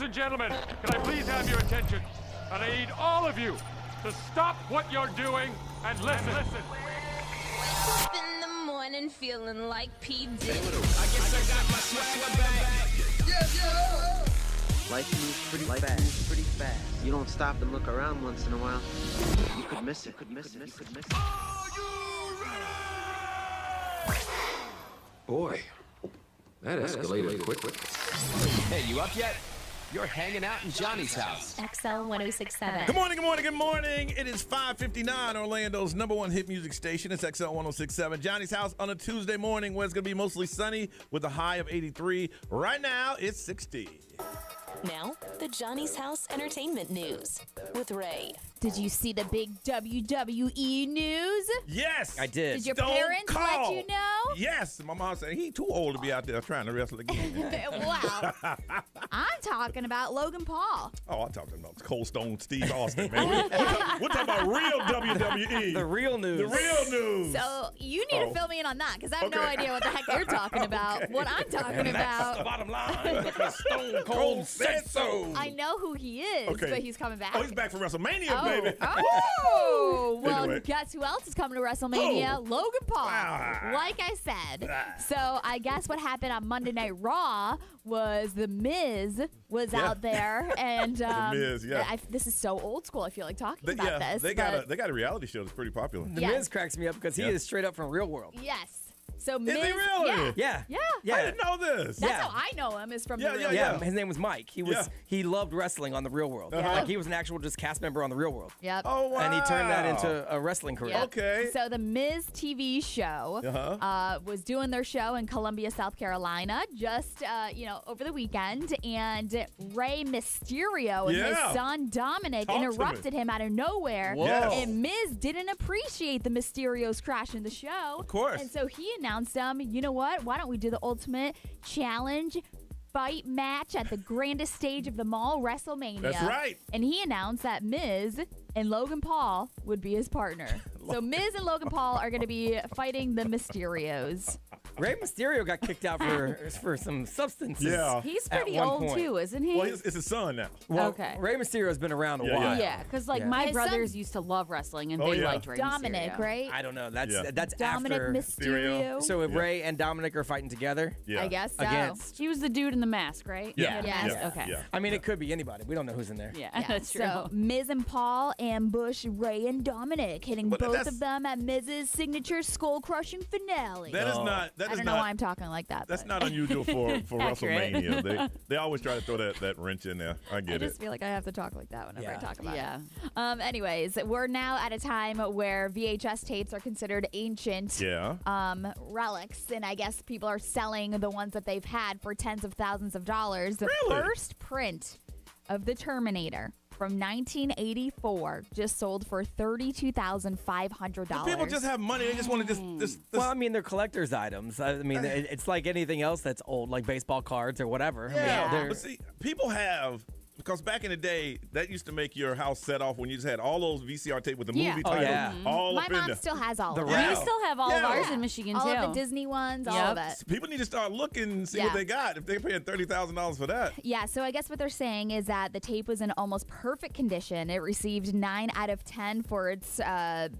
and gentlemen, can I please have your attention? And I need all of you to stop what you're doing and listen. Wake up in the morning feeling like P. Diddy. I guess I got my swag back. Yeah. Life moves pretty fast. You don't stop and look around once in a while. You could miss it. Are you ready? Boy, that escalated quickly. Hey, you up yet? You're hanging out in Johnny's house. XL 1067. Good morning. It is 5:59, Orlando's number one hit music station. It's XL 1067. Johnny's house on a Tuesday morning where it's going to be mostly sunny with a high of 83. Right now, it's 60. Now, the Johnny's House Entertainment News with Ray. Did you see the big WWE news? Yes. I did. Did your Stone parents let Cold. you know? Yes. My mom said he too old to be out there trying to wrestle again. Wow. I'm talking about Logan Paul. Oh, I'm talking about Cold Stone Steve Austin, man. We're talking about real WWE. The real news. The real news. So you need to fill me in on that because I have no Okay. idea what the heck you're talking about. Okay. What I'm talking And that's the about. bottom line. Because Stone Cold said so. I know who he is, Okay. but he's coming back. Oh, he's back from WrestleMania, baby. Oh, well, Anyway. guess who else is coming to WrestleMania? Who? Logan Paul. Ah. Like I said. So I guess what happened on Monday Night Raw was The Miz was out there, and Miz, yeah. this is so old school. I feel like talking about this. They got a reality show that's pretty popular. The Yes. Miz cracks me up because he is straight up from real world. Yes. So Is Miz, he really? Yeah. Yeah. I didn't know this. That's Yeah. how I know him is from Yeah, the real yeah, Yeah, world. his name was Mike. He loved wrestling on the Real World. Uh-huh. Like he was an actual just cast member on the Real World. Yep. Oh, wow. And he turned that into a wrestling career. Yep. Okay. So the Miz TV show was doing their show in Columbia, South Carolina, just over the weekend, and Rey Mysterio and his Yeah. son Dominic Talk to me. interrupted him out of nowhere. Whoa. Yes. And Miz didn't appreciate the Mysterios crashing the show. Of course. And so he announced, you know what? Why don't we do the ultimate challenge fight match at the grandest stage of them all, WrestleMania? That's right. And he announced that Miz and Logan Paul would be his partner. So Miz and Logan Paul are going to be fighting the Mysterios. Rey Mysterio got kicked out for some substances. Yeah. He's at pretty one old point. too, isn't he? Well, it's his son now. Well, Okay. Rey Mysterio's been around a Yeah, while. Yeah, because Yeah. my His brothers son- used to love wrestling, and Oh, they yeah. liked Rey Dominic, Mysterio. right? I don't know. That's Yeah. that's Dominic after. Mysterio. So if Ray and Dominic are fighting together, Yeah. I guess so. against. He was the dude in the mask, right? Yeah. Yes. Yeah. Okay. Yeah. I mean, it could be anybody. We don't know who's in there. Yeah, Yeah, that's true. So Miz and Paul ambush Ray and Dominic, hitting But both that's- of them at Miz's signature skull-crushing finale. That is not. That I is don't know not. why I'm talking like that. That's but not unusual for Accurate. WrestleMania. They always try to throw that wrench in there. I I get just it. feel like I have to talk like that whenever I Yeah. talk about Yeah. it. Anyways, we're now at a time where VHS tapes are considered ancient Yeah. relics, and I guess people are selling the ones that they've had for tens of thousands of dollars. The Really? first print of the Terminator from 1984 just sold for $32,500. People just have money. They just want to just Well, I mean, they're collector's items. I mean, it's like anything else that's old, like baseball cards or whatever. I mean, yeah. they're- But see, people have. Because back in the day, that used to make your house set off when you just had all those VCR tape with the Yeah. movie Oh, titles yeah. all My up in mom there. still has all The of We them. Yeah. still have all of Yeah. ours in Michigan, All too. of the Disney ones, all of Yep. it. People need to start looking and see Yeah. what they got. If they're paying $30,000 for that. Yeah, so I guess what they're saying is that the tape was in almost perfect condition. It received 9 out of 10 for its, Damn.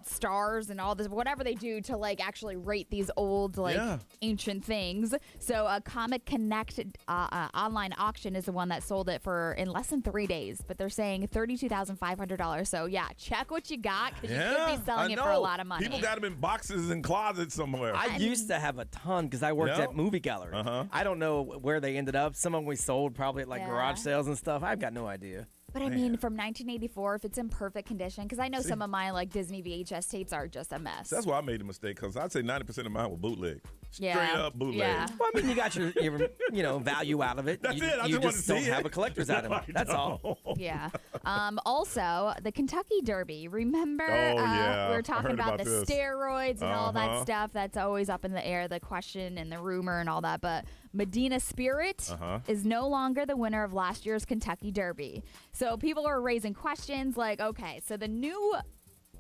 stars and all this, whatever they do to like actually rate these old Yeah. ancient things. So a Comic Connect online auction is the one that sold it for in less than 3 days, but they're saying $32,500. So yeah, check what you got because you could be selling I it know. for a lot of money. People got them in boxes and closets somewhere. I used to have a ton because I worked Yeah? at movie gallery. Uh-huh. I don't know where they ended up. Some of them we sold probably at like Yeah. garage sales and stuff. I've got no idea. But I mean, from 1984, if it's in perfect condition, because I know some of my like Disney VHS tapes are just a mess. That's why I made the mistake, because I'd say 90% of mine were bootleg. Straight Yeah. up bootleg. Yeah. Well, I mean, you got your value out of it. That's you, it. I you just wanted just to don't see have it. a collector's item. I That's all. know. Yeah. Also, the Kentucky Derby. Remember? yeah. We I were talking heard about about the this. steroids and all that Uh-huh. stuff. That's always up in the air, the question and the rumor and all that. But Medina Spirit is no longer the winner of last year's Kentucky Derby. So people are raising questions like, okay, so the new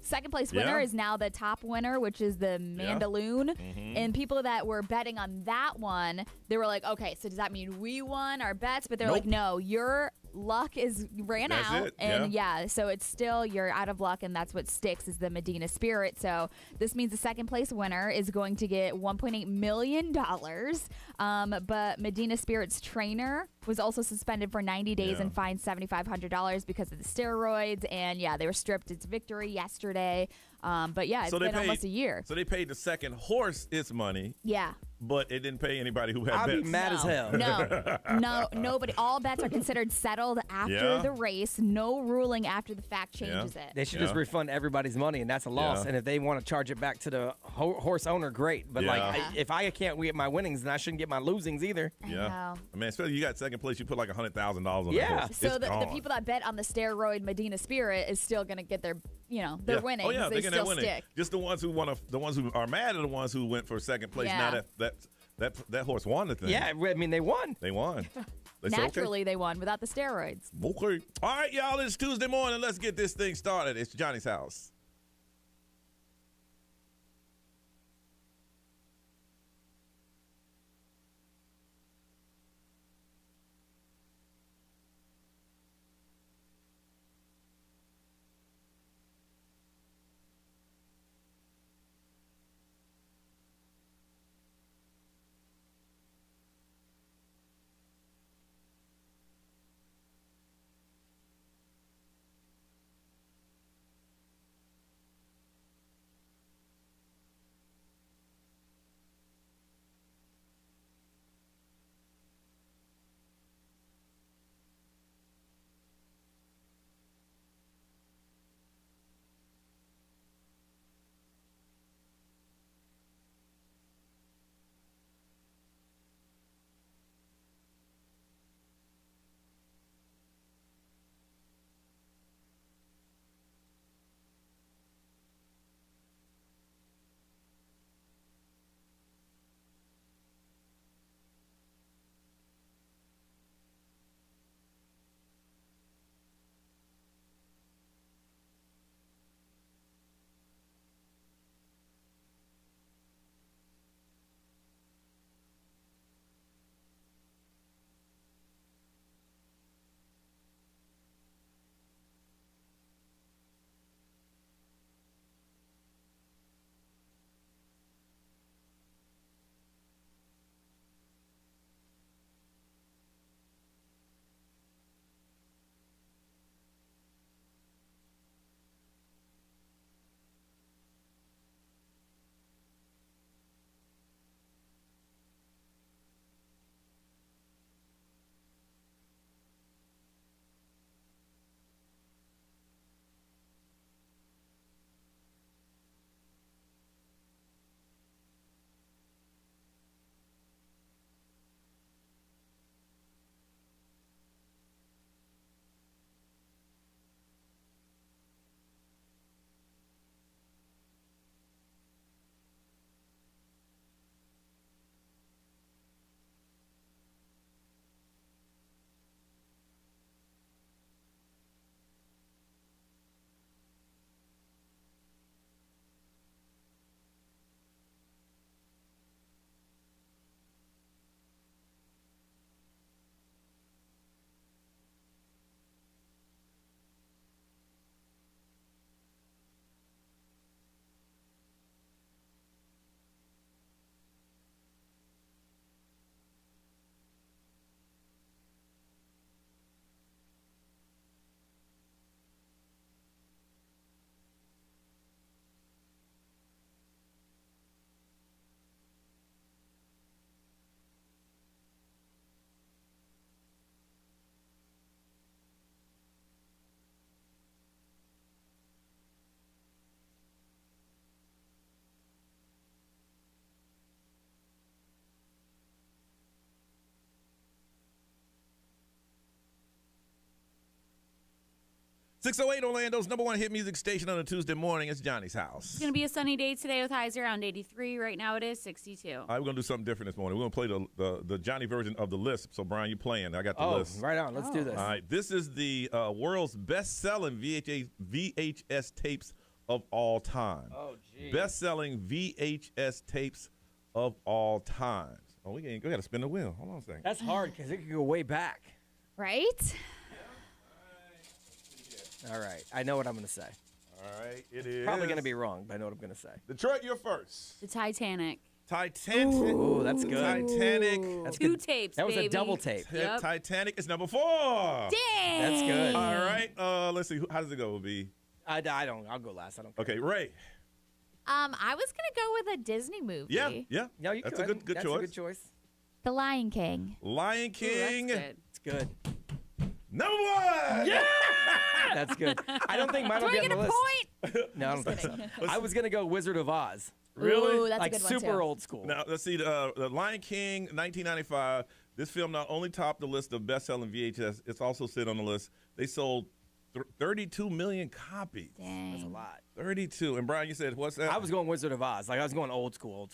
second place winner is now the top winner, which is the Mandaloon. And people that were betting on that one, they were like, okay, so does that mean we won our bets? But they're like, no, your luck ran out. And so it's still, you're out of luck, and that's what sticks is the Medina Spirit. So this means the second place winner is going to get $1.8 million. But Medina Spirit's trainer was also suspended for 90 days and fined $7,500 because of the steroids. And they were stripped its victory yesterday. But it's been almost a year. So they paid the second horse its money. Yeah. But it didn't pay anybody who had I'd bets. be mad as hell. No, nobody. All bets are considered settled after the race. No ruling after the fact changes it. They should just refund everybody's money, and that's a loss. And if they want to charge it back to the horse owner, great. But if I can't get my winnings, then I shouldn't get my losings either. I know. I mean, especially you got second place, you put like $100,000 on that horse. So the people that bet on the steroid Medina Spirit is still going to get their, their winnings. Oh yeah, they still still winning. stick. Just the ones who the ones who are mad are the ones who went for second place. Now that horse won the thing. Yeah, I mean, they won. They won. Naturally, they won without the steroids. Okay. All right, y'all, it's Tuesday morning. Let's get this thing started. It's Johnny's house. .608 Orlando's #1 hit music station on a Tuesday morning. It's Johnny's house. It's going to be a sunny day today with highs around 83. Right now it is 62. All right, we're going to do something different this morning. We're going to play the Johnny version of the list. So, Brian, you playing. I got the list. Right on. Let's do this. All right, this is the world's best-selling VHS tapes of all time. Oh, geez. Best-selling VHS tapes of all times. Oh, we got to spin the wheel. Hold on a second. That's hard because it could go way back. Right? All right. I know what I'm going to say. All right, it is. Probably going to be wrong, but I know what I'm going to say. Detroit, you're first. The Titanic. Titanic. Ooh, that's good. Titanic. That's Two good. tapes, That was baby. a double tape. Yep. Titanic is number 4. Dang. That's good. All right. Let's see. How does it go? Will be I don't. I'll go last. I don't care. okay. Ray. I was gonna go with a Disney movie. Yeah. No, you That's could. a good That's choice. a good choice. The Lion King. Lion Ooh, King. that's good. It's good. Number 1. Yeah. That's good. I don't think mine Do will be I on get the a list. point? No, I don't think so. I was going to go Wizard of Oz. Really? Ooh, that's Like a good one super too. old school. Now let's see. The Lion King, 1995. This film not only topped the list of best-selling VHS, it's also sit on the list. They sold 32 million copies. Dang. That's a lot. 32. And Brian, you said what's that? I was going Wizard of Oz. Like I was going old school.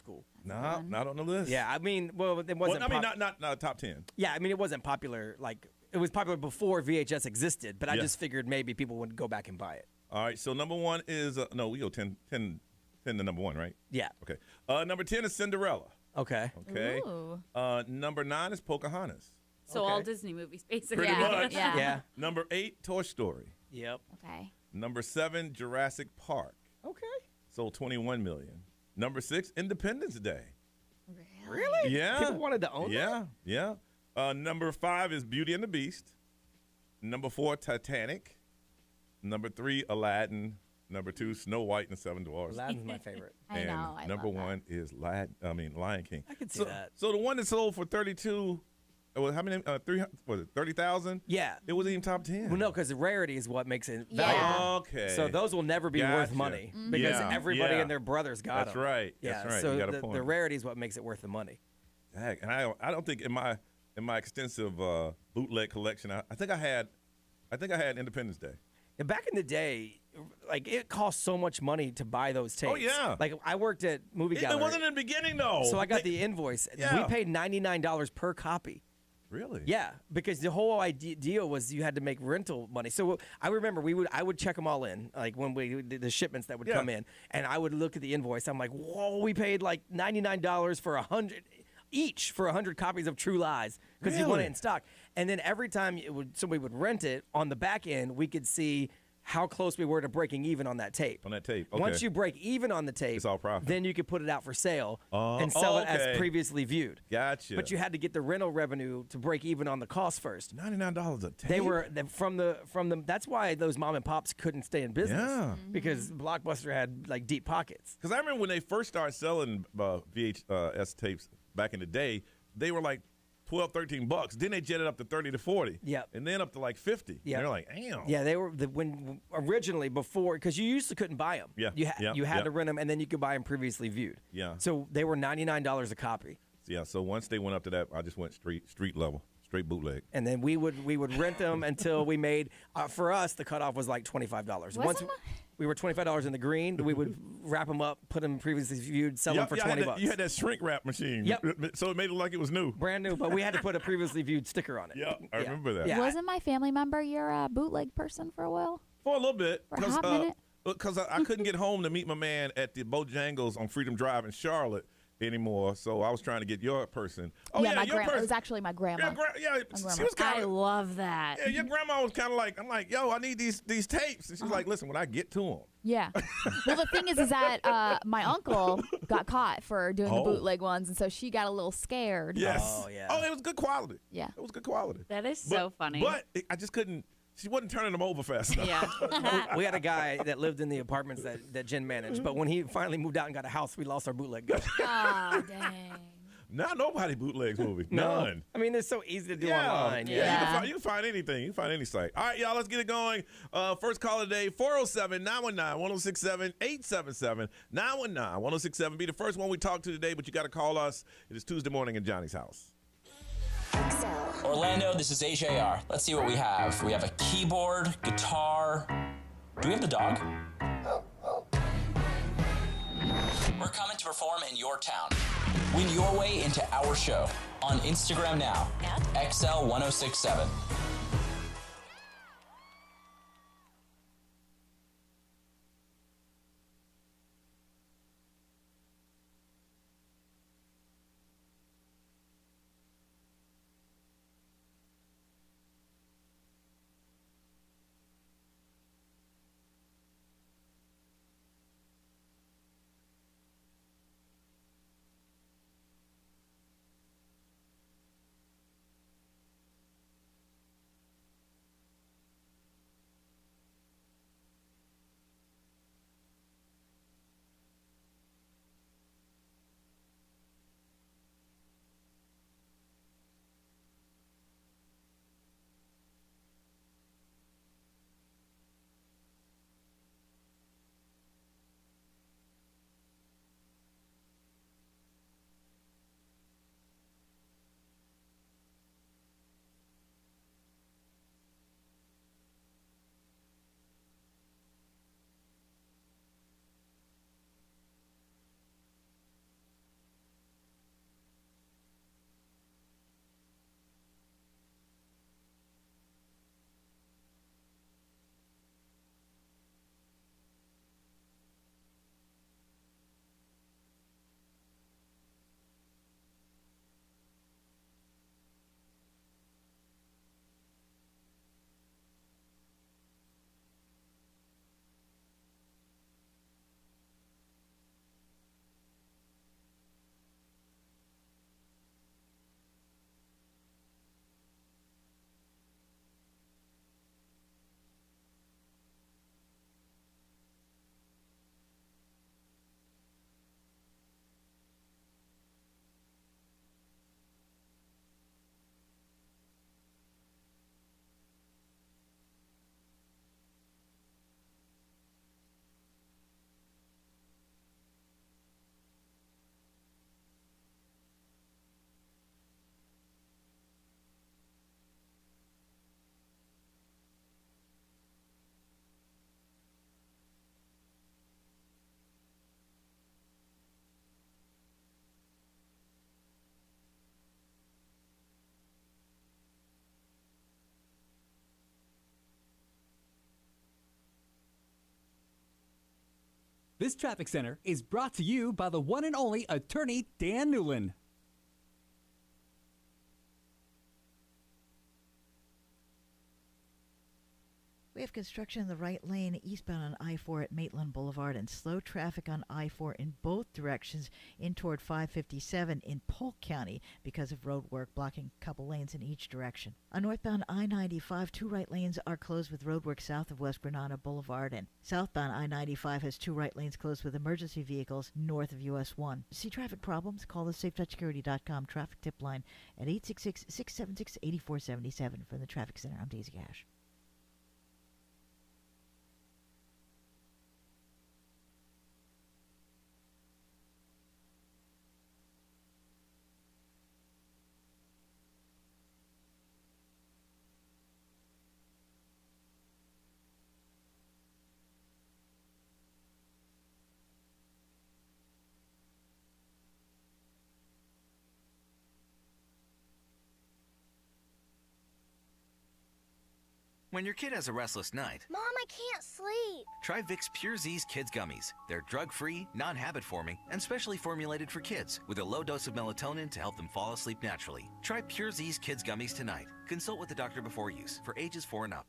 No, not on the list. Yeah, I mean, well, it Well, wasn't. I mean, not top 10. Yeah, I mean, it wasn't popular. Like it was popular before VHS existed, but I Yeah. just figured maybe people would go back and buy it. All right. So number 1 is no. We go 10 to number 1, right? Yeah. Okay. Number 10 is Cinderella. Okay. Okay. Ooh. Number 9 is Pocahontas. So Okay. all Disney movies, basically. Pretty Yeah. much. Yeah. Yeah. Number 8, Toy Story. Yep. Okay. Number 7, Jurassic Park. Okay. Sold 21 million. Number 6, Independence Day. Really? Yeah. People wanted to own Yeah, yeah. Number 5 is Beauty and the Beast. Number 4, Titanic. Number 3, Aladdin. Number 2, Snow White and the Seven Dwarfs. Aladdin's my favorite. I And know. I number love that. 1 is Lion King. I can see so, that. So the one that sold for 32, well, how many? 30,000. Yeah. It wasn't even top 10. Well, no, because the rarity is what makes it Yeah. valuable. Okay. So those will never be worth Gotcha. money Mm-hmm. because Yeah, everybody yeah. and their brothers got That's them. right. Yeah. That's right. So You got a the point. rarity is what makes it worth the money. Heck, and I don't think in my extensive bootleg collection, I think I had Independence Day. And back in the day, like it cost so much money to buy those tapes. Oh, yeah. Like I worked at movie It gallery. wasn't in the beginning though. So I got the invoice. Yeah. We paid $99 per copy. Really? Yeah, because the whole deal was you had to make rental money. So I remember I would check them all in, like when we did the shipments that would come in, and I would look at the invoice. I'm like, whoa, we paid like $99 for 100 each for 100 copies of True Lies because you want it in stock. And then every time somebody would rent it on the back end, we could see how close we were to breaking even on that tape. On that tape. Okay. Once you break even on the tape, It's all profit. then you could put it out for sale and sell it okay. as previously viewed. Gotcha. But you had to get the rental revenue to break even on the cost first. $99 a tape. They were from the. That's why those mom and pops couldn't stay in business. Yeah. Because Blockbuster had like deep pockets. Because I remember when they first started selling VHS tapes back in the day, they were like $12, $13. Then they jetted up to 30 to 40. Yep. And then up to like 50. Yep. And they're like, damn. Yeah, they were when originally before because you used to couldn't buy them. Yeah, you had yeah. to rent them and then you could buy them previously viewed. Yeah. So they were $99 a copy. Yeah. So once they went up to that, I just went street level, straight bootleg. And then we would rent them until we made for us the cutoff was like $25. Once we were $25 in the green, we would wrap them up, put them previously viewed, sell them for $20. You had that shrink wrap machine. Yep. So it made it like it was new. Brand new, but we had to put a previously viewed sticker on it. Yeah, I remember that. Yeah. Wasn't my family member your bootleg person for a while? For a little bit. For a hot minute? Because I couldn't get home to meet my man at the Bojangles on Freedom Drive in Charlotte anymore. So I was trying to get your person. Oh, yeah, my your grandma. It person. was actually my grandma. Yeah, grandma. she was kind I of. love that. Yeah, your grandma was kind of like, I'm like, yo, I need these tapes. And she's like, listen, when I get to them. Yeah. Well, the thing is that my uncle got caught for doing the Oh. bootleg ones, and so she got a little scared. Yes. Oh, yeah. Oh, it was good quality. Yeah. It was good quality. That is so funny. But I just couldn't. She wasn't turning them over fast enough. Yeah. We had a guy that lived in the apartments that Jen managed, but when he finally moved out and got a house, we lost our bootleg guy. Oh, dang. Now nobody bootlegs movies. No. None. I mean, it's so easy to do Yeah. online. Yeah. You can find anything. You can find any site. All right, y'all, let's get it going. First call of the day, 407-919-1067, 877-919-1067. Be the first one we talk to today, but you got to call us. It is Tuesday morning in Johnny's house. Orlando, this is AJR. Let's see what we have. We have a keyboard, guitar. Do we have the dog? We're coming to perform in your town. Win your way into our show on Instagram now at XL1067. This traffic center is brought to you by the one and only attorney Dan Newland. We have construction in the right lane eastbound on I-4 at Maitland Boulevard and slow traffic on I-4 in both directions in toward 557 in Polk County because of road work blocking a couple lanes in each direction. On northbound I-95, 2 right lanes are closed with road work south of West Granada Boulevard, and southbound I-95 has 2 right lanes closed with emergency vehicles north of US 1. See traffic problems? Call the SafeTouchSecurity.com traffic tip line at 866-676-8477. From the Traffic Center, I'm Daisy Cash. When your kid has a restless night, Mom, I can't sleep. try Vicks Pure Z's Kids Gummies. They're drug-free, non-habit forming, and specially formulated for kids with a low dose of melatonin to help them fall asleep naturally. Try Pure Z's Kids Gummies tonight. Consult with the doctor before use for ages 4 and up.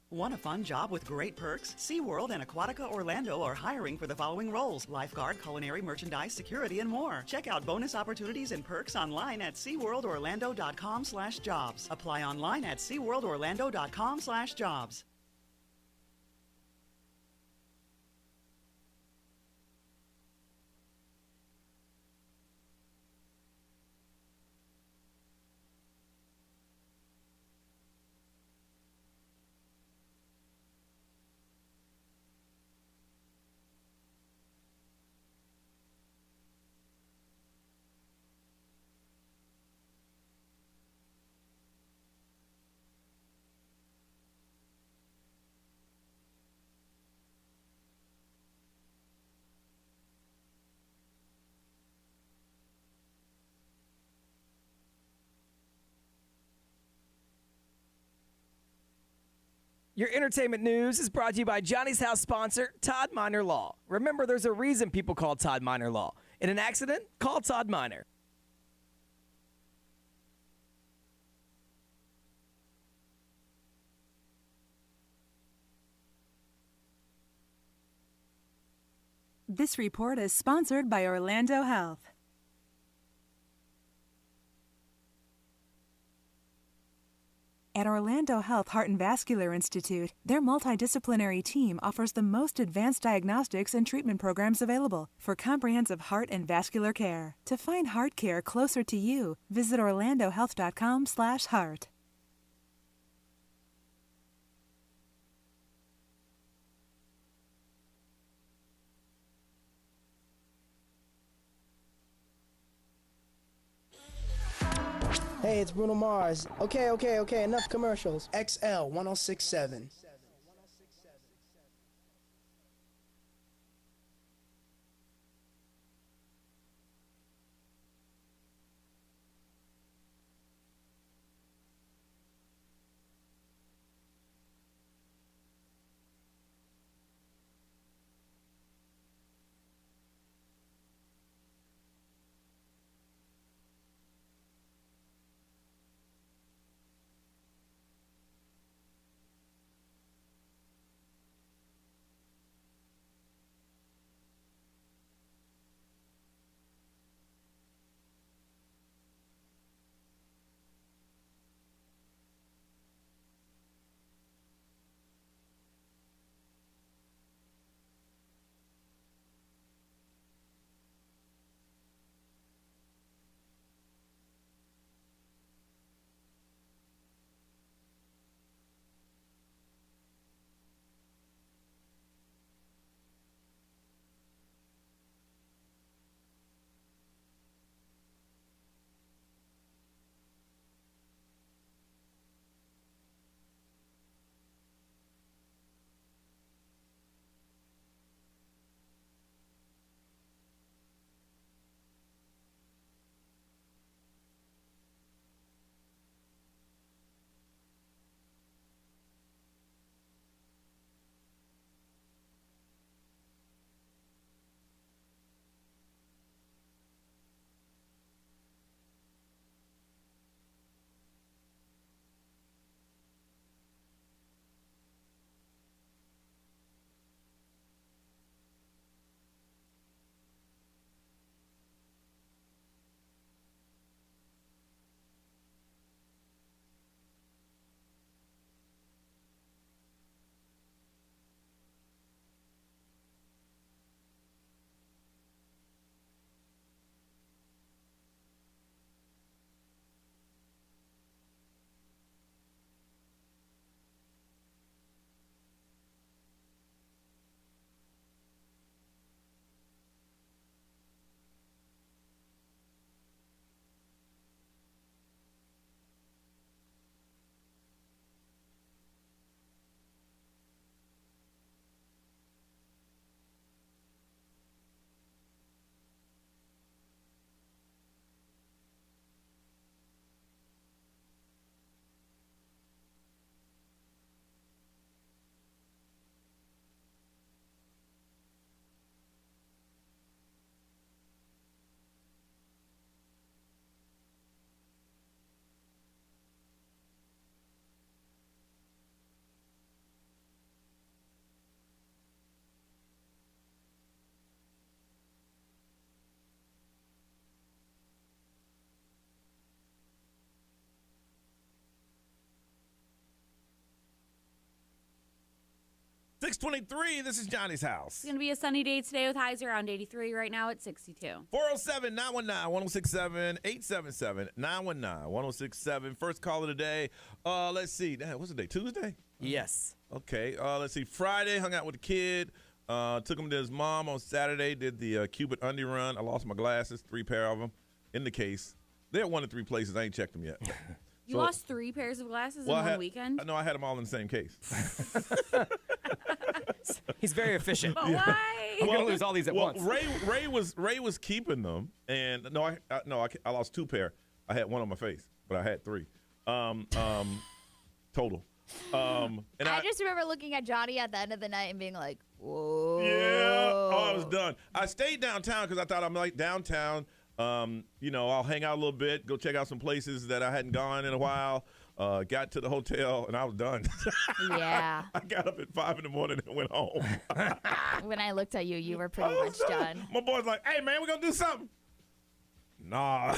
Want a fun job with great perks? SeaWorld and Aquatica Orlando are hiring for the following roles: lifeguard, culinary, merchandise, security, and more. Check out bonus opportunities and perks online at SeaWorldOrlando.com/jobs. Apply online at SeaWorldOrlando.com/jobs. Your entertainment news is brought to you by Johnny's House sponsor, Todd Minor Law. Remember, there's a reason people call Todd Minor Law. In an accident, call Todd Minor. This report is sponsored by Orlando Health. At Orlando Health Heart and Vascular Institute, their multidisciplinary team offers the most advanced diagnostics and treatment programs available for comprehensive heart and vascular care. To find heart care closer to you, visit orlandohealth.com/heart. Hey, it's Bruno Mars. Okay, enough commercials. XL 1067. 623, this is Johnny's house. It's going to be a sunny day today with highs around 83. Right now it's 62. 407-919-1067, 877-919-1067. First call of the day. Let's see. What's the day? Tuesday? Yes. Okay. Let's see. Friday, hung out with the kid. Took him to his mom on Saturday. Did the Cupid Undie run. I lost my glasses, 3 pair of them in the case. They're at 1 of 3 places. I ain't checked them yet. You lost 3 pairs of glasses in one weekend? No, I had them all in the same case. He's very efficient. But why? I'm gonna lose all these at once. Ray was keeping them, and I lost 2 pair. I had 1 on my face, but I had 3 total. And I just remember looking at Johnny at the end of the night and being like, whoa. Yeah. Oh, I was done. I stayed downtown because I thought I'm like downtown. I'll hang out a little bit, go check out some places that I hadn't gone in a while. Got to the hotel, and I was done. Yeah. I got up at 5 in the morning and went home. When I looked at you, you were pretty much done. My boy's like, hey, man, we're going to do something. Nah.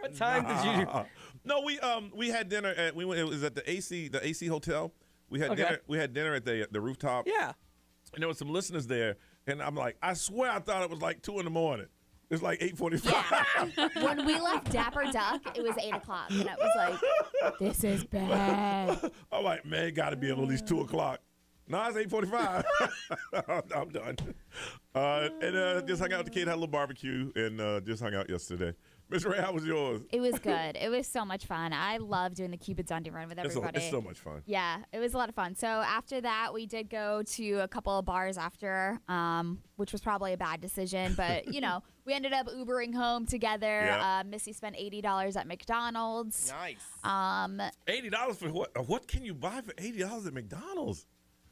What time did you? No, we had dinner at it was at the AC hotel. We had dinner at the rooftop. Yeah. And there was some listeners there, and I'm like, I swear I thought it was like 2 in the morning. It's like 8:45. Yeah. When we left Dapper Duck, it was 8 o'clock, and it was like, this is bad. I'm like, man, it got to be at least 2 o'clock. No, it's 8:45. I'm done. And just hung out with the kid, had a little barbecue, and just hung out yesterday. Miss Ray, how was yours? It was good. It was so much fun. I love doing the Cupid Undie run with everybody. It's so much fun. Yeah, it was a lot of fun. So after that, we did go to a couple of bars after, which was probably a bad decision. But, we ended up Ubering home together. Yeah. Missy spent $80 at McDonald's. Nice. $80 for what? What can you buy for $80 at McDonald's?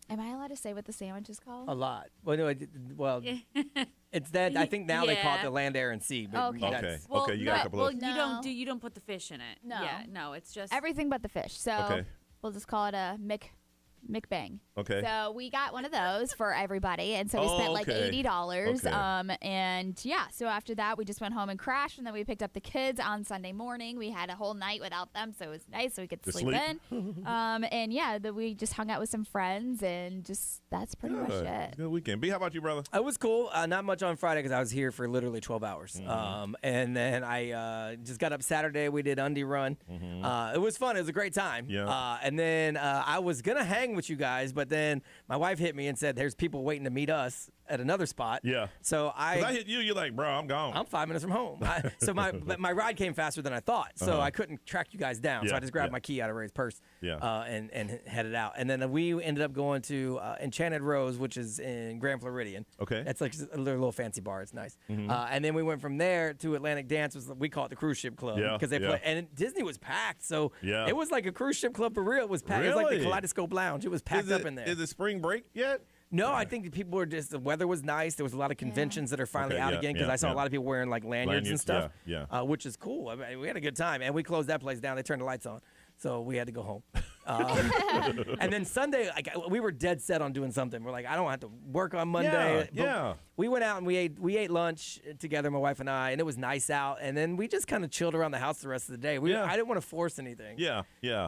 Am I allowed to say what the sandwich is called? A lot. Well, no, it's that. I think now they call it the land, air, and sea. But Okay. Okay, you got a couple of. You don't put the fish in it. No. Yeah, no, it's just everything but the fish. So we'll just call it a McBang. Okay. So we got one of those for everybody, and so we spent like $80. Okay. And yeah, so after that, we just went home and crashed, and then we picked up the kids on Sunday morning. We had a whole night without them, so it was nice, so we could sleep in. And yeah, we just hung out with some friends, and just that's pretty much it. Good weekend. B, how about you, brother? It was cool. Not much on Friday because I was here for literally 12 hours. And then I just got up Saturday. We did Undie run. It was fun. It was a great time. Yeah. And then I was gonna hang with you guys, but then my wife hit me and said, "There's people waiting to meet us at another spot." Yeah. So I hit you. You're like, bro, I'm gone. I'm 5 minutes from home. So my ride came faster than I thought. So I couldn't track you guys down. So I just grabbed my key out of Ray's purse. And headed out. And then we ended up going to Enchanted Rose, which is in Grand Floridian. Okay. That's like a little fancy bar. It's nice. And then we went from there to Atlantic Dance. We call it the Cruise Ship Club because they play. And Disney was packed. So it was like a cruise ship club for real. It was packed. It was like the Kaleidoscope Lounge. It was packed up in there. Is it spring break yet? No, I think people were just, the weather was nice. There was a lot of conventions that are finally out again because I saw a lot of people wearing like lanyards and stuff, which is cool. I mean, we had a good time. And we closed that place down. They turned the lights on. So we had to go home. And then Sunday, we were dead set on doing something. We're like, I don't have to work on Monday. Yeah. We went out and we ate lunch together, my wife and I, and it was nice out. And then we just kind of chilled around the house the rest of the day. I didn't want to force anything. Yeah.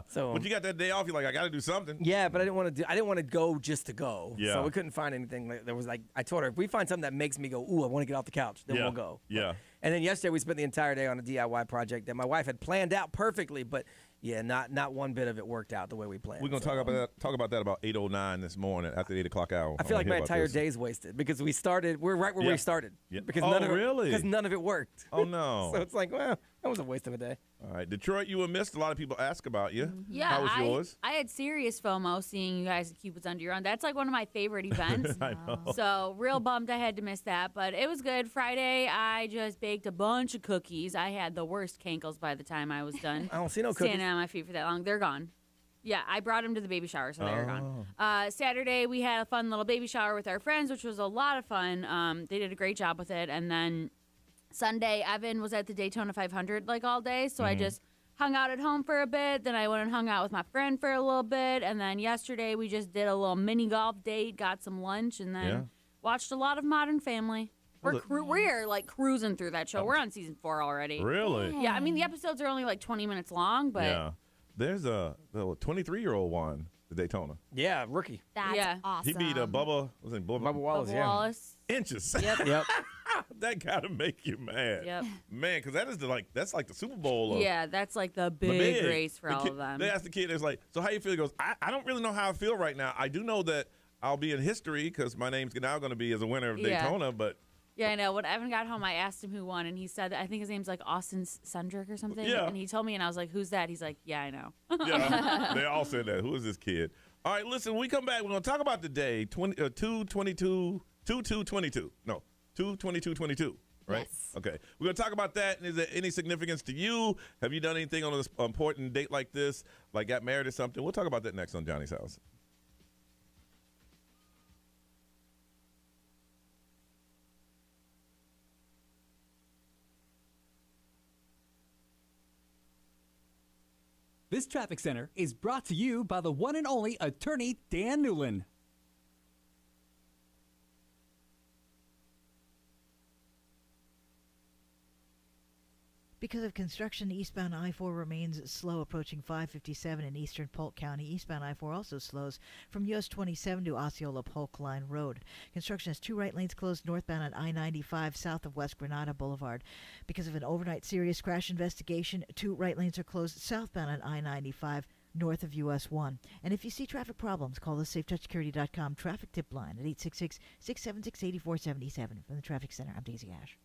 So, but you got that day off. You're like, I got to do something. Yeah, but I didn't want to go just to go. Yeah. So we couldn't find anything. There was I told her, if we find something that makes me go, ooh, I want to get off the couch, then we'll go. Yeah. And then yesterday we spent the entire day on a DIY project that my wife had planned out perfectly, but yeah, not one bit of it worked out the way we planned. We're gonna talk about that about 8:09 this morning after the 8 o'clock hour. I feel like my entire day's wasted because we're right where we started. Yeah. Because really? None of it worked. Oh no. So it's like, well, that was a waste of a day. All right, Detroit, you were missed. A lot of people ask about you. Yeah, how was yours? I had serious FOMO seeing you guys at Cupid's Undie Run. That's like one of my favorite events. I know. So real bummed I had to miss that, but it was good. Friday, I just baked a bunch of cookies. I had the worst cankles by the time I was done. I don't see no cookies. Standing on my feet for that long. They're gone. Yeah, I brought them to the baby shower, so they're gone. Saturday, we had a fun little baby shower with our friends, which was a lot of fun. They did a great job with it. And then Sunday, Evan was at the Daytona 500 like all day, so I just hung out at home for a bit. Then I went and hung out with my friend for a little bit. And then yesterday, we just did a little mini golf date, got some lunch, and then watched a lot of Modern Family. We're like cruising through that show. We're on season 4 already. Really? Yeah, I mean, the episodes are only like 20 minutes long, but... Yeah. There's a 23-year-old one at Daytona. Yeah, rookie. That's awesome. He beat Bubba. Was it Bubba Wallace? Bubba Yeah. Wallace. Inches. Yep. That gotta make you mad. Yep. Man, because that is that's like the Super Bowl. Yeah, that's like the big race for all of them. They asked the kid, it's like, so how you feel? He goes, I don't really know how I feel right now. I do know that I'll be in history because my name's now going to be as a winner of Daytona, but. Yeah, I know. When Evan got home, I asked him who won, and he said, I think his name's like Austin Sundrick or something. Yeah. And he told me, and I was like, who's that? He's like, yeah, I know. Yeah, they all said that. Who is this kid? All right, listen, when we come back, we're going to talk about the day, 2/22/22. No, 2/22/22. Right? Yes. Okay. We're going to talk about that. And is there any significance to you? Have you done anything on an important date like this, like got married or something? We'll talk about that next on Johnny's House. This traffic center is brought to you by the one and only attorney Dan Newland. Because of construction, eastbound I-4 remains slow approaching 557 in eastern Polk County. Eastbound I-4 also slows from US 27 to Osceola Polk Line Road. Construction has 2 right lanes closed northbound on I-95 south of West Granada Boulevard. Because of an overnight serious crash investigation, 2 right lanes are closed southbound on I-95 north of US 1. And if you see traffic problems, call the SafeTouchSecurity.com traffic tip line at 866-676-8477. From the Traffic Center, I'm Daisy Ash.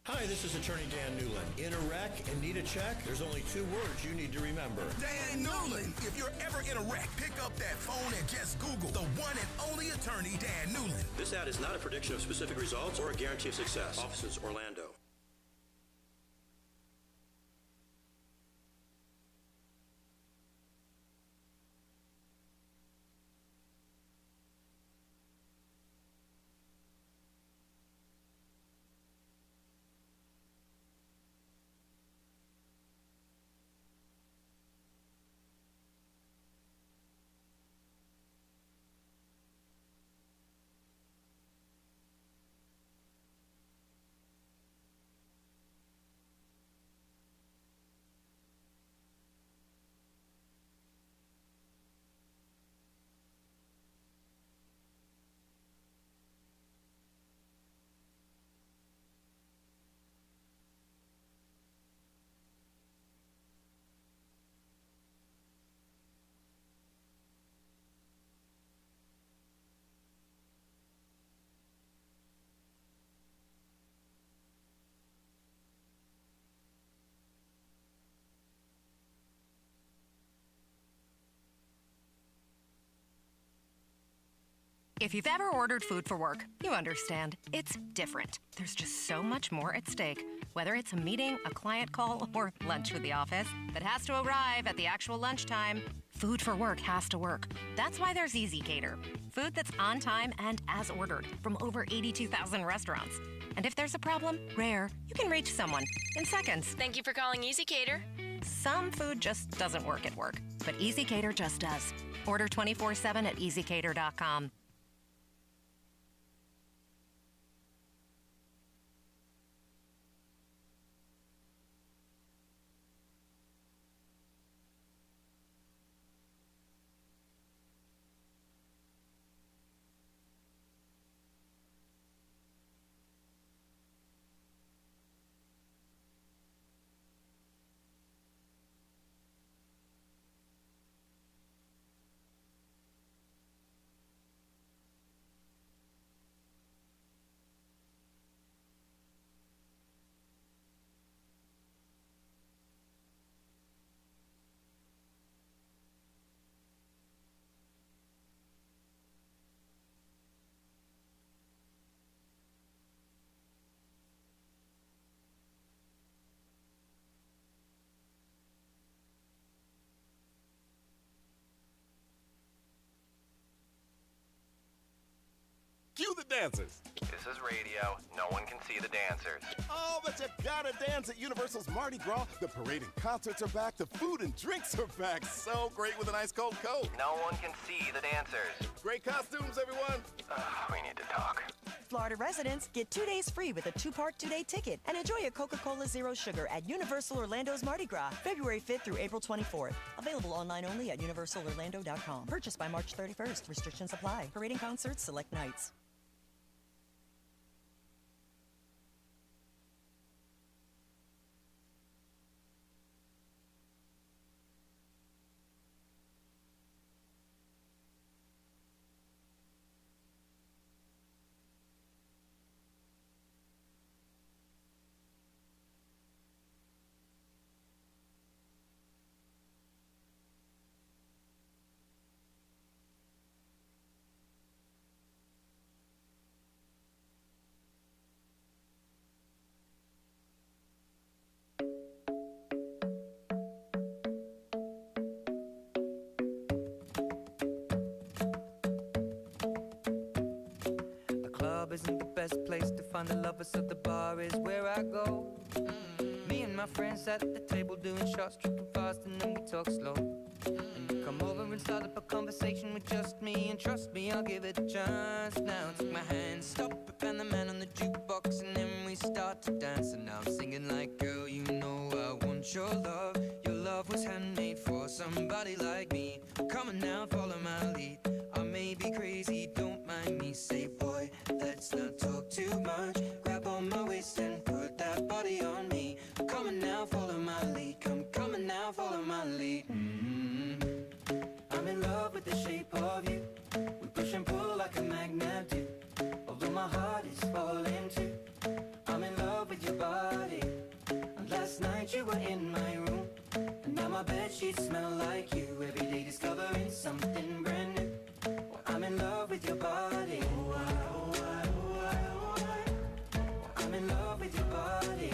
Hi, this is attorney Dan Newland. In a wreck and need a check, there's only 2 words you need to remember. Dan Newland. If you're ever in a wreck, pick up that phone and just Google the one and only attorney, Dan Newland. This ad is not a prediction of specific results or a guarantee of success. Offices, Orlando. If you've ever ordered food for work, you understand. It's different. There's just so much more at stake. Whether it's a meeting, a client call, or lunch with the office that has to arrive at the actual lunchtime, food for work has to work. That's why there's Easy Cater. Food that's on time and as ordered from over 82,000 restaurants. And if there's a problem, rare, you can reach someone in seconds. Thank you for calling Easy Cater. Some food just doesn't work at work, but Easy Cater just does. Order 24/7 at easycater.com. Cue the dancers. This is radio. No one can see the dancers. Oh, but you gotta dance at Universal's Mardi Gras. The parade and concerts are back. The food and drinks are back. So great with an ice cold Coke. No one can see the dancers. Great costumes, everyone. We need to talk. Florida residents get 2 days free with a 2-part 2-day ticket and enjoy a Coca-Cola Zero Sugar at Universal Orlando's Mardi Gras, February 5th through April 24th. Available online only at universalorlando.com. Purchased by March 31st. Restrictions apply. Parade and concerts select nights. Isn't the best place to find the lovers, so the bar is where I go. Me and my friends sat at the table doing shots, tripping fast, and then we talk slow. And you come over and start up a conversation with just me, and trust me, I'll give it a chance. Now take my hand, stop it, and the man on the jukebox, and then we start to dance. And now I'm singing like, girl, you know I want your love. Your love was handmade for somebody like me. Come on now, follow my lead. I may be crazy, don't mind me. Say, boy, let's not talk too much. Grab on my waist and put that body on me. Come on now, follow my lead. Come on now, follow my lead. I'm in love with the shape of you. We push and pull like a magnet do. Although my heart is falling too. I'm in love with your body. And last night you were in my room. And now my bedsheets smell like you. Every day discovering something brand new. I'm in love with your body. I'm in love with your body.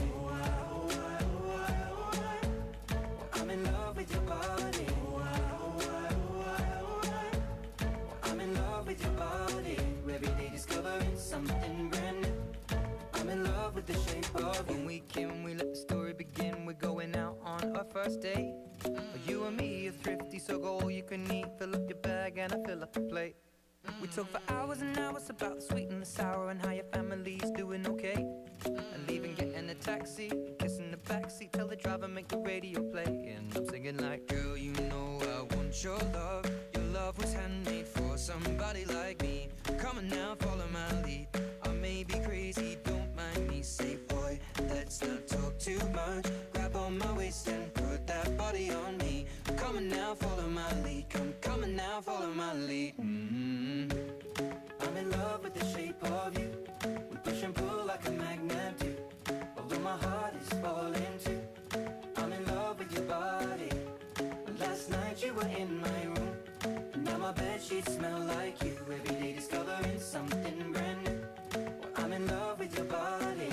I'm in love with your body. I'm in love with your body. Every day discovering something brand new. I'm in love with the shape of you. When we can, we let the story begin. We're going out on our first date. You and me are thrifty, so go all you can eat. Fill up your bag and I fill up the plate. We talk for hours and hours about the sweet and the sour and how your family's doing okay. And leaving, getting a taxi, kissing the backseat, tell the driver make the radio play. And I'm singing like, girl, you know I want your love. Your love was handmade for somebody like me. Come on now, follow my lead. I may be crazy, don't mind me. Say, boy, let's not talk too much. Grab on my waist and put that body on me. Come on now, follow my lead. Come on now, follow my lead. I'm in love with the shape of you. We push and pull like a magnet do. Although my heart is falling too. I'm in love with your body. Last night you were in my room. And now my bedsheets smell like you. Every day discovering something brand new. I'm in love with your body.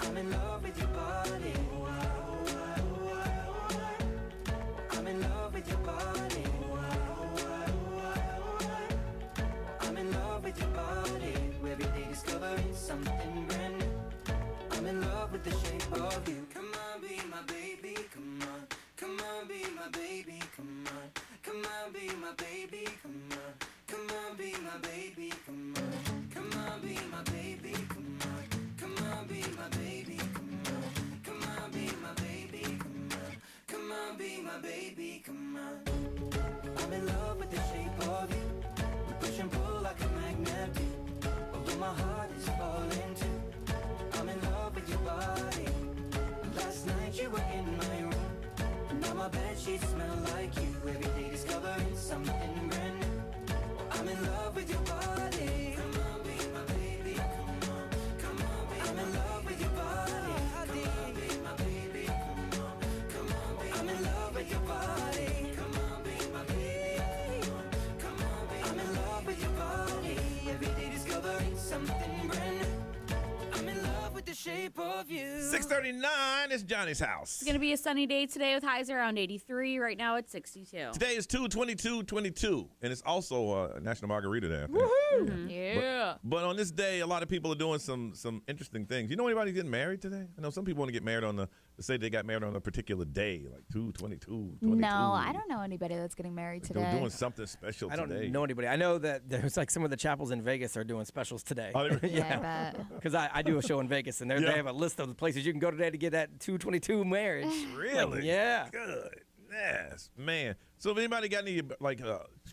I'm in love with your body. I'm in love with your body. I'm in love with your body. Every day discovering something brand new. I'm in love with the shape of you. Come on, be my baby, come on. Come on, be my baby, come on. Come on, be my baby, come on. Come on, be my baby, come on. Come on, be my baby, come on. Come on, be my baby, come on. Come on, be my baby, come on. Come on, be my baby, come on. I'm in love with the shape of you. We push and pull like a magnet do. Although my heart is falling too. I'm in love with your body. Last night you were in my room. Now my bedsheets smell like you. Every day discovering something brand new. I'm in love with your body. Come on, be my baby. Come on, come on, be I'm in love with your body. Come on, be my baby. Come on, come on, be I'm in love with your body. Come on, be my baby. Come on, be I'm in love with your body. Every day discovering something brand new. I'm in love with the shape of you. 6:39. It's Johnny's house. It's going to be a sunny day today with highs around 83. Right now it's 62. Today is 2/22/22, and it's also National Margarita Day. I think. Mm-hmm. Yeah. But on this day, a lot of people are doing some interesting things. You know anybody getting married today? I know some people want to get married on say they got married on a particular day, like 2/22/22. No, I don't know anybody that's getting married today. They're doing something special today. I don't know anybody. I know that there's like some of the chapels in Vegas are doing specials today. Oh, Yeah, I bet. Because I do a show in Vegas, and they have a list of the places you can go today to get that 2/22 marriage. Really? Yeah. Goodness, man. So if anybody got any,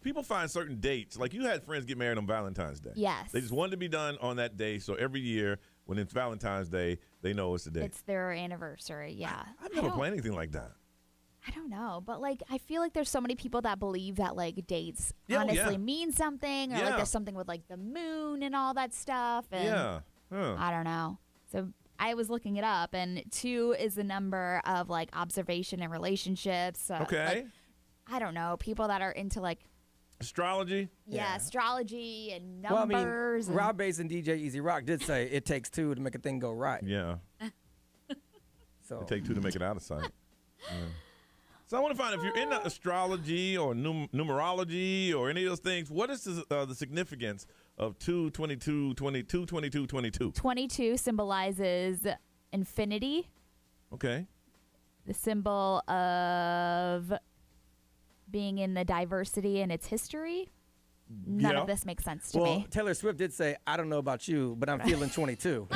people find certain dates. Like you had friends get married on Valentine's Day. Yes. They just wanted to be done on that day. So every year when it's Valentine's Day, they know it's the day. It's their anniversary, yeah. I've never planned anything like that. I don't know, but I feel like there's so many people that believe that dates Yeah, honestly mean something, or Yeah. there's something with the moon and all that stuff. And Yeah. Huh. I don't know. So I was looking it up, and 2 is the number of observation and relationships. Okay. I don't know, people that are into astrology. Yeah, astrology and Well, I mean, numbers. and Rob Bass and DJ Easy Rock did say it takes 2 to make a thing go right. Yeah. So It take 2 to make it out of sight. Yeah. So I want to find if you're into astrology or numerology or any of those things, what is the significance of 2/22/22? 22 symbolizes infinity. Okay. The symbol of being in the diversity and its history. None of this makes sense to me. Taylor Swift did say, I don't know about you, but I'm feeling 22.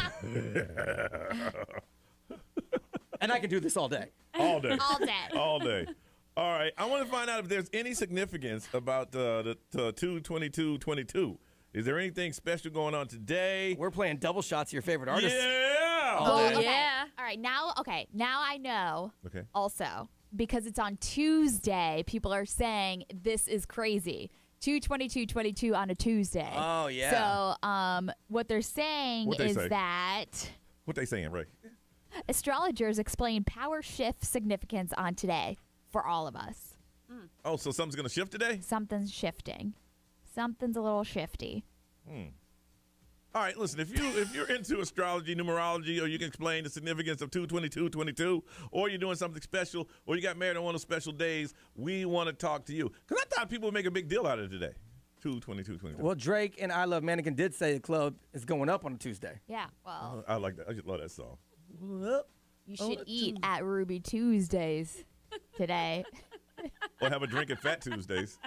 And I can do this all day. All day. All day. All day. All right. I want to find out if there's any significance about the 2/22/22. Is there anything special going on today? We're playing double shots of your favorite artist. Yeah. Oh, yeah. All right. Now I know. Okay. Also, because it's on Tuesday, people are saying this is crazy. 2/22/22 on a Tuesday. Oh, yeah. So, what they're saying What they is say? that What they saying, Ray? astrologers explain power shift significance on today for all of us. Oh, so something's going to shift today? Something's shifting. Something's a little shifty. All right, listen, if you're into astrology, numerology, or you can explain the significance of 2/22/22, or you're doing something special, or you got married on one of those special days, we want to talk to you. Because I thought people would make a big deal out of it today. 2/22/22. Well, Drake and I Love Mannequin did say the club is going up on a Tuesday. Yeah, well, I like that. I just love that song. you should eat at Ruby Tuesdays today. Or have a drink at Fat Tuesdays.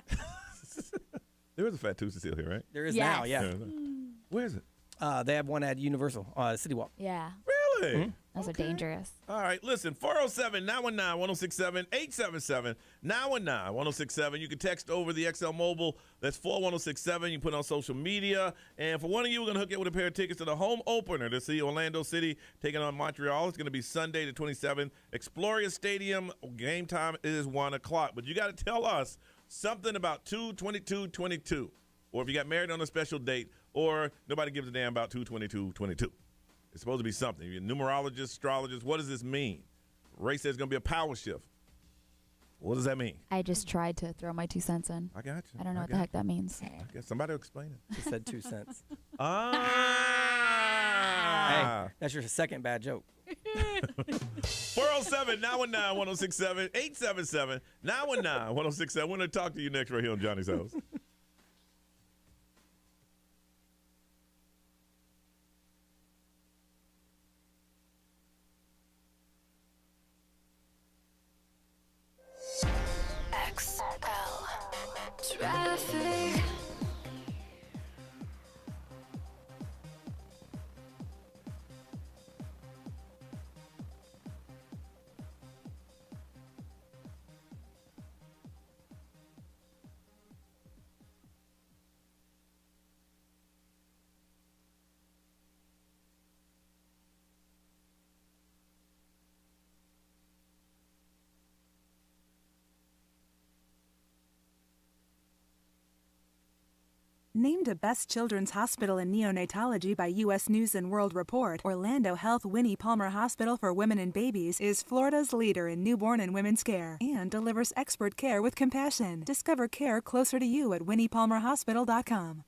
There is a Fat Tuesday still here, right? There is Yes. now, yeah. Where is it? They have one at Universal, City Walk. Yeah, Really? those are dangerous. All right, listen, 407-919-1067, 877-919-1067. You can text over the XL Mobile. That's 41067. You put it on social media. And for one of you, we're going to hook you up with a pair of tickets to the home opener to see Orlando City taking on Montreal. It's going to be Sunday the 27th. Exploria Stadium, game time is 1 o'clock. But you got to tell us something about 2/22/22. Or if you got married on a special date, or nobody gives a damn about 2/22/22. It's supposed to be something. You're a numerologist, astrologist. What does this mean? Ray says it's going to be a power shift. What does that mean? I just tried to throw my 2 cents in. I got you. I don't know what the heck that means. I guess somebody will explain it. She said 2 cents. Ah. Hey, that's your second bad joke. 407-919-1067, 877-919-1067. We're going to talk to you next right here on Johnny's House. Traffic. Named a Best Children's Hospital in Neonatology by U.S. News & World Report, Orlando Health Winnie Palmer Hospital for Women and Babies is Florida's leader in newborn and women's care and delivers expert care with compassion. Discover care closer to you at winniepalmerhospital.com.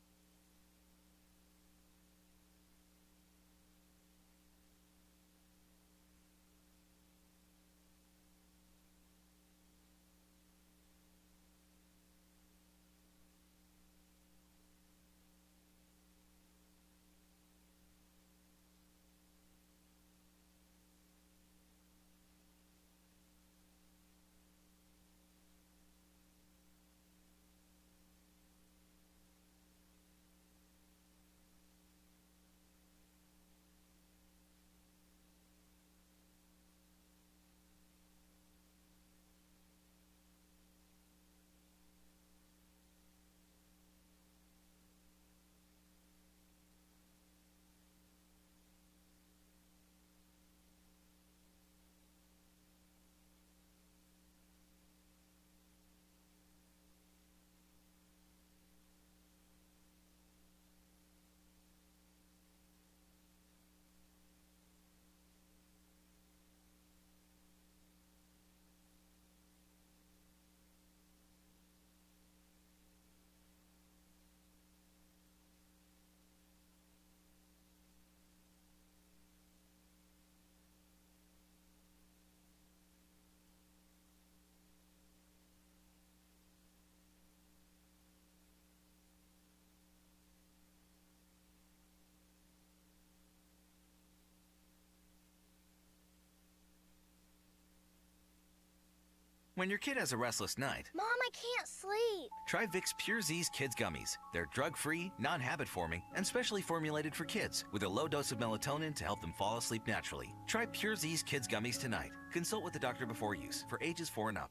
When your kid has a restless night, Mom, I can't sleep. try Vicks Pure Z's Kids Gummies. They're drug-free, non-habit forming, and specially formulated for kids with a low dose of melatonin to help them fall asleep naturally. Try Pure Z's Kids Gummies tonight. Consult with the doctor before use for ages 4 and up.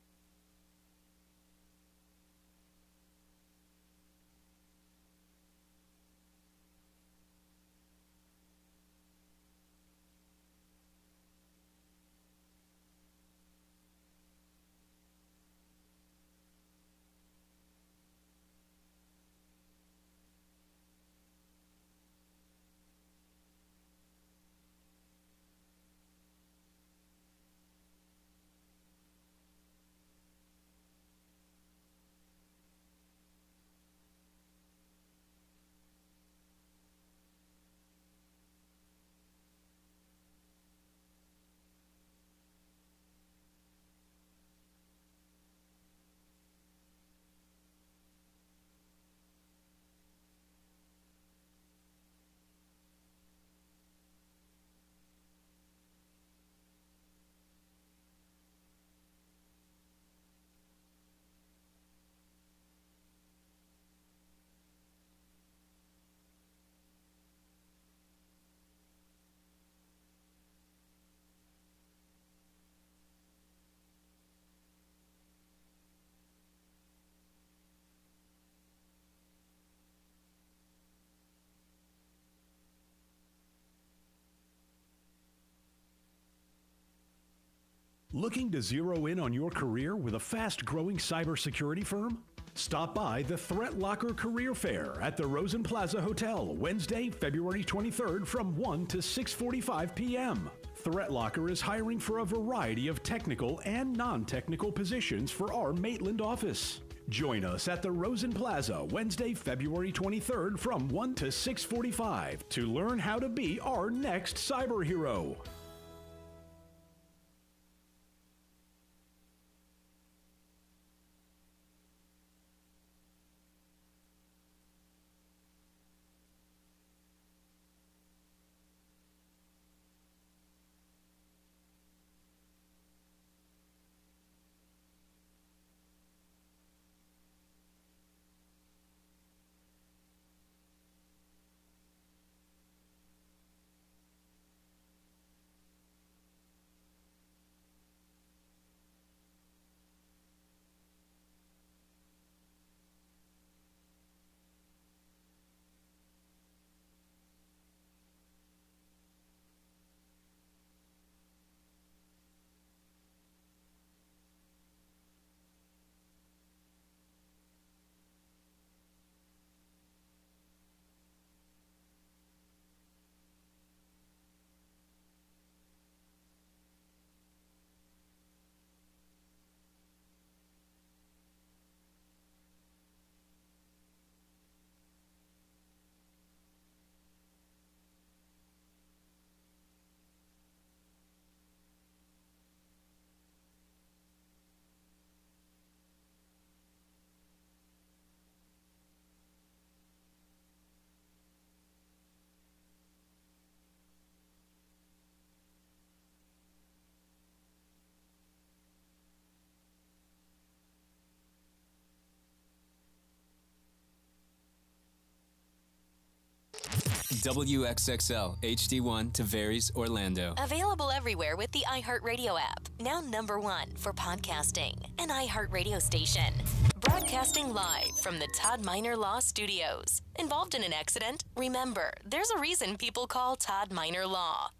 Looking to zero in on your career with a fast-growing cybersecurity firm? Stop by the Threat Locker Career Fair at the Rosen Plaza Hotel, Wednesday, February 23rd from 1 to 6:45 p.m. Threat Locker is hiring for a variety of technical and non-technical positions for our Maitland office. Join us at the Rosen Plaza, Wednesday, February 23rd from 1 to 6:45 to learn how to be our next cyber hero. WXXL HD1 to Varys, Orlando. Available everywhere with the iHeartRadio app. Now #1 for podcasting. An iHeartRadio station. Broadcasting live from the Todd Minor Law Studios. Involved in an accident? Remember, there's a reason people call Todd Minor Law.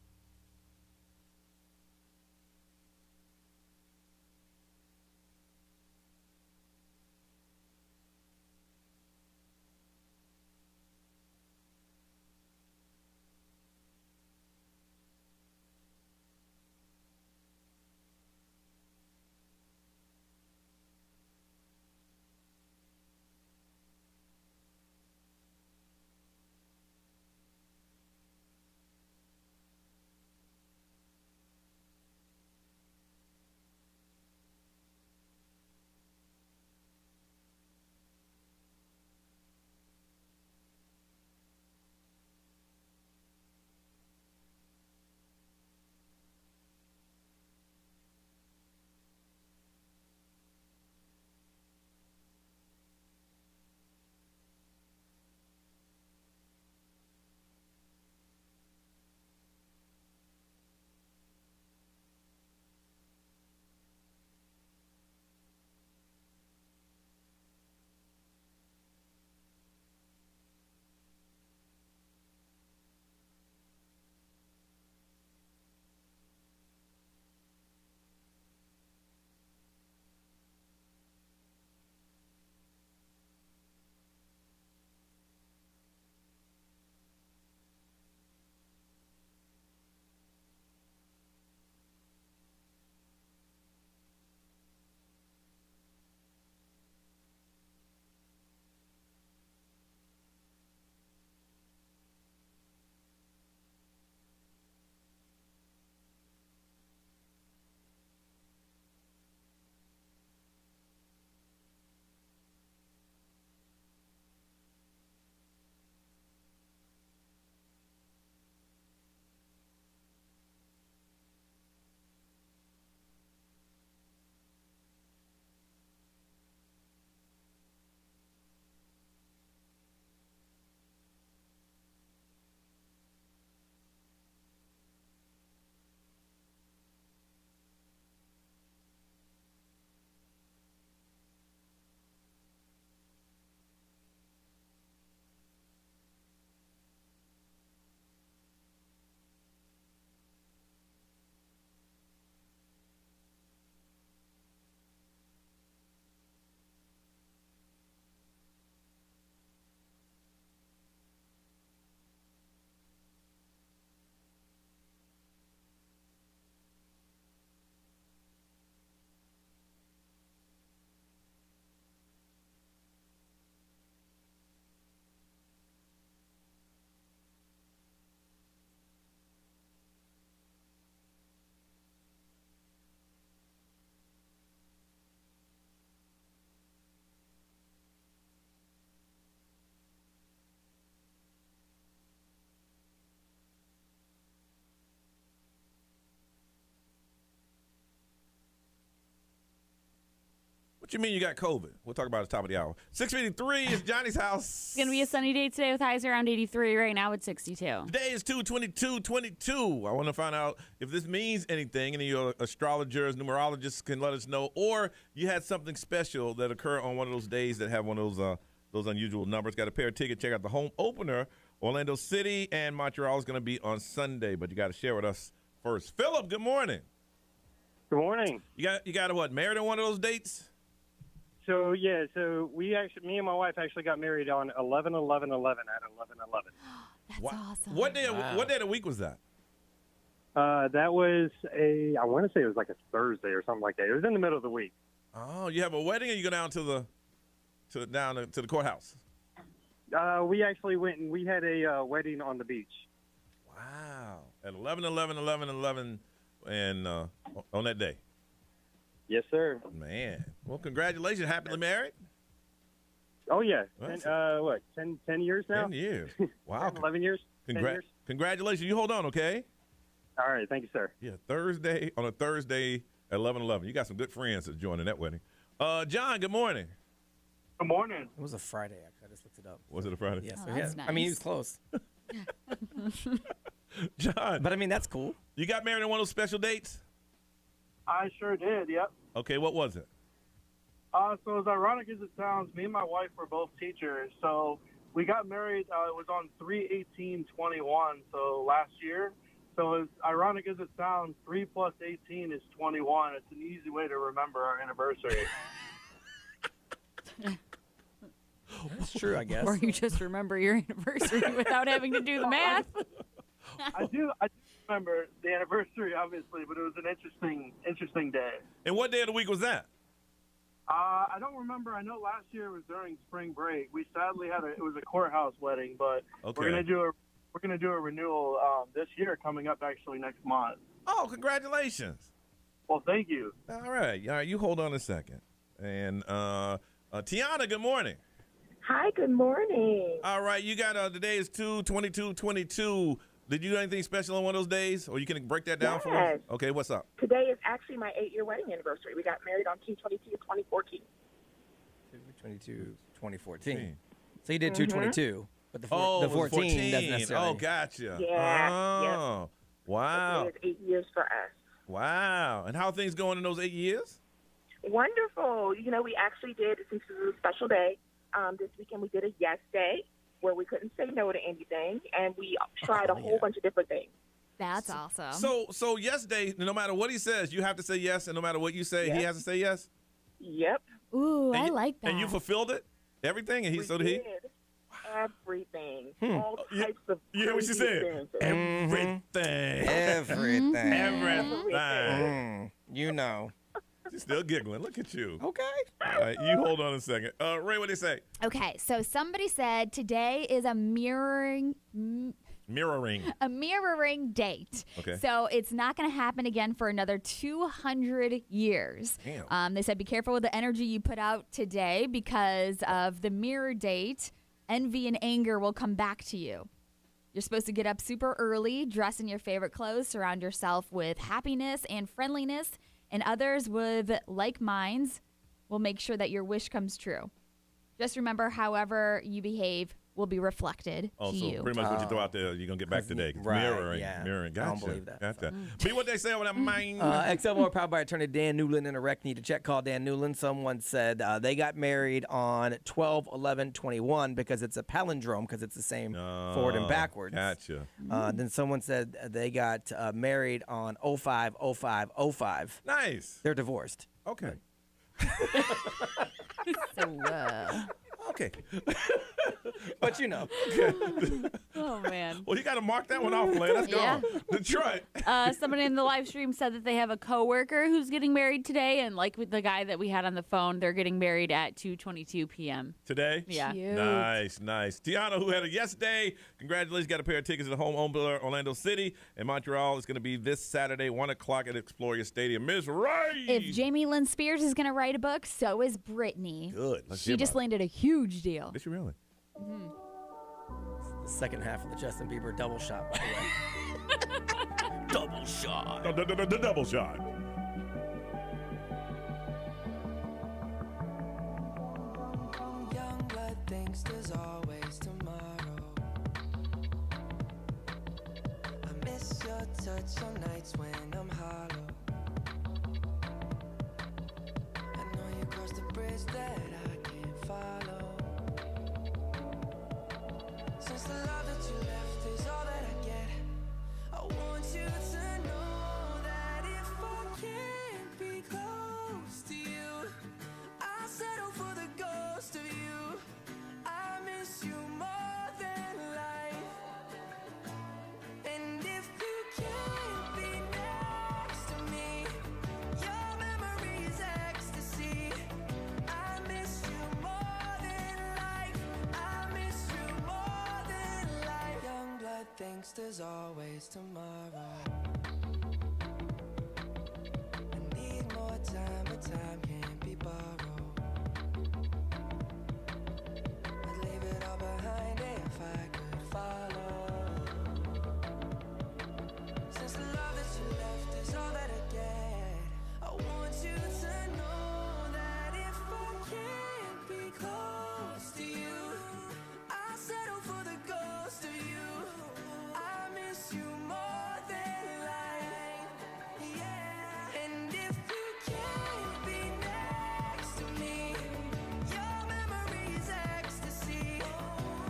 What you mean you got COVID? We'll talk about it at the top of the hour. 6:53 is Johnny's house. It's going to be a sunny day today with highs around 83. Right now it's 62. Today is 2/22/22. I want to find out if this means anything. Any of your astrologers, numerologists can let us know. Or you had something special that occurred on one of those days that have one of those unusual numbers. Got a pair of tickets. Check out the home opener. Orlando City and Montreal is going to be on Sunday, but you got to share with us first. Philip, good morning. Good morning. You got what, married on one of those dates? So me and my wife actually got married on 11/11/11 at 11/11. That's awesome. What day of the week was that? That was I want to say it was like a Thursday or something like that. It was in the middle of the week. Oh, you have a wedding, or you go down to the courthouse? We actually went and we had a wedding on the beach. Wow. At 11/11/11/11 and on that day. Yes, sir. Man. Well, congratulations. Happily married? Oh, yeah. Well, 10 years now? 10 years. Wow. 11 years? 10 years? Congratulations. You hold on, okay? All right. Thank you, sir. Yeah, on a Thursday at 11/11. You got some good friends that joined in that wedding. John, good morning. Good morning. It was a Friday, actually. I just looked it up. Was it a Friday? Yes. Oh, that's nice. I mean, he was close. John. But, I mean, that's cool. You got married on one of those special dates? I sure did, yep. Okay, what was it? So as ironic as it sounds, me and my wife were both teachers. So we got married, it was on 3/18/21, so last year. So as ironic as it sounds, 3 plus 18 is 21. It's an easy way to remember our anniversary. That's true, I guess. Or you just remember your anniversary without having to do the math. I do remember the anniversary, obviously, but it was an interesting day. And what day of the week was that? I don't remember. I know last year it was during spring break. We sadly it was a courthouse wedding, but Okay. we're gonna do a renewal this year, coming up actually next month. Oh, congratulations. Well, thank you. All right, you hold on a second. And Tiana, good morning. Hi, good morning. All right, you got today is 2/22/22. Did you do anything special on one of those days, or you can break that down for us? Yes. Okay, what's up? Today is actually my 8-year wedding anniversary. We got married on 2/22/2014. 2014. So you did 2/22, but the it was 14 doesn't necessarily. Oh, gotcha. Yeah. Oh, wow. Today is 8 years for us. Wow. And how are things going in those 8 years? Wonderful. You know, we actually did, since this is a special day, this weekend we did a yes day where we couldn't say no to anything, and we tried a whole bunch of different things. That's awesome. So yes day, no matter what he says, you have to say yes, and no matter what you say, he Yep. has to say yes? Yep. Ooh, And I you- like that. And you fulfilled it? Everything? And he, We so did he? did everything. Hmm. All types of You hear what she crazy said? experiences. Everything. Everything. Everything. You know. She's still giggling. Look at you. Okay. All right, you hold on a second. Ray, what did they say? Okay, so somebody said today is a mirroring date. Okay. So it's not going to happen again for another 200 years. Damn. They said be careful with the energy you put out today because of the mirror date. Envy and anger will come back to you. You're supposed to get up super early, dress in your favorite clothes, surround yourself with happiness and friendliness, and others with like minds will make sure that your wish comes true. Just remember, however you behave will be reflected Oh, to so you. pretty much what you throw out there, you're going to get back today. Right, Mirroring. yeah. Mirroring. I Gotcha. don't believe that, Gotcha. Be what they say on that mind. XL More powered by attorney Dan Newland in a wreck. Need to check. Call Dan Newland. Someone said they got married on 12/11/21 because it's a palindrome because it's the same forward and backwards. Gotcha. Then someone said they got married on 05/05/05. Nice. They're divorced. Okay. Okay. But you know. Oh, man. Well, you got to mark that one off, man. Let's go. Yeah. Detroit. Somebody in the live stream said that they have a coworker who's getting married today, and like with the guy that we had on the phone, they're getting married at 2:22 p.m. Today? Yeah. Cute. Nice, nice. Tiana, who had a yes day, congratulations. Got a pair of tickets to the home opener, Orlando City. And Montreal is going to be this Saturday, 1 o'clock at Exploria Stadium. Miss Ray! If Jamie Lynn Spears is going to write a book, so is Brittany. Good. Let's She hear just about landed a huge deal. Did she really? The second half of the Justin Bieber double shot, by the way. Double shot. The double shot. touch on nights when I'm hollow. I know you crossed the bridge that I can't follow. Since the love that you left is all that I get, I want you to know that if I can't be close to you, I'll settle for the ghost of you. I miss you more than life. And if you can't be next to me, your memory is ecstasy. I miss you more than life. I miss you more than life. Young blood thinks there's always tomorrow. I need more time, but time can't be borrowed. I'd leave it all behind if I could follow. Since the love that you left is all that I get, I want you to know that if I can't be close to you, I'll settle for the ghost of you. I miss you more than life. Yeah. And if you can't be next to me, your memory is ecstasy.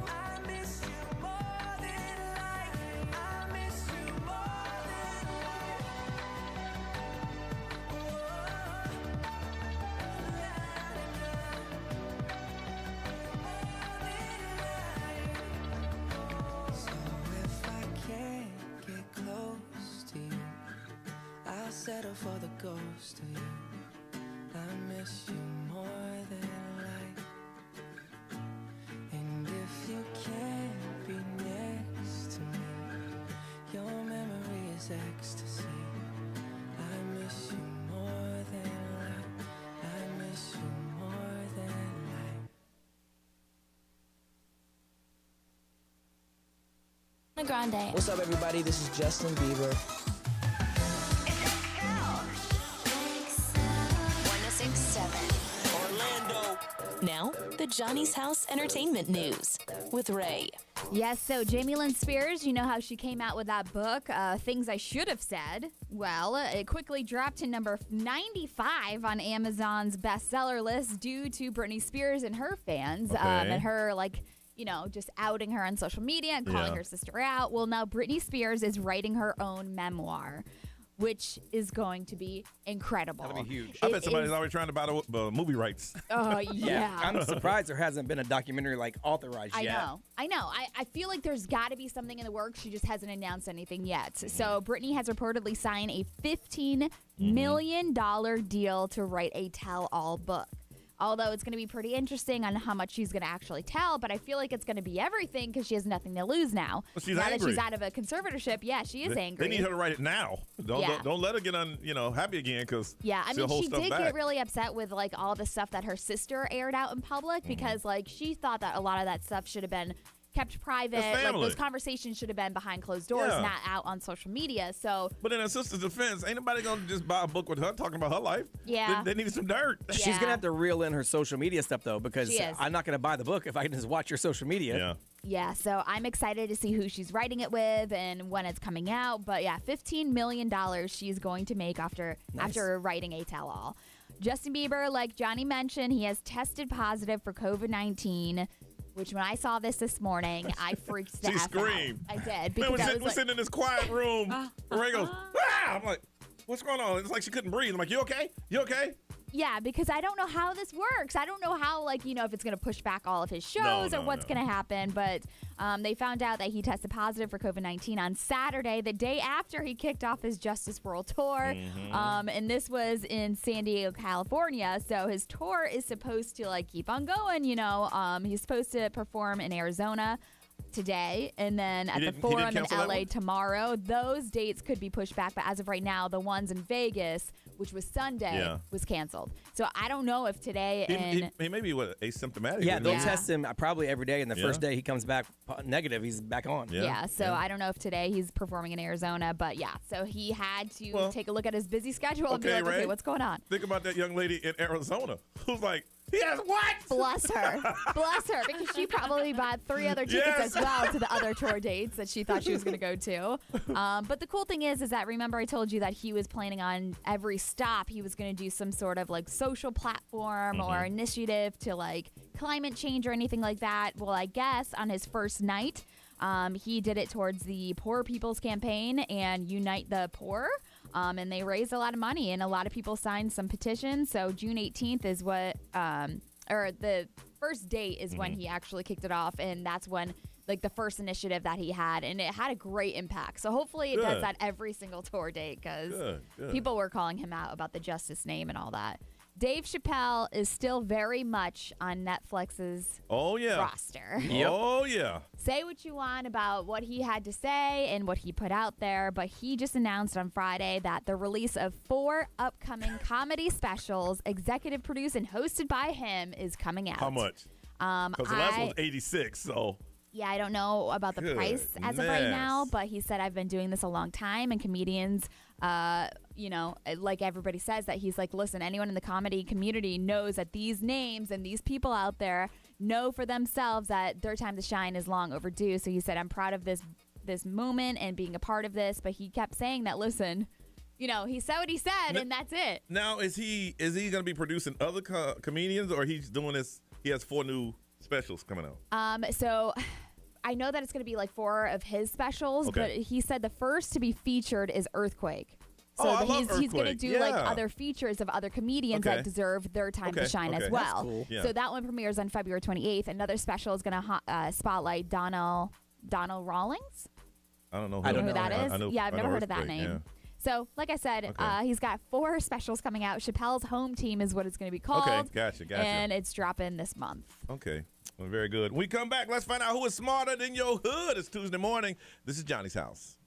I miss you more than life. I miss you more than life. So if I can't get close to you, I'll settle for the ghost of you. I miss you more than life. And if you can't be next to me, your memory is ecstasy. I miss you more than life. I miss you more than life. Grande. What's up, everybody? This is Justin Bieber. 1067 Orlando. Now, the Johnny's House Entertainment News with Ray. Yes, so Jamie Lynn Spears, you know how she came out with that book, Things I Should Have Said. Well, it quickly dropped to number 95 on Amazon's bestseller list due to Britney Spears and her fans, and her, just outing her on social media and calling her sister out. Well, now Britney Spears is writing her own memoir, which is going to be incredible. That'll be huge. I bet somebody's already trying to buy the movie rights. Oh, yeah. I'm surprised there hasn't been a documentary authorized yet. I know. I feel like there's got to be something in the works. She just hasn't announced anything yet. So Britney has reportedly signed a $15 million deal to write a tell-all book. Although it's going to be pretty interesting on how much she's going to actually tell, but I feel like it's going to be everything because she has nothing to lose now. Well, she's now angry. that she's out of a conservatorship, she is angry. They need her to write it now. Don't let her get happy again because she did get really upset with all the stuff that her sister aired out in public because she thought that a lot of that stuff should have been kept private. Those conversations should have been behind closed doors, not out on social media. So, but in her sister's defense, ain't nobody gonna just buy a book with her talking about her life. Yeah, they need some dirt. She's gonna have to reel in her social media stuff though, because I'm not gonna buy the book if I can just watch your social media. Yeah, so I'm excited to see who she's writing it with and when it's coming out. But $15 million she's going to make after writing a tell-all. Justin Bieber, like Johnny mentioned, he has tested positive for COVID-19. Which when I saw this morning, I freaked the F screamed. out. I did. Because we're sitting in this quiet room. Ray goes, ah! I'm like, what's going on? It's like she couldn't breathe. I'm like, you okay? You okay? Yeah, because I don't know how this works. I don't know how, if it's going to push back all of his shows or what's going to happen. But they found out that he tested positive for COVID-19 on Saturday, the day after he kicked off his Justice World Tour. And this was in San Diego, California. So his tour is supposed to, keep on going, He's supposed to perform in Arizona today and then at the Forum in LA tomorrow. Those dates could be pushed back, but as of right now, the ones in Vegas, which was Sunday, was canceled. So I don't know if today he may be asymptomatic. Yeah, they'll test him probably every day, and the first day he comes back negative, he's back on. So I don't know if today he's performing in Arizona, but so he had to take a look at his busy schedule and be like, okay, what's going on? Think about that young lady in Arizona who's like, He has what? Bless her. Bless her, because she probably bought 3 other tickets as well to the other tour dates that she thought she was going to go to. But the cool thing is that, remember I told you that he was planning on every stop, he was going to do some sort of like social platform or initiative to like climate change or anything like that. Well, I guess on his first night, he did it towards the Poor People's Campaign and Unite the Poor. And they raised a lot of money, and a lot of people signed some petitions. So June 18th is what, or the first date is when he actually kicked it off, and that's when, like, the first initiative that he had, and it had a great impact. So hopefully it does that every single tour date, because people were calling him out about the Justice name and all that. Dave Chappelle is still very much on Netflix's roster. Oh, yeah. Say what you want about what he had to say and what he put out there, but he just announced on Friday that the release of 4 upcoming comedy specials, executive produced and hosted by him, is coming out. How much? Because the last one was 86, so... Yeah, I don't know about the price as of right now, but he said, I've been doing this a long time, and comedians, you know, like everybody says, that he's like, listen, anyone in the comedy community knows that these names and these people out there know for themselves that their time to shine is long overdue. So he said, I'm proud of this moment and being a part of this, but he kept saying that, listen, you know, he said what he said, and that's it. Now, is he going to be producing other comedians, or he's doing this, he has 4 new specials coming out? So I know that it's going to be like 4 of his specials, but he said the first to be featured is Earthquake. So he's going to do like other features of other comedians that deserve their time to shine as well. Cool. Yeah. So that one premieres on February 28th. Another special is going to spotlight Donald Rawlings. I don't know who that is. I've never heard of that name. Yeah. So, like I said, he's got 4 specials coming out. Chappelle's Home Team is what it's going to be called. Okay, gotcha. And it's dropping this month. Okay, well, very good. When we come back, let's find out who is smarter than your hood. It's Tuesday morning. This is Johnny's House.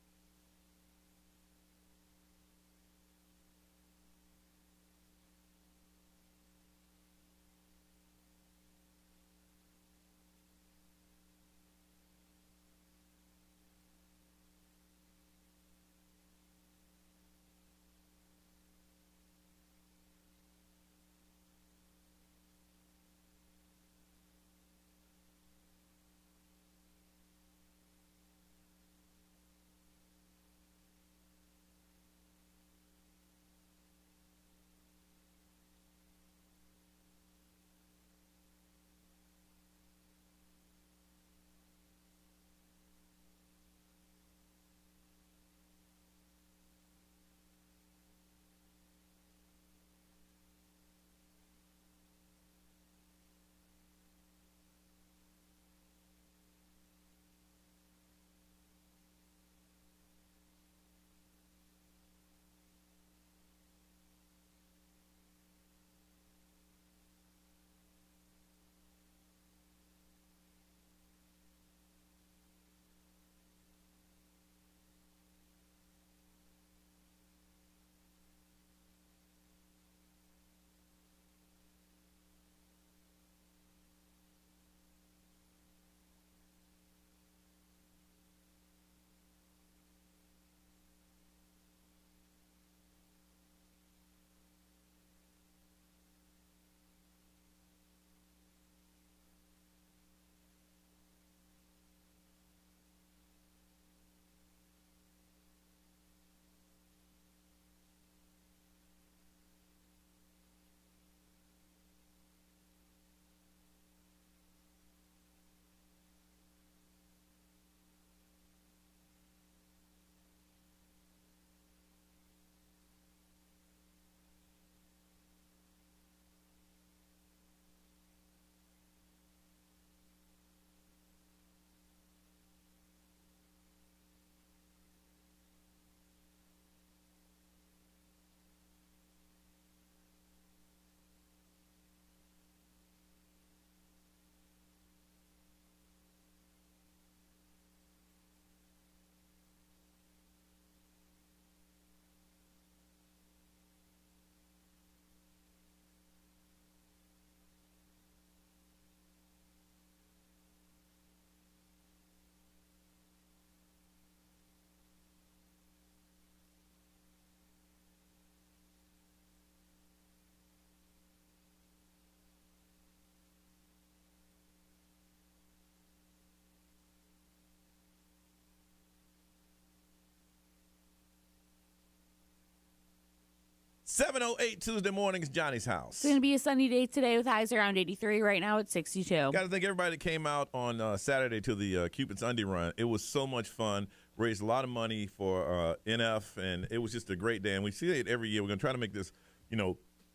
7:08 Tuesday morning is Johnny's house. It's going to be a sunny day today with highs around 83. Right now it's 62. Got to thank everybody that came out on Saturday to the Cupid's Undie run. It was so much fun. Raised a lot of money for NF, and it was just a great day. And we see it every year. We're going to try to make this,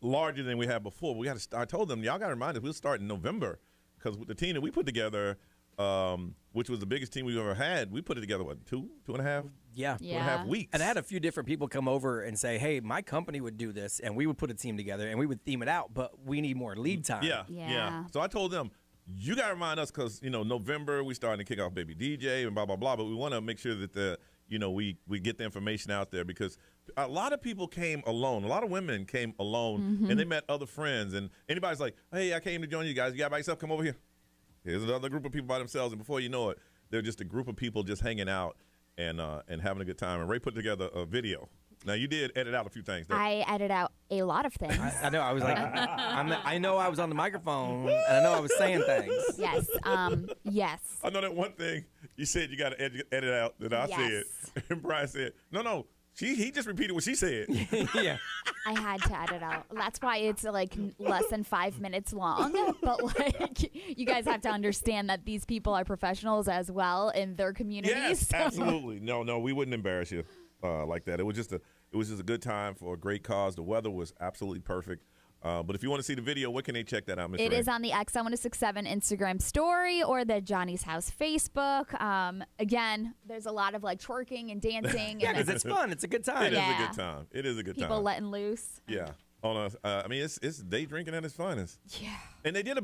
larger than we had before. We got to. I told them, y'all got to remind us, we'll start in November, because with the team that we put together, which was the biggest team we've ever had, we put it together, what, two and a half? Yeah. 2.5 weeks. And I had a few different people come over and say, hey, my company would do this, and we would put a team together, and we would theme it out, but we need more lead time. Yeah. So I told them, you got to remind us, because, November, we starting to kick off Baby DJ and blah, blah, blah, but we want to make sure that we get the information out there, because a lot of people came alone. A lot of women came alone, and they met other friends. And anybody's like, hey, I came to join you guys. You got by yourself? Come over here. Here's another group of people by themselves. And before you know it, they're just a group of people just hanging out and having a good time. And Ray put together a video. Now, you did edit out a few things there. I edit out a lot of things. I know. I was like, I know I was on the microphone, and I know I was saying things. Yes. Yes. I know that one thing you said you got to edit out that I said. And Brian said, no. He just repeated what she said. Yeah. I had to edit out. That's why it's like less than 5 minutes long. But like, you guys have to understand that these people are professionals as well in their communities. Yes, absolutely. No, we wouldn't embarrass you like that. It was just a good time for a great cause. The weather was absolutely perfect. But if you want to see the video, what can they check that out, Ms. It Ray? is on the XL1067 Instagram story or the Johnny's House Facebook. Again, there's a lot of like twerking and dancing. Yeah, because it's fun. It's a good time. It is a good time. It is a good time. People letting loose. Yeah. It's day drinking at its finest. Yeah. And they did a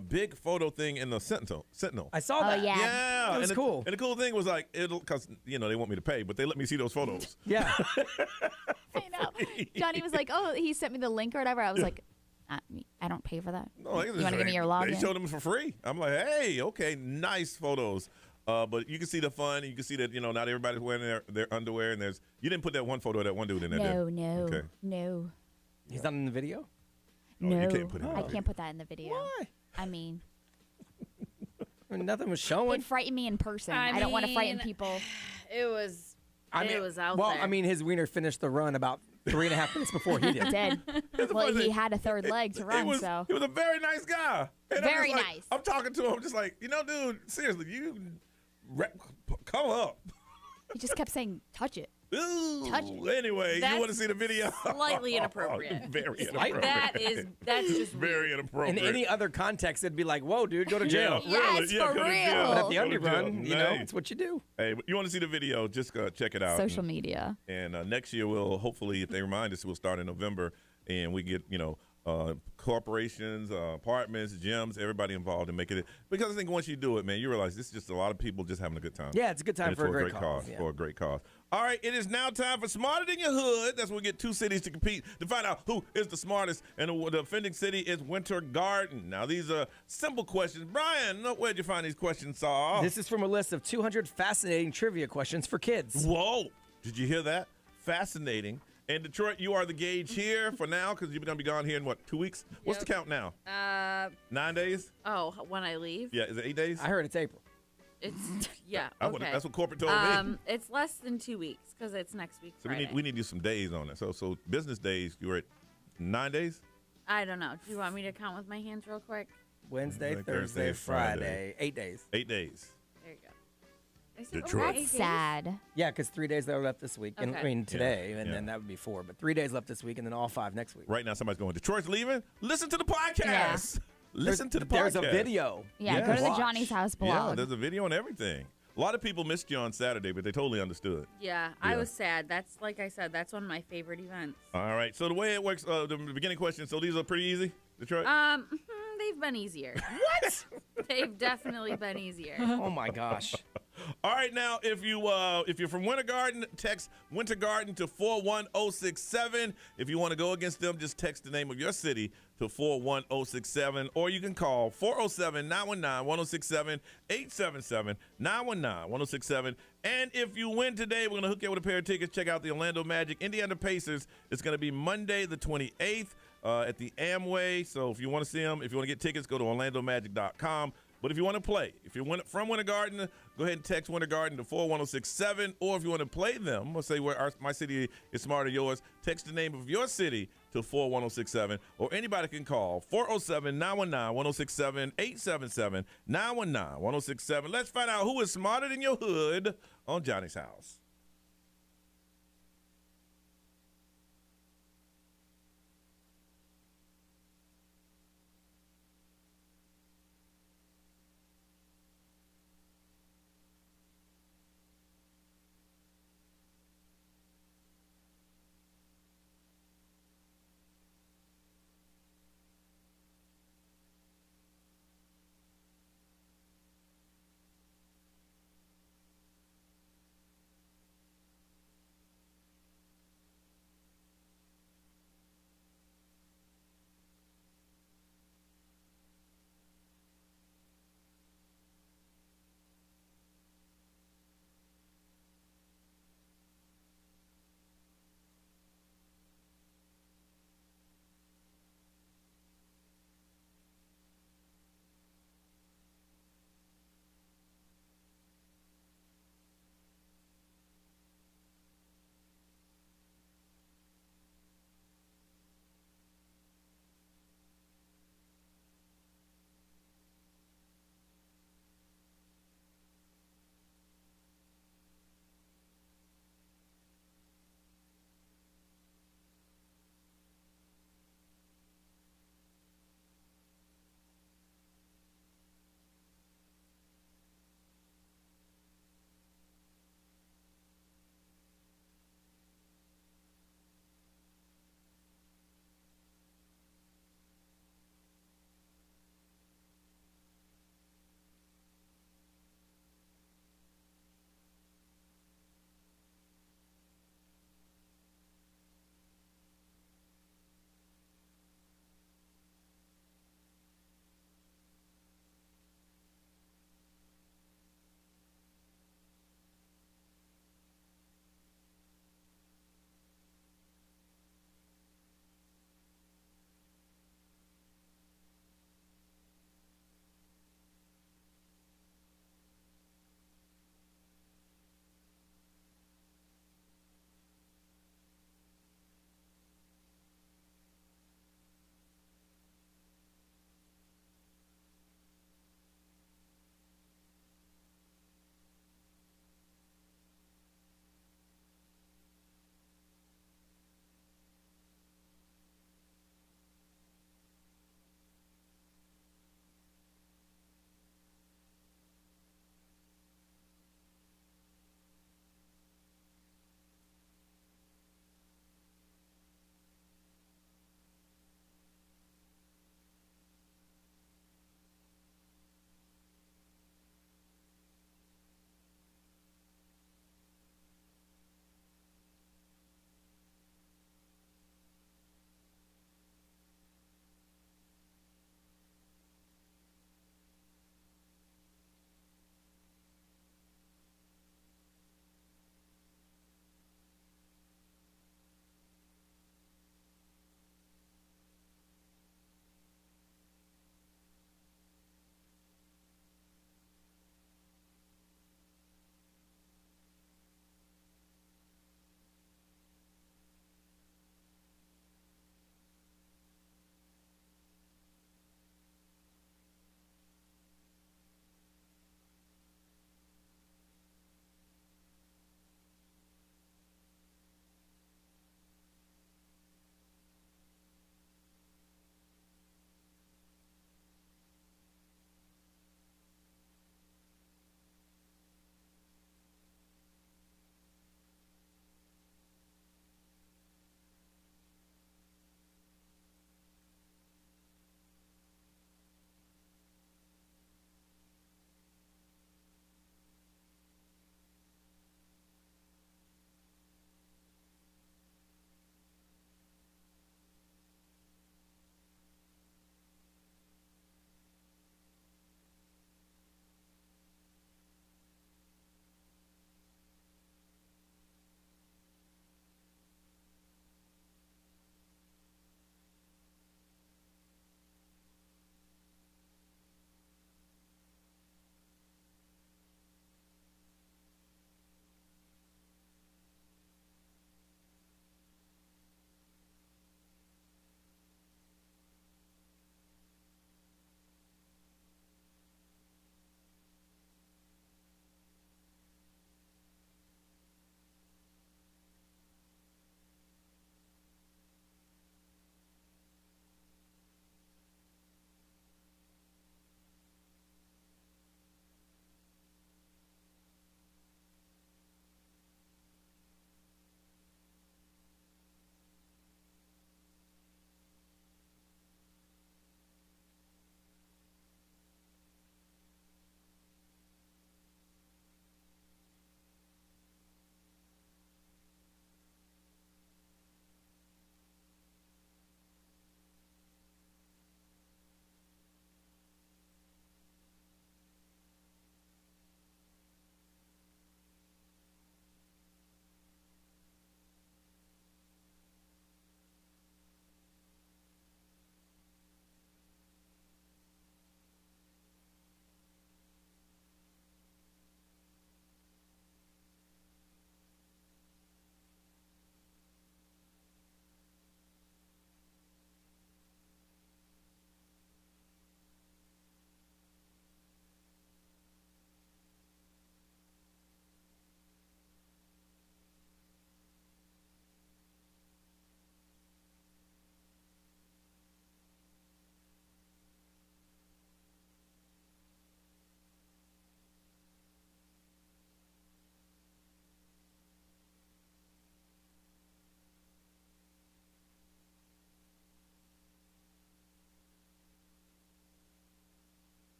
big photo thing in the Sentinel. I saw that. Yeah. It was cool. And the cool thing was like, because they want me to pay, but they let me see those photos. Yeah. I know. Johnny was like, oh, he sent me the link or whatever. I was like, I don't pay for that. No, you want to give me your login? They showed them for free. I'm like, hey, okay, nice photos. But you can see the fun. You can see that, not everybody's wearing their underwear. And you didn't put that one photo of that one dude in there, did you? No. He's not in the video? No. You can't put him in I can't put that in the video. Why? I mean, nothing was showing. it frightened me in person. I don't want to frighten people. It was out well, there. I mean, his wiener finished the run about 3.5 minutes before he did. It did. Well, he had a third leg to run, He was a very nice guy. And Very I'm just nice. I'm talking to him just like, dude, seriously, come up. He just kept saying, touch it. Ooh. Touch it. Anyway, you want to see the video? Slightly inappropriate. Very inappropriate. That's just very inappropriate. In any other context, it'd be like, whoa, dude, go to jail. Yes, for go to real. jail. But at the Go to Undie run, jail. it's what you do. Hey, you want to see the video, just check it out. Social media. And next year, we'll hopefully, if they remind us, we'll start in November, and we get, corporations, apartments, gyms, everybody involved in making it. Because I think once you do it, man, you realize this is just a lot of people just having a good time. Yeah, it's a good time And for a great cause. For a great cause. All right, it is now time for Smarter Than Your Hood. That's when we get two cities to compete to find out who is the smartest. And the offending city is Winter Garden. Now, these are simple questions. Brian, where'd you find these questions, Saul? This is from a list of 200 fascinating trivia questions for kids. Whoa. Did you hear that? Fascinating. And Detroit, you are the gauge here for now because you're going to be gone here in, 2 weeks? What's the count now? 9 days? Oh, when I leave? Yeah, is it 8 days? I heard it's April. It's, yeah, Okay. That's what corporate told me. It's less than 2 weeks because it's next week So Friday. we need to do some days on it. So business days, you were at 9 days? I don't know. Do you want me to count with my hands real quick? Wednesday, Thursday, Friday. 8 days. 8 days. There you go. I said, Detroit. okay, That's sad. Yeah, because 3 days that are left this week. And, Okay. I mean, today, and Yeah. then that would be 4. But 3 days left this week, and then all 5 next week. Right now, somebody's going, Detroit's leaving? Listen to the podcast. Listen to the podcast. There's a video. Yeah, go to the Johnny's House blog. Yeah, there's a video and everything. A lot of people missed you on Saturday, but they totally understood. Yeah, I was sad. That's, like I said, that's one of my favorite events. All right. So the way it works, the beginning question, so these are pretty easy, Detroit? They've been easier. What? They've definitely been easier. Oh, my gosh. All right, now, if you're from Winter Garden, text Winter Garden to 41067. If you want to go against them, just text the name of your city to 41067, or you can call 407-919-1067, 877-919-1067. And if you win today, we're going to hook you up with a pair of tickets. Check out the Orlando Magic Indiana Pacers. It's going to be Monday the 28th at the Amway. So if you want to see them, if you want to get tickets, go to orlandomagic.com. But if you want to play, if you're from Winter Garden, go ahead and text Winter Garden to 41067. Or if you want to play them, or say where my city is smarter than yours, text the name of your city to 41067. Or anybody can call 407-919-1067, 877-919-1067. Let's find out who is smarter than your hood on Johnny's House.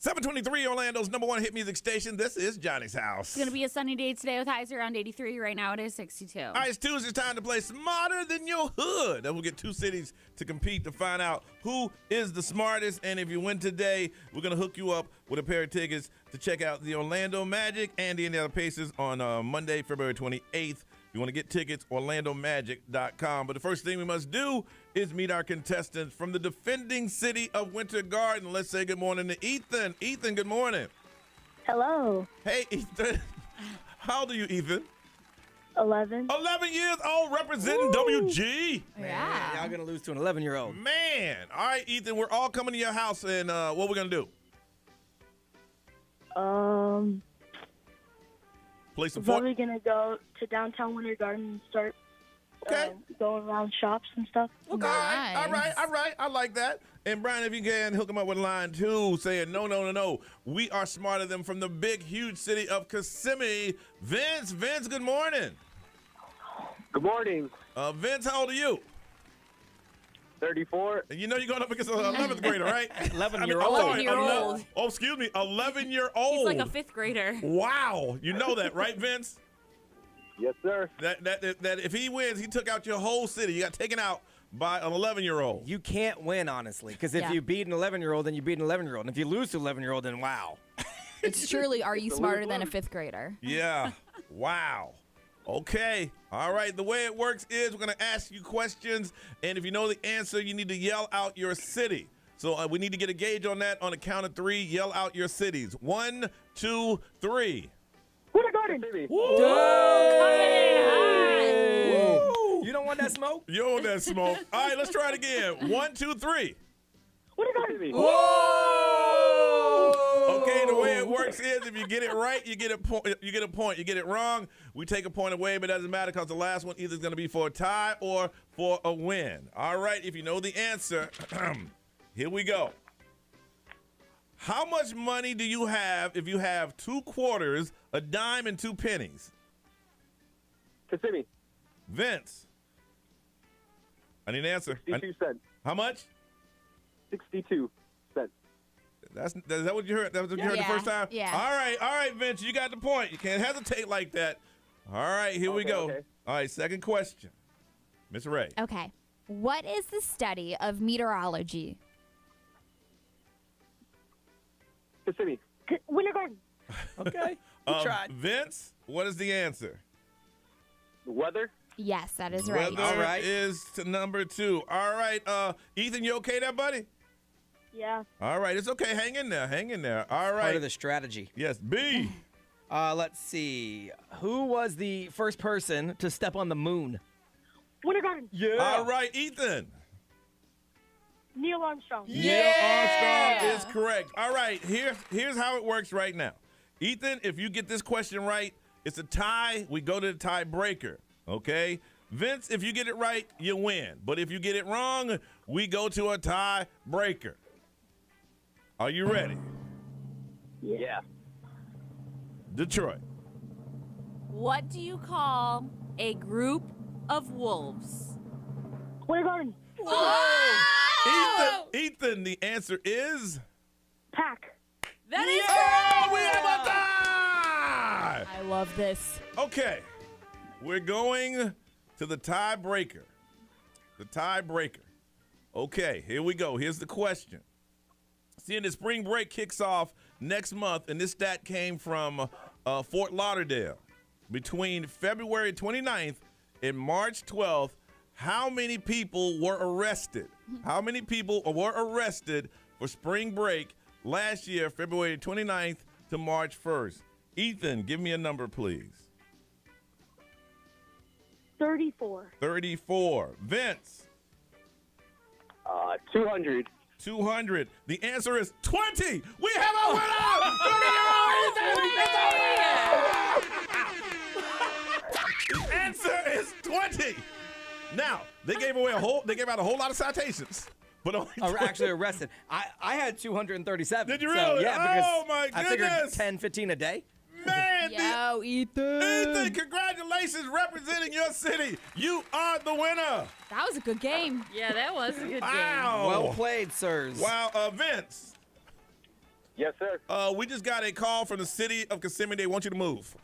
723, Orlando's number one hit music station. This is Johnny's House. It's going to be a sunny day today with highs around 83. Right now it is 62. All right, it's Tuesday. It's time to play Smarter Than Your Hood. And we'll get two cities to compete to find out who is the smartest. And if you win today, we're going to hook you up with a pair of tickets to check out the Orlando Magic and the Indiana Pacers on Monday, February 28th. If you want to get tickets, orlandomagic.com. But the first thing we must do is meet our contestants from the defending city of Winter Garden. Let's say good morning to Ethan. Ethan, good morning. Hello. Hey, Ethan. How old are you, Ethan? 11. 11 years old, representing WG. Yeah. Y'all going to lose to an 11-year-old. Man. All right, Ethan, we're all coming to your house, and what we're going to do? Play some Probably going to go to downtown Winter Garden and start going around shops and stuff. Okay. All right. I like that. And Brian, if you can, hook him up with line 2 saying, no. We are smarter than from the big, huge city of Kissimmee. Vince, good morning. Good morning. Vince, how old are you? 34. And you know you're going up against an 11th grader, right? 11-year-old. 11-year-old. Oh, excuse me, 11-year-old. He's like a 5th grader. Wow. You know that, right, Vince? Yes, sir. That if he wins, he took out your whole city. You got taken out by an 11-year-old. You can't win, honestly, because if you beat an 11-year-old, then you beat an 11-year-old. And if you lose to an 11-year-old, then wow. It's truly, are you smarter than a 5th grader? Yeah. Wow. Okay. All right. The way it works is we're going to ask you questions, and if you know the answer, you need to yell out your city. So we need to get a gauge on that. On the count of 3, yell out your cities. 1, 2, 3. Winter Garden. You don't want that smoke? You don't want that smoke. All right, let's try it again. 1, 2, 3. Winter Garden. Okay, the way it works is if you get it right, you get a point. You get it wrong, we take a point away, but it doesn't matter because the last one either is going to be for a tie or for a win. All right, if you know the answer, here we go. How much money do you have if you have 2 quarters, a dime, and 2 pennies? Kissimmee. Vince. I need an answer. 62 cents. How much? 62 cents. Is that what you heard? That was what you heard the first time? Yeah. All right, Vince, you got the point. You can't hesitate like that. All right, here we go. Okay. All right, second question. Miss Ray. Okay. What is the study of meteorology? Kissimmee. Winter Garden. Okay. You tried. Vince, what is the answer? Weather. Yes, that is right. Weather All right. is to number 2. All right, Ethan, you okay there, buddy? Yeah. All right, it's okay. Hang in there. All right. Part of the strategy. Yes, B. Let's see. Who was the first person to step on the moon? Winter Garden. Yeah. All right, Ethan. Neil Armstrong. Neil Armstrong is correct. All right, here's how it works right now. Ethan, if you get this question right, it's a tie. We go to the tiebreaker, okay? Vince, if you get it right, you win. But if you get it wrong, we go to a tiebreaker. Are you ready? Yeah. Detroit. What do you call a group of wolves? Winter Garden. Ethan, the answer is? Pack. That is Oh, correct. we have a tie! I love this. Okay, we're going to the tiebreaker. The tiebreaker. Okay, here we go. Here's the question. Seeing the spring break kicks off next month, and this stat came from Fort Lauderdale. Between February 29th and March 12th, how many people were arrested? How many people were arrested for spring break last year, February 29th to March 1st? Ethan, give me a number, please. 34. 34. Vince. 200. 200. The answer is 20. We have a winner! 20-year-old! The answer is 20. Now, they gave out a whole lot of citations. But only actually arrested. I had 237. Did you So, really? yeah, because Oh, my I figured goodness. 10, 15 a day. Man, Yo, Ethan. Ethan, congratulations representing your city. You are the winner. That was a good game. Yeah, that was a good Wow. Well played, sirs. Wow, Vince. Yes, sir. We just got a call from the city of Kissimmee. They want you to move.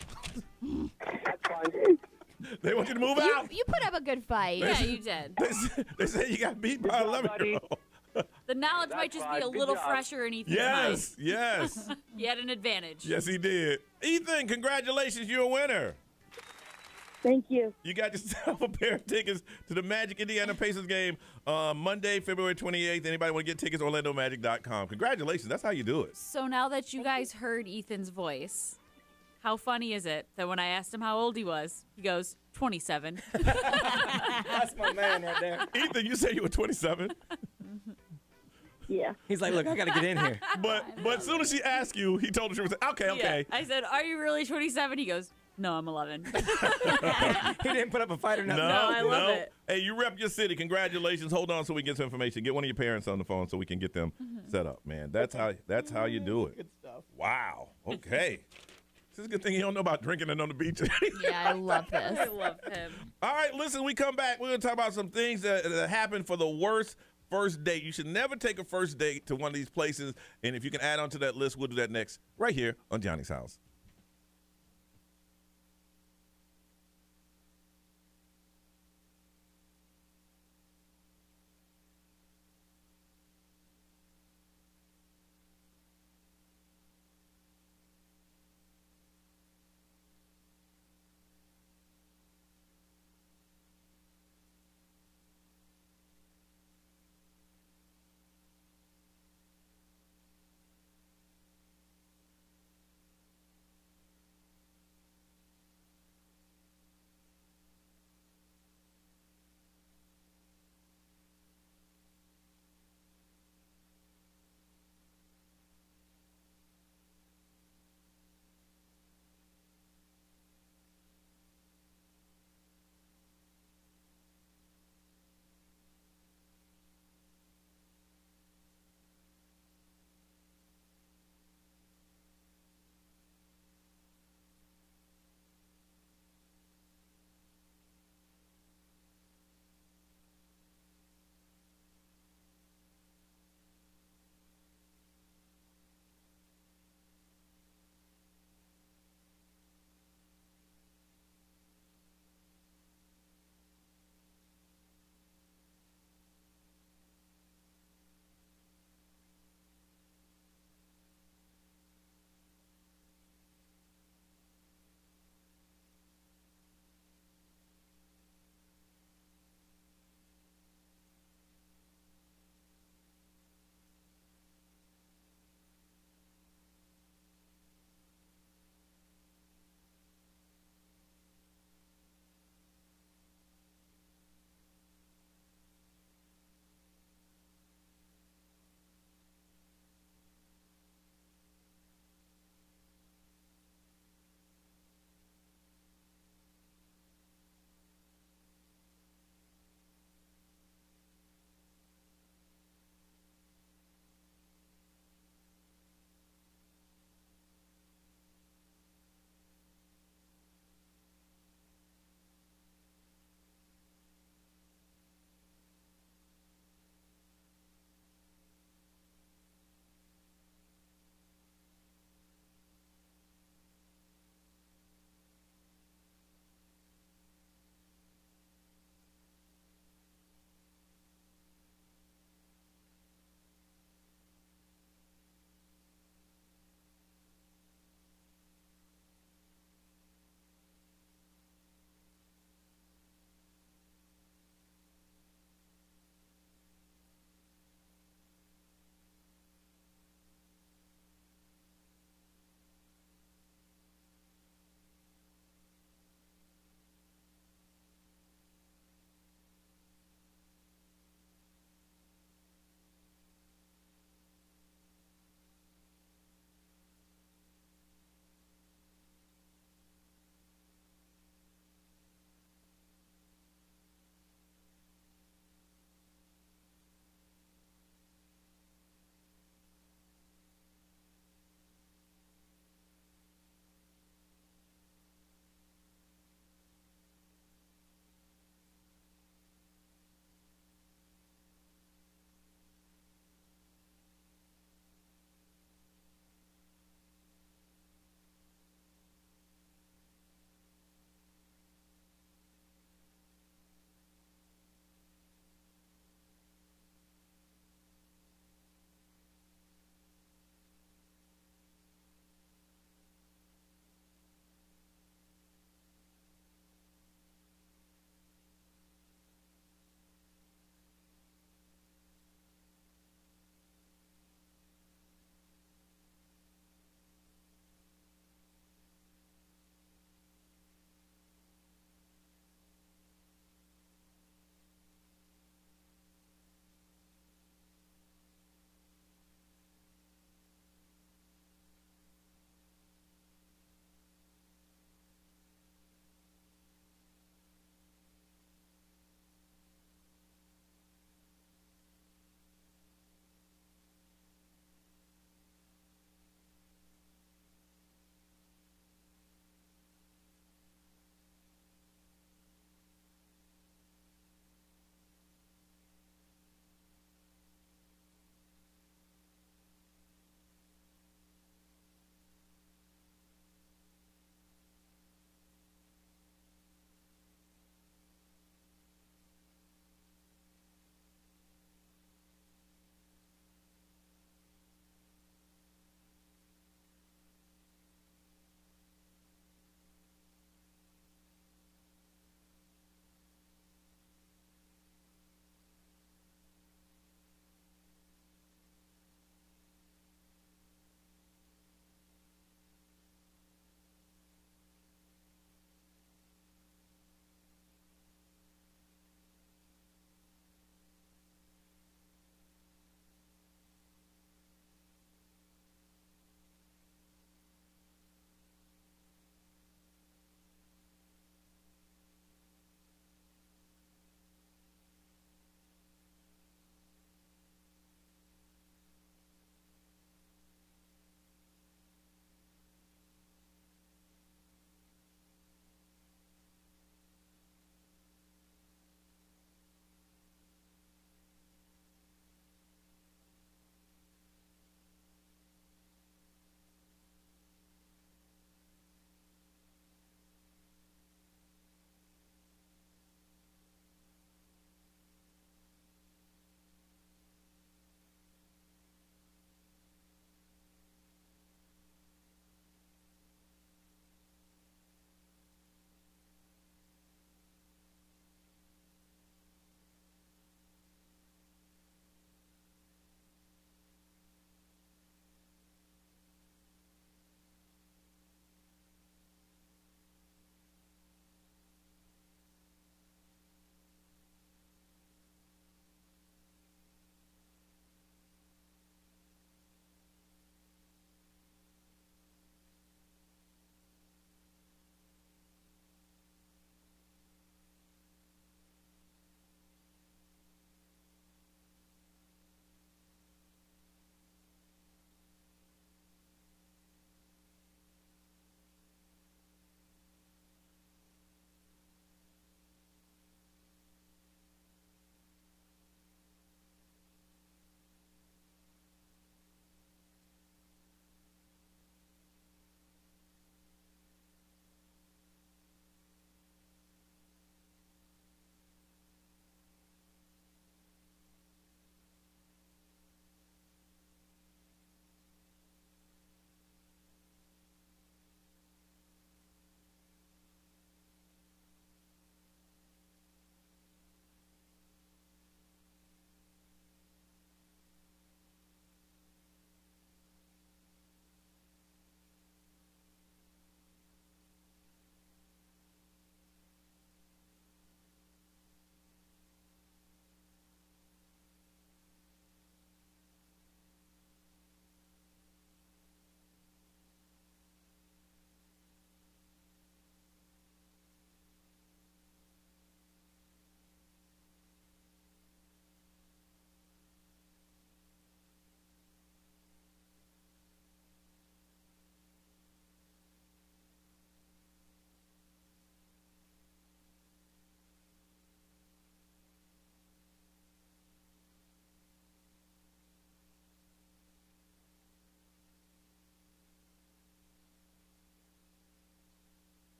That's fine. They want you to move You, out. you put up a good fight. Yeah, you did. They said you got beat by an 11-year-old. The knowledge might just be a fine. Good little job. fresher in Ethan's Yes, yes. mind. He had an advantage. Yes, he did. Ethan, congratulations. You're a winner. Thank you. You got yourself a pair of tickets to the Magic Indiana Pacers game Monday, February 28th. Anybody want to get tickets? OrlandoMagic.com. Congratulations. That's how you do it. So now that you guys heard Ethan's voice, how funny is it that when I asked him how old he was, he goes, 27. That's my man right there. Ethan, you said you were 27. Yeah. He's like, look, I got to get in here. But as soon as she asked you, he told her she was okay. Yeah. I said, are you really 27? He goes, no, I'm 11. He didn't put up a fight or nothing. No, I love it. Hey, you rep your city. Congratulations. Hold on so we can get some information. Get one of your parents on the phone so we can get them set up, man. That's how you do it. Good stuff. Wow. Okay. This is a good thing you don't know about drinking and on the beach. Yeah, I love this. I love him. All right, listen, we come back. We're going to talk about some things that happen for the worst first date. You should never take a first date to one of these places. And if you can add on to that list, we'll do that next right here on Johnny's House.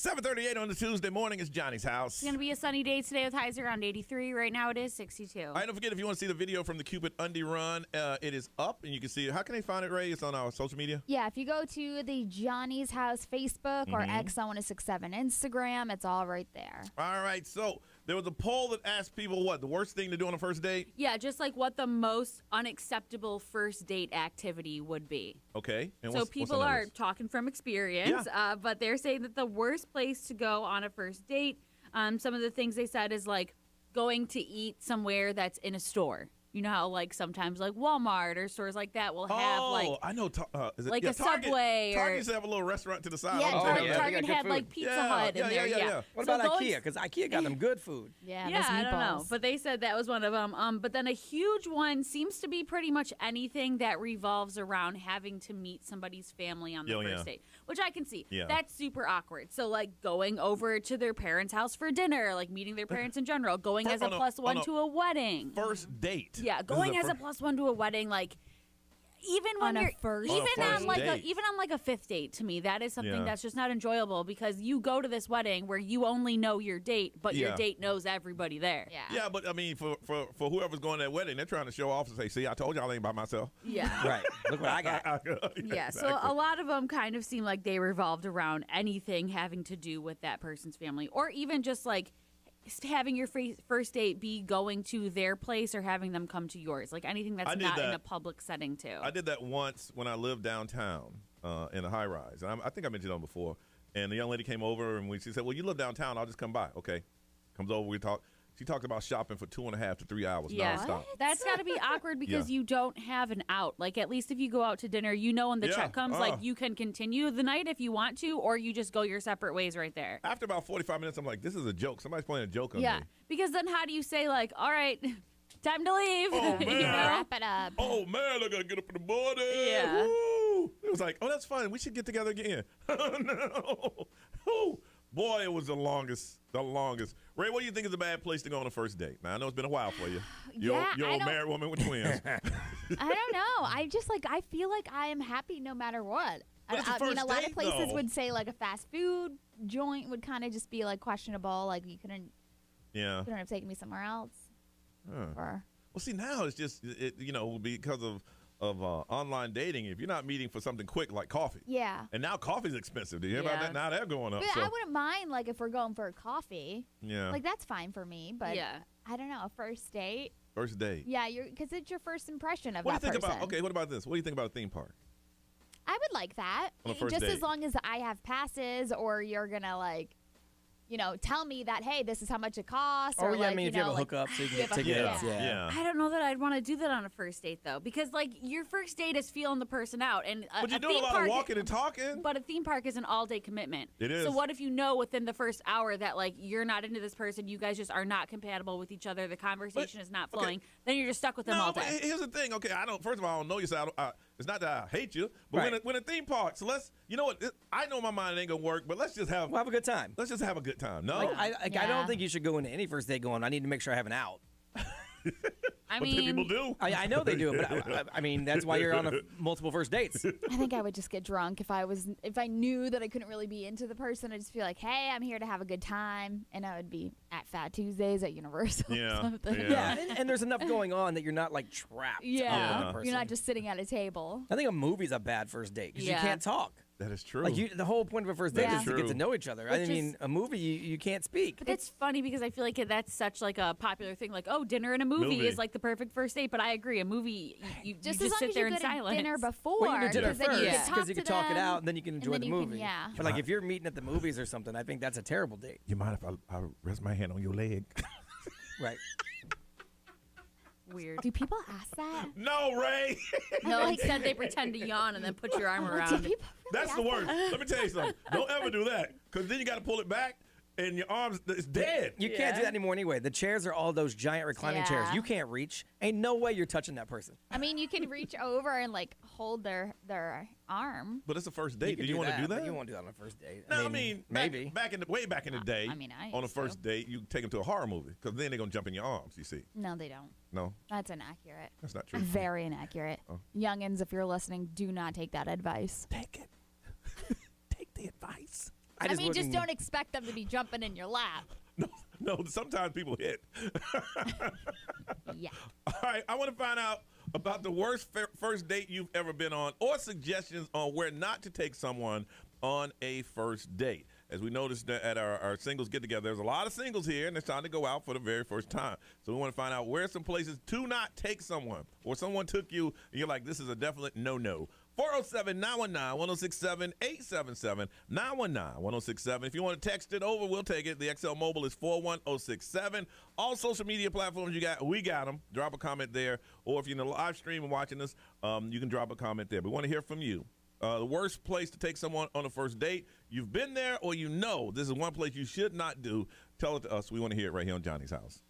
7:38 on the Tuesday morning. It's Johnny's house. It's going to be a sunny day today with highs around 83. Right now it is 62. All right, don't forget, if you want to see the video from the Cupid Undie run, it is up, and you can see it. How can they find it, Ray? It's on our social media? Yeah, if you go to the Johnny's House Facebook or X1067 Instagram, it's all right there. All right, so there was a poll that asked people what, the worst thing to do on a first date? Yeah, just like what the most unacceptable first date activity would be. Okay. And So what's people on that are list? talking from experience, but they're saying that the worst place to go on a first date, some of the things they said is like going to eat somewhere that's in a store. You know how like sometimes like Walmart or stores like that will have like I know. Is it, like yeah, a Target, Subway Target or used to have a little restaurant to the side. yeah, all the time. Target had like Pizza Hut in there. Yeah. What So about going- IKEA? Because IKEA got them good food. Yeah, Yeah, those I don't know, meatballs. but they said that was one of them. But then a huge one seems to be pretty much anything that revolves around having to meet somebody's family on the first date, which I can see. Yeah. That's super awkward. So like going over to their parents' house for dinner, like meeting their parents in general, going as a +1 to a wedding. First date. Yeah, This is going a as a +1 to a wedding, like even when On a you're first even On a on first like date. even on like a fifth date, to me that is something Yeah. that's just not enjoyable because you go to this wedding where you only know your date, but your Yeah. date knows everybody there. Yeah. Yeah, but I mean, for whoever's going to that wedding, they're trying to show off and say, "See, I told y'all I ain't by myself." Yeah. Right. Look what I got. Yeah, so a lot of them kind of seem like they revolved around anything having to do with that person's family, or even just like having your first date be going to their place or having them come to yours, like anything I that's did not in that. a public setting too. I did that once when I lived downtown in a high rise. And I think I mentioned it before. And the young lady came over and she said, "Well, you live downtown. I'll just come by." Okay. Comes over. We talk. She talked about shopping for 2.5 to 3 hours nonstop. That's got to be awkward because you don't have an out. Like, at least if you go out to dinner, you know when the check comes, like, you can continue the night if you want to, or you just go your separate ways right there. After about 45 minutes, I'm like, this is a joke. Somebody's playing a joke on Yeah, me. because then how do you say, like, all right, time to leave? Oh, man. You know? Wrap it up. Oh, man, I got to get up in the morning. Yeah. Woo. It was like, oh, that's fine. We should get together again. No. Oh, boy, it was the longest. Ray, what do you think is a bad place to go on a first date? Now, I know it's been a while for you. You're Yeah, a married woman with twins. I don't know. I just like I feel like I am happy no matter what. But it's a I mean, first a lot date, of places though. would say like a fast food joint would kind of just be like questionable. Like you couldn't have taken me somewhere else. Or Well, see, now it's just, because of online dating, if you're not meeting for something quick like coffee. yeah. And now coffee's expensive. Do you hear about that? Now they're going up. But So, I wouldn't mind like if we're going for a coffee. yeah. Like that's fine for me. But Yeah. I don't know, a first date. First date. Yeah, because it's your first impression of What do that you think person. about, okay, what about this? What do you think about a theme park? I would like that. On a first just date. as long as I have passes or you're going to like, tell me that, hey, this is how much it costs. Or, Or yeah, I like, mean, if you have a hookup so you can get tickets. Yeah. I don't know that I'd want to do that on a first date, though, because, like, your first date is feeling the person out. And But you're a doing a theme lot park, of walking and talking. But a theme park is an all-day commitment. It is. So what if you know within the first hour that, like, you're not into this person, you guys just are not compatible with each other, the conversation is not flowing, then you're just stuck with them all but day. here's the thing. Okay, first of all, I don't know you, so it's not that I hate you, but Right. when a theme park, so you know what? I know my mind ain't gonna work, but let's just have a good time. Let's just have a good time. No, I don't think you should go into any first date going, I need to make sure I have an out. I But mean, people do. I know they do, but I mean, that's why you're on multiple first dates. I think I would just get drunk if I knew that I couldn't really be into the person. I'd just feel like, hey, I'm here to have a good time, and I would be at Fat Tuesdays at Universal. Yeah, or something. Yeah, and there's enough going on that you're not like trapped. on the person. You're not just sitting at a table. I think a movie's a bad first date because you can't talk. That is true. Like the whole point of a first date Yeah. is to get to know each other. I Which mean, is- a movie you can't speak. But it's funny because I feel like that's such like a popular thing. Like, oh, dinner and a movie is like the perfect first date. But I agree, a movie you Just you as long sit as there you in go to silence. dinner before. Well, you do dinner 'cause then first you can because you can talk it them, out and then you can enjoy then the you can- movie. yeah. But like if you're meeting at the movies or something, I think that's a terrible date. You mind if I rest my hand on your leg? Right. Weird. Do people ask that? No, Ray. No, instead they pretend to yawn and then put your arm Do around. people That's the worst. Let me tell you something. Don't ever do that, because then you got to pull it back, and your arms it's dead. You can't do that anymore anyway. The chairs are all those giant reclining chairs. Yeah. You can't reach. Ain't no way you're touching that person. I mean, you can reach over and like hold their arm. But it's a first date. can Do you want to do but that? You won't do that on a first date. No, I mean, maybe. way back in the day, I mean, I on a used first date, you take them to a horror movie, because then they're gonna jump in your arms. You see? No, they don't. No, That's inaccurate. that's not true. Very inaccurate. Oh. Youngins, if you're listening, do not take that advice. Take it. Take the advice. I mean, just wouldn't- don't expect them to be jumping in your lap. No, sometimes people hit. Yeah. All right, I want to find out about the worst first date you've ever been on, or suggestions on where not to take someone on a first date. As we noticed that at our singles get-together, there's a lot of singles here, and they're trying to go out for the very first time. So we want to find out where some places to not take someone, or someone took you, and you're like, this is a definite no-no. 407-919-1067, 877-919-1067. If you want to text it over, we'll take it. The XL Mobile is 41067. All social media platforms we got them. Drop a comment there. Or if you're in the live stream and watching us, you can drop a comment there. We want to hear from you. The worst place to take someone on a first date. You've been there, or you know this is one place you should not do. Tell it to us. We want to hear it right here on Johnny's House.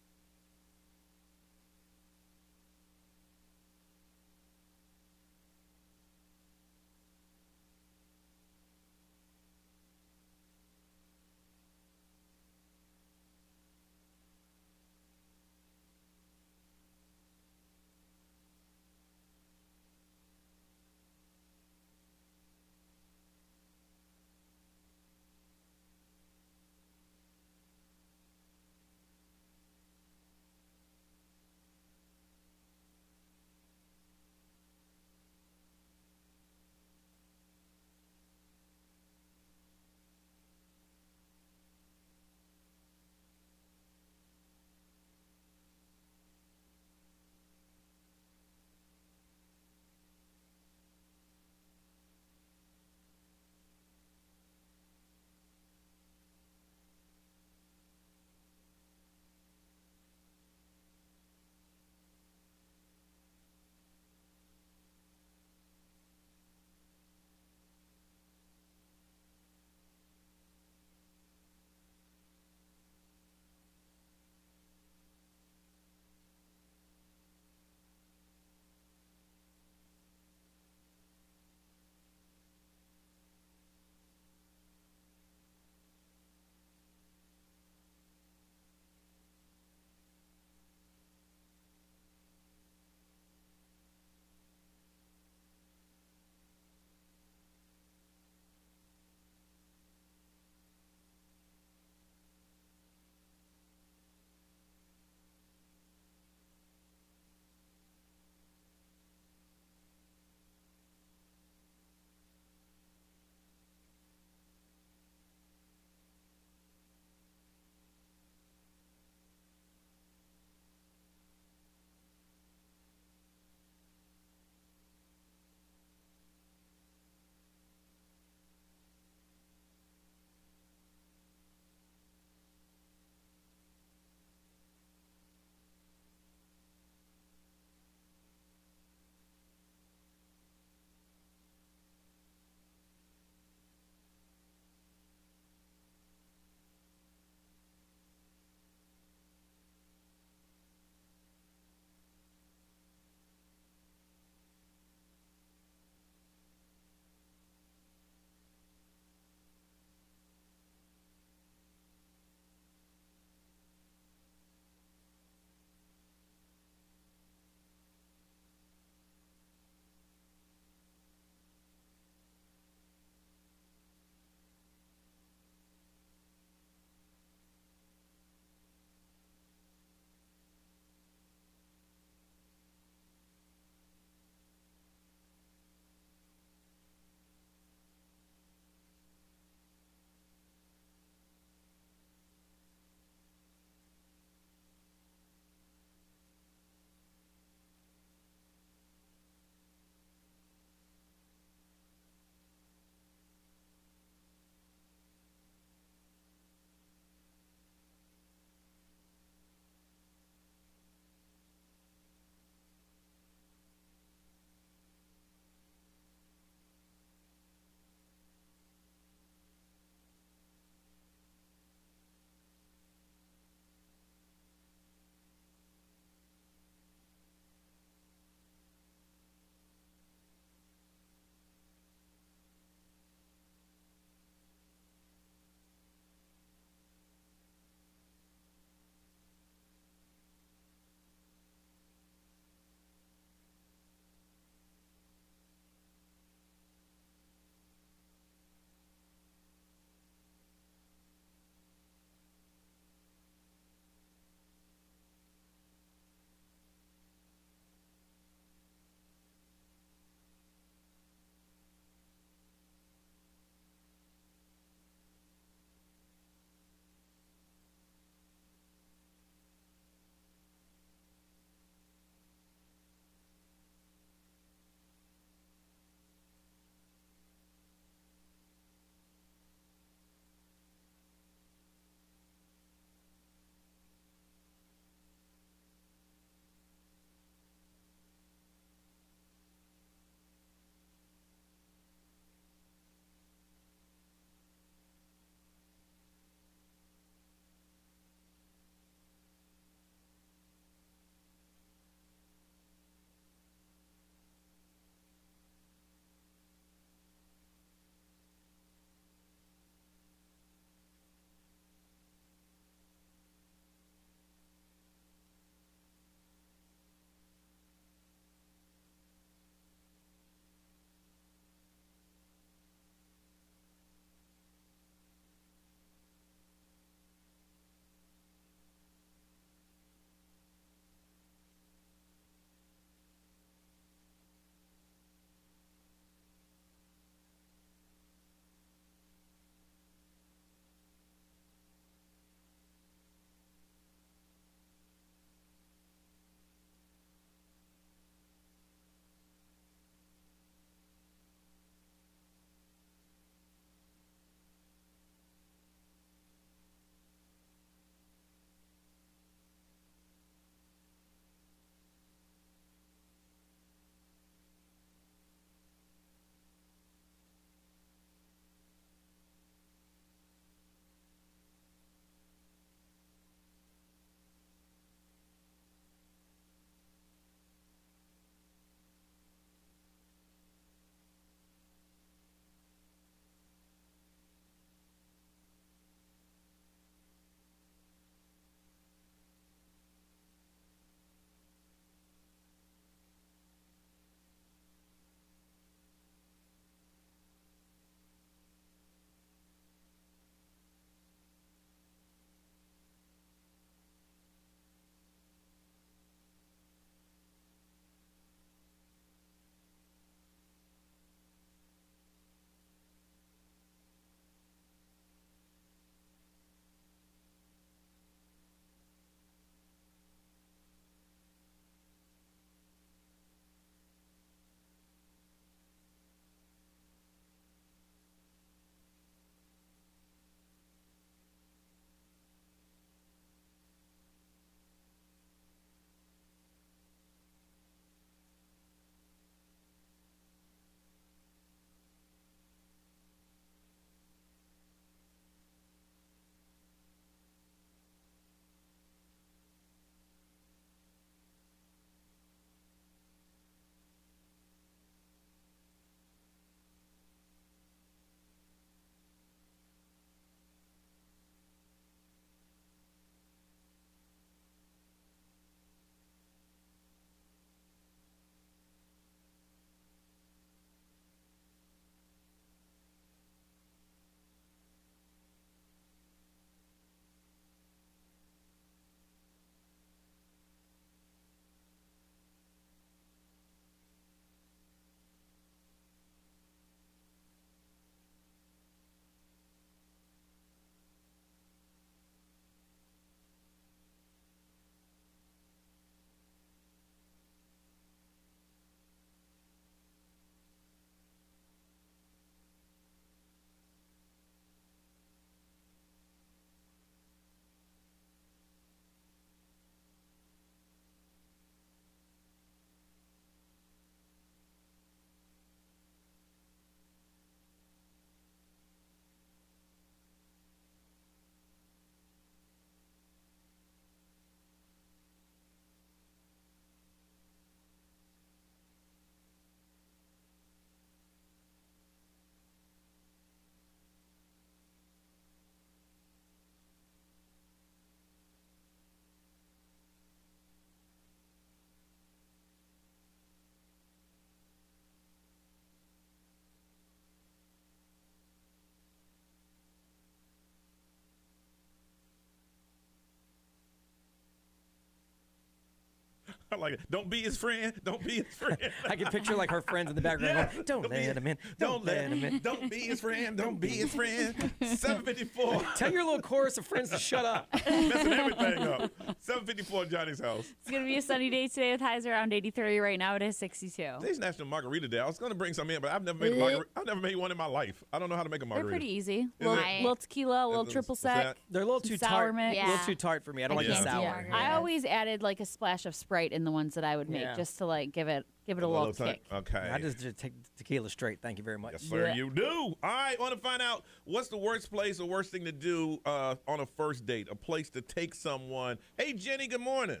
I like it. Don't be his friend. Don't be his friend. I can picture like her friends in the background going, don't let him in. Don't let him in. Don't be his friend. Don't be his friend. 754. Tell your little chorus of friends to shut up. Messing everything up. 754 Johnny's house. It's going to be a sunny day today with highs around 83. Right now it is 62. Today's National Margarita Day. I was going to bring some in, but I've never made one in my life. I don't know how to make a margarita. They're pretty easy. Is Little tequila, a little triple sec. They're a little too sour tart. mix. A little too tart for me. I don't like the sour. I always added like a splash of Sprite in the ones that I would make just to like give it a little kick. Okay. I just take tequila straight. Thank you very much. Yes, sir, you do. All right, want to find out what's the worst place or worst thing to do on a first date, a place to take someone. Hey, Jenny, good morning.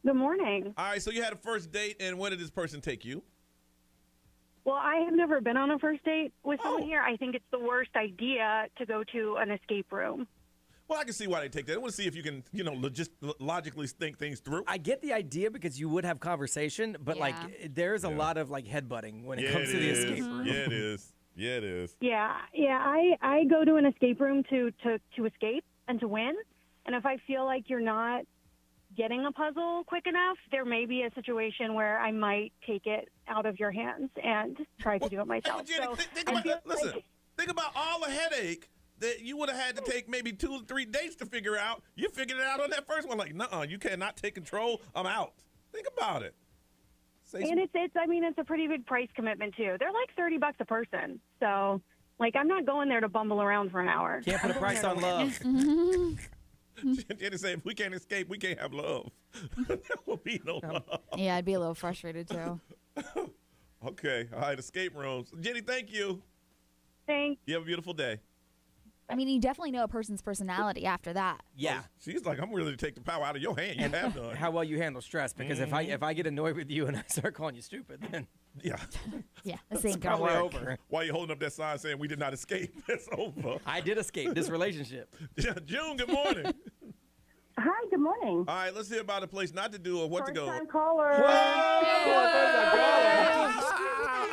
Good morning. All right, so you had a first date, and where did this person take you? Well, I have never been on a first date with someone here. I think it's the worst idea to go to an escape room. Well, I can see why they take that. I want to see if you can, logically think things through. I get the idea because you would have conversation, but like there's a lot of like headbutting when it comes to the escape room. Yeah, it is. Yeah, it is. Yeah. I go to an escape room to escape and to win. And if I feel like you're not getting a puzzle quick enough, there may be a situation where I might take it out of your hands and try to do it myself. Jenny, think about all the headache that you would have had to take maybe 2 or 3 dates to figure out. You figured it out on that first one. Like, nuh-uh, you cannot take control. I'm out. Think about it. It's a pretty big price commitment too. They're like $30 a person. So, like, I'm not going there to bumble around for an hour. Can't put a price on love. Jenny said, if we can't escape, we can't have love. There will be no love. Yeah, I'd be a little frustrated too. Okay. All right, escape rooms. Jenny, thank you. Thanks. You have a beautiful day. I mean, you definitely know a person's personality after that. Yeah. She's like, I'm willing to take the power out of your hand. You have done. How well you handle stress, because if I get annoyed with you and I start calling you stupid, then yeah, this ain't gonna probably work. over. Why are you holding up that sign saying we did not escape? It's over. I did escape this relationship. Yeah, June, good morning. Hi, good morning. All right, let's hear about a place not to do or what to go. First-time caller. All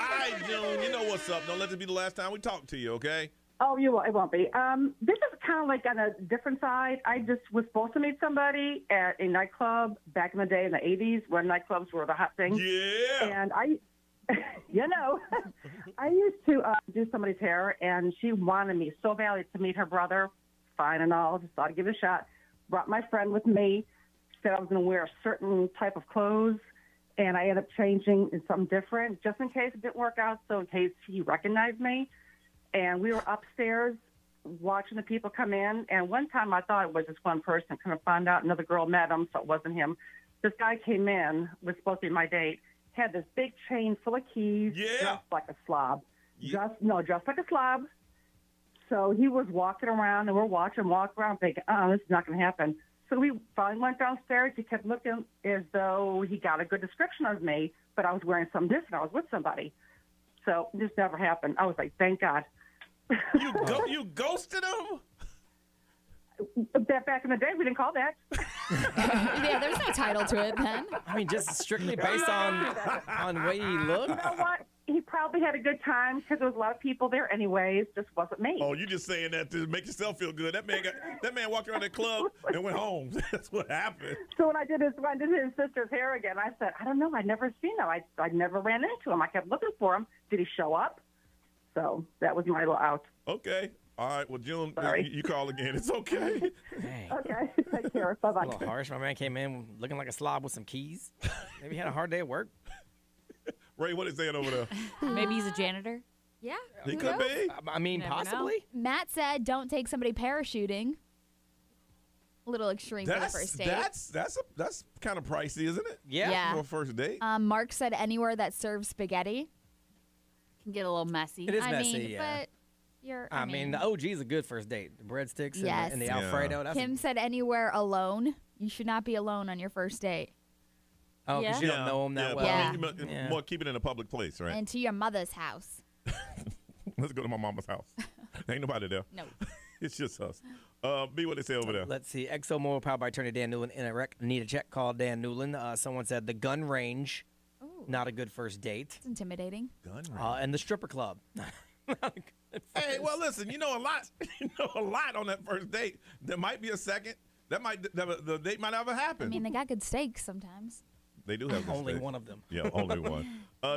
right, June, you know what's up. Don't let this be the last time we talk to you, okay? Oh, it won't be. This is kind of like on a different side. I just was supposed to meet somebody at a nightclub back in the day in the 80s when nightclubs were the hot thing. Yeah. And I used to do somebody's hair, and she wanted me so badly to meet her brother. Fine and all. Just thought I'd give it a shot. Brought my friend with me. Said I was going to wear a certain type of clothes, and I ended up changing in something different just in case it didn't work out, so in case he recognized me. And we were upstairs watching the people come in. And one time I thought it was just one person. Kind of found out another girl met him, so it wasn't him. This guy came in, was supposed to be my date, had this big chain full of keys, dressed like a slob. Dressed like a slob. So he was walking around, and we're watching him walk around thinking, oh, this is not going to happen. So we finally went downstairs. He kept looking as though he got a good description of me, but I was wearing something different. I was with somebody. So this never happened. I was like, thank God. You ghosted him? Back in the day, we didn't call that. Yeah, there's no title to it, Ben. I mean, just strictly based on the way he looked. You know what? He probably had a good time because there was a lot of people there anyways. Just wasn't me. Oh, you just saying that to make yourself feel good. That man walked around that club and went home. That's what happened. So when I did his sister's hair again, I said, I don't know. I'd never seen him. I never ran into him. I kept looking for him. Did he show up? So that was my little out. Okay. All right. Well, June, you call again. It's okay. Dang. Okay. Take care. Bye-bye. A little harsh. My man came in looking like a slob with some keys. Maybe he had a hard day at work. Ray, what is saying over there? Maybe he's a janitor. Yeah. He could be. I mean, possibly. Matt said, "Don't take somebody parachuting." A little extreme for the first date. That's kind of pricey, isn't it? Yeah. For a first date. Mark said, "Anywhere that serves spaghetti." Can get a little messy. It is messy, yeah. But I mean, the OG is a good first date. The breadsticks Yes. and the Alfredo. That's Kim said, "Anywhere alone. You should not be alone on your first date." Oh, because you don't know him that well. Yeah. But I mean, more keep it in a public place, right? And to your mother's house. Let's go to my mama's house. Ain't nobody there. No. It's just us. B, what they say over there? Let's see. ExxonMobil powered by attorney Dan Newland in a wreck. Need a check. Call Dan Newland. Someone said the gun range. Not a good first date. It's intimidating. Gun and the stripper club. Hey, well, listen. You know a lot. You know a lot on that first date. There might be a second. The date might never happen. I mean, they got good steaks sometimes. They do have this Only stage. one of them. Yeah, only one.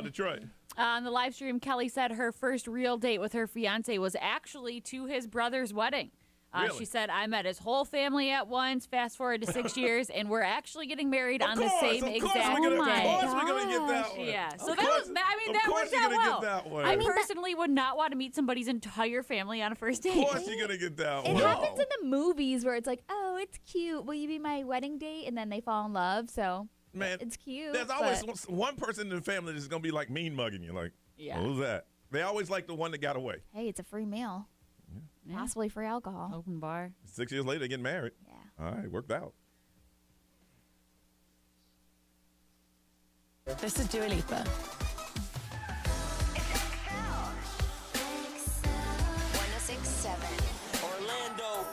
Detroit. On the live stream, Kelly said her first real date with her fiance was actually to his brother's wedding. Really? She said, I met his whole family at once, fast forward to 6 years, and we're actually getting married on the same exact day. Of course we're going to get that one. Yeah, so Of that course- was, I mean, that of course worked you're out gonna well. get that one. I personally would not want to meet somebody's entire family on a first date. Of course you're going to get that It one. happens in the movies where it's like, oh, it's cute. Will you be my wedding date? And then they fall in love. So Man, it's cute. There's always but- one person in the family that's going to be like mean mugging you. Like, Yeah. who's that? They always like the one that got away. Hey, it's a free meal. Possibly free alcohol. Open bar. 6 years later, they get married. Yeah. All right, worked out. This is Dua Lipa. 1067 Orlando.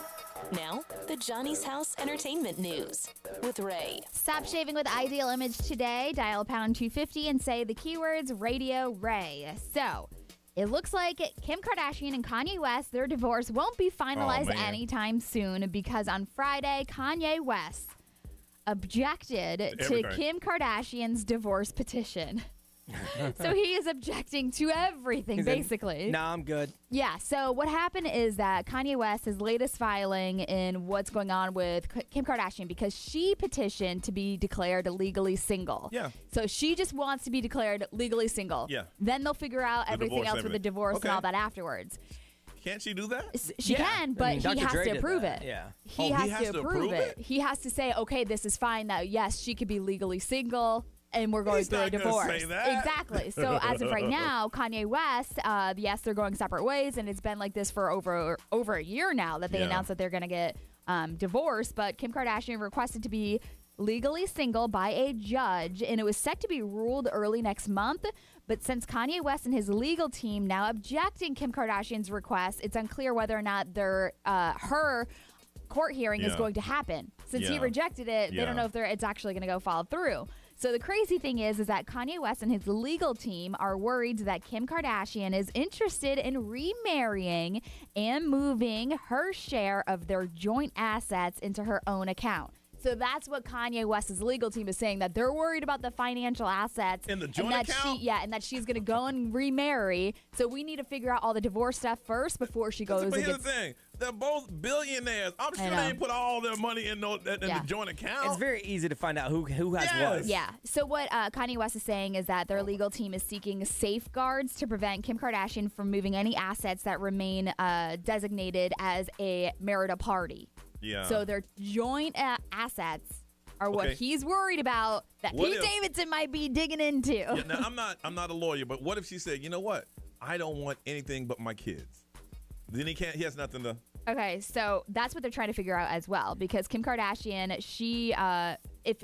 Now, the Johnny's House Entertainment News with Ray. Stop shaving with Ideal Image today. Dial pound 250 and say the keywords Radio Ray. So, it looks like Kim Kardashian and Kanye West, their divorce won't be finalized man. anytime soon because on Friday, Kanye West objected to Everything. Kim Kardashian's divorce petition. So he is objecting to everything, He's in, basically. Nah, I'm good. Yeah, so what happened is that Kanye West, his latest filing in what's going on with Kim Kardashian, because she petitioned to be declared legally single. Yeah. So she just wants to be declared legally single. Yeah. Then they'll figure out The everything divorce else with the thing. divorce Okay. and all that afterwards. Can't she do that? She Yeah. can, I but mean, he Dr. has Dre to did approve that. it. Yeah. He Oh, has to approve it. He has to say, okay, this is fine. That yes, she could be legally single. And we're going He's through a not gonna divorce. say that. Exactly. So as of right now, Kanye West, yes, they're going separate ways, and it's been like this for over a year now that they Yeah. announced that they're going to get divorced. But Kim Kardashian requested to be legally single by a judge, and it was set to be ruled early next month. But since Kanye West and his legal team now objecting Kim Kardashian's request, it's unclear whether or not her court hearing is Yeah. going to happen. Since he Yeah. rejected it, they Yeah. don't know if it's actually going to go follow through. So the crazy thing is that Kanye West and his legal team are worried that Kim Kardashian is interested in remarrying and moving her share of their joint assets into her own account. So that's what Kanye West's legal team is saying, that they're worried about the financial assets In the joint and that account? and that she's going to go and remarry. So we need to figure out all the divorce stuff first before she goes But and here's gets. the thing. They're both billionaires. I'm sure know. they ain't put all their money in the joint account. It's very easy to find out who has Yes. what. Yeah. So what Kanye West is saying is that their legal team is seeking safeguards to prevent Kim Kardashian from moving any assets that remain designated as a marital party. Yeah. So their joint assets are what Okay. he's worried about that What Pete if- Davidson might be digging into. Yeah, now, I'm not a lawyer, but what if she said, you know what? I don't want anything but my kids. Then he has nothing to. Okay, so that's what they're trying to figure out as well, because Kim Kardashian, she, if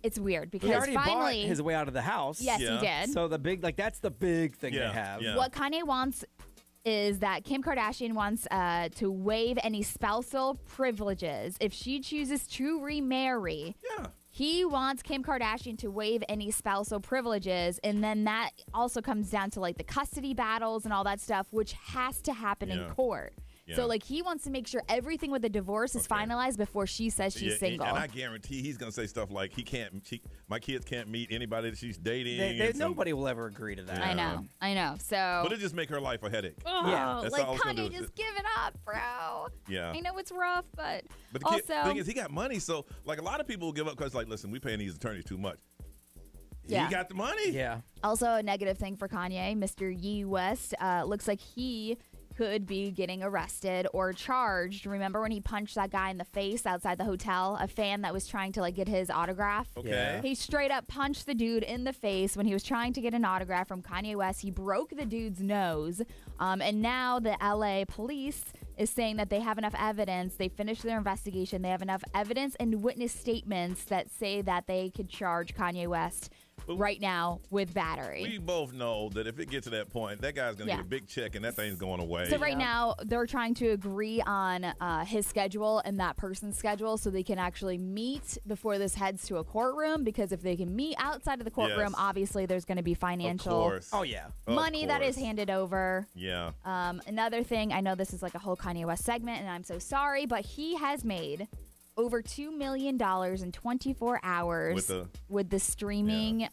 it's weird because He already finally bought his way out of the house. Yes, he did. So that's the big thing they have. What Kanye wants is that Kim Kardashian wants to waive any spousal privileges if she chooses to remarry. Yeah. He wants Kim Kardashian to waive any spousal privileges, and then that also comes down to like the custody battles and all that stuff, which has to happen in Yeah. court. Yeah. So like he wants to make sure everything with the divorce is finalized before she says she's Yeah, single. And I guarantee he's going to say stuff like my kids can't meet anybody that she's dating. Nobody will ever agree to that. I know. So But it just make her life a headache. Oh, That's like all it's gonna Kanye do. just giving up, bro. Yeah. I know it's rough, but But the also thing is, he got money, so like a lot of people will give up because like, listen, we paying these attorneys too much. Yeah. He got the money. Yeah. also a negative thing for Kanye, Mr. Ye West. Looks like he could be getting arrested or charged. Remember when he punched that guy in the face outside the hotel, a fan that was trying to like get his autograph? Okay. Yeah. He straight up punched the dude in the face when he was trying to get an autograph from Kanye West. He broke the dude's nose. And now the LA police is saying that they have enough evidence. They finished their investigation. They have enough evidence and witness statements that say that they could charge Kanye West right now with battery. We both know that if it gets to that point, that guy's going to Yeah. get a big check and that thing's going away. So right now, they're trying to agree on his schedule and that person's schedule so they can actually meet before this heads to a courtroom, because if they can meet outside of the courtroom, Yes. obviously there's going to be financial course. Oh, yeah. money that is handed over. Yeah. Another thing, I know this is like a whole Kanye West segment, and I'm so sorry, but he has made over $2 million in 24 hours with the streaming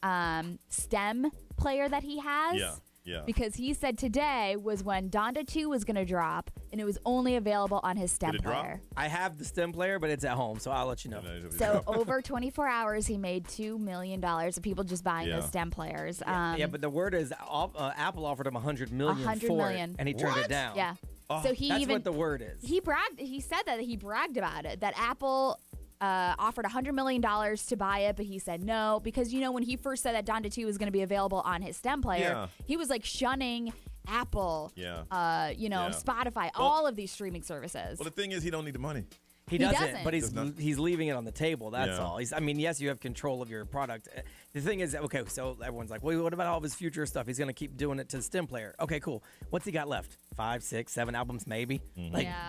STEM player that he has. Yeah. Because he said today was when Donda 2 was going to drop, and it was only available on his STEM player. I have the STEM player, but it's at home, so I'll let you know. So over 24 hours, he made $2 million of people just buying those STEM players. Yeah, but the word is Apple offered him $100 million $100 for million. it, and he turned it down. Yeah. Oh, so he that's even what the word is. He bragged. He said that he bragged about it. That Apple offered $100 million to buy it, but he said no because when he first said that Donda 2 was going to be available on his STEM player, he was like shunning Apple, Spotify, all of these streaming services. Well, the thing is, he don't need the money. He doesn't, but he's leaving it on the table. That's all. Yes, you have control of your product. The thing is, okay, so everyone's like, well, what about all of his future stuff? He's going to keep doing it to the STEM player. Okay, cool. What's he got left? 5, 6, 7 albums, maybe?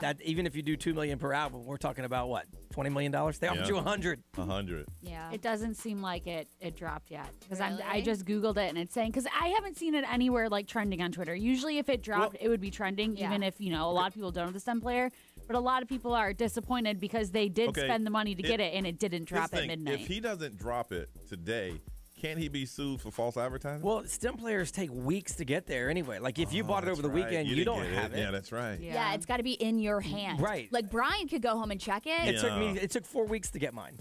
That. Even if you do $2 million per album, we're talking about what? $20 million? They offered you $100. $100. Yeah. It doesn't seem like it dropped yet because Really? I just Googled it and it's saying, because I haven't seen it anywhere like trending on Twitter. Usually if it dropped, it would be trending, even if, a lot of people don't have the STEM player. But a lot of people are disappointed because they did spend the money to get it and it didn't drop at midnight. If he doesn't drop it today, can't he be sued for false advertising? Well, STEM players take weeks to get there anyway. Like if you bought it over the weekend, you don't have it. Yeah, that's right. Yeah, it's got to be in your hand. Right. Like Brian could go home and check it. It took 4 weeks to get mine.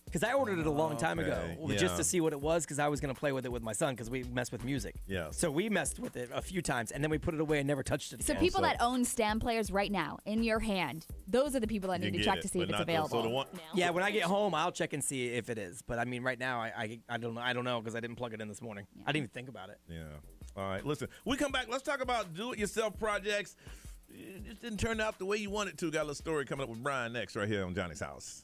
Because I ordered it a long time ago just to see what it was because I was going to play with it with my son because we mess with music. Yeah. So we messed with it a few times and then we put it away and never touched it So again. people that own STEM players right now in your hand, those are the people that need to check to see if it's available. Yeah, when I get home, I'll check and see if it is. But I mean, right now, I don't know because I didn't plug it in this morning. I didn't even think about it. Yeah. All right. Listen, we come back. Let's talk about do-it-yourself projects. It just didn't turn out the way you wanted to. Got a little story coming up with Brian next right here on Johnny's House.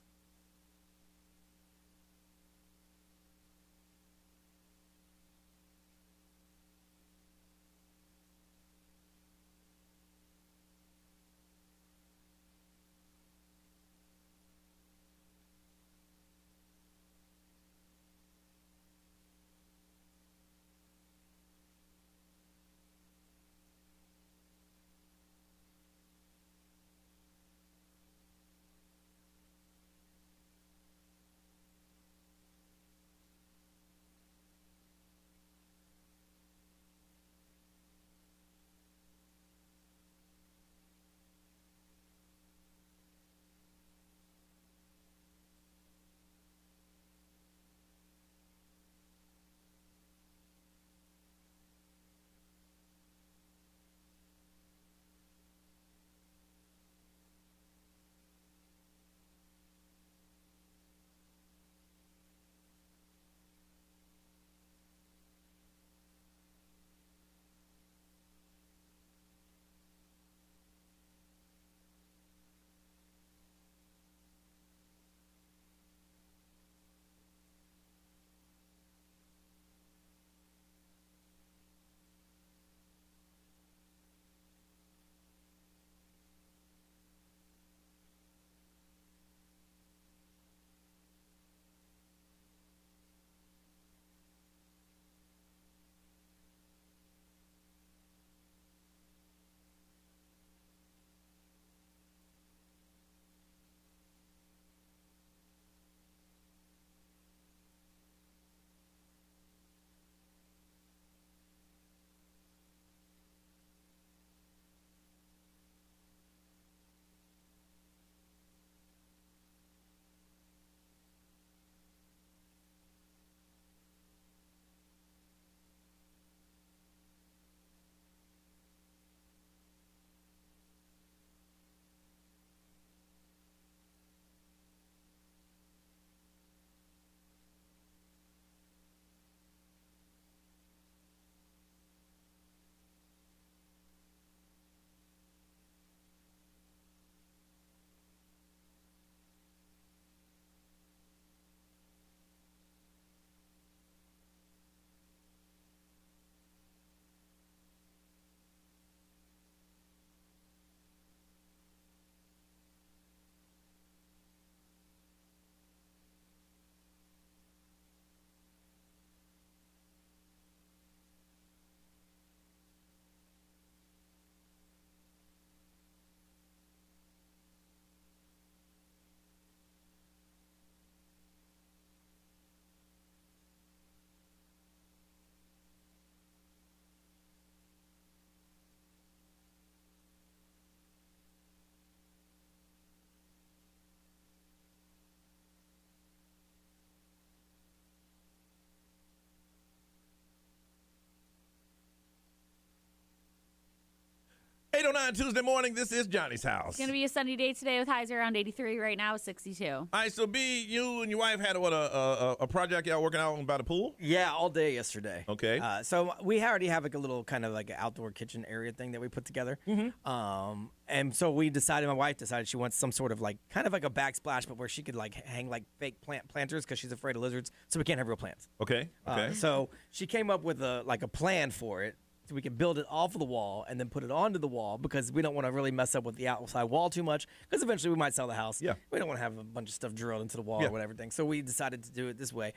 8:09 Tuesday morning. This is Johnny's house. It's going to be a sunny day today with highs around 83. Right now, it's 62. All right, so B, you and your wife had a project y'all working out by the pool? Yeah, all day yesterday. Okay. So we already have like a little kind of like an outdoor kitchen area thing that we put together. And so my wife decided she wants some sort of like kind of like a backsplash, but where she could like hang like fake planters because she's afraid of lizards, so we can't have real plants. Okay. So she came up with a plan for it. So we can build it off of the wall and then put it onto the wall because we don't want to really mess up with the outside wall too much because eventually we might sell the house. Yeah. We don't want to have a bunch of stuff drilled into the wall or whatever thing. So we decided to do it this way.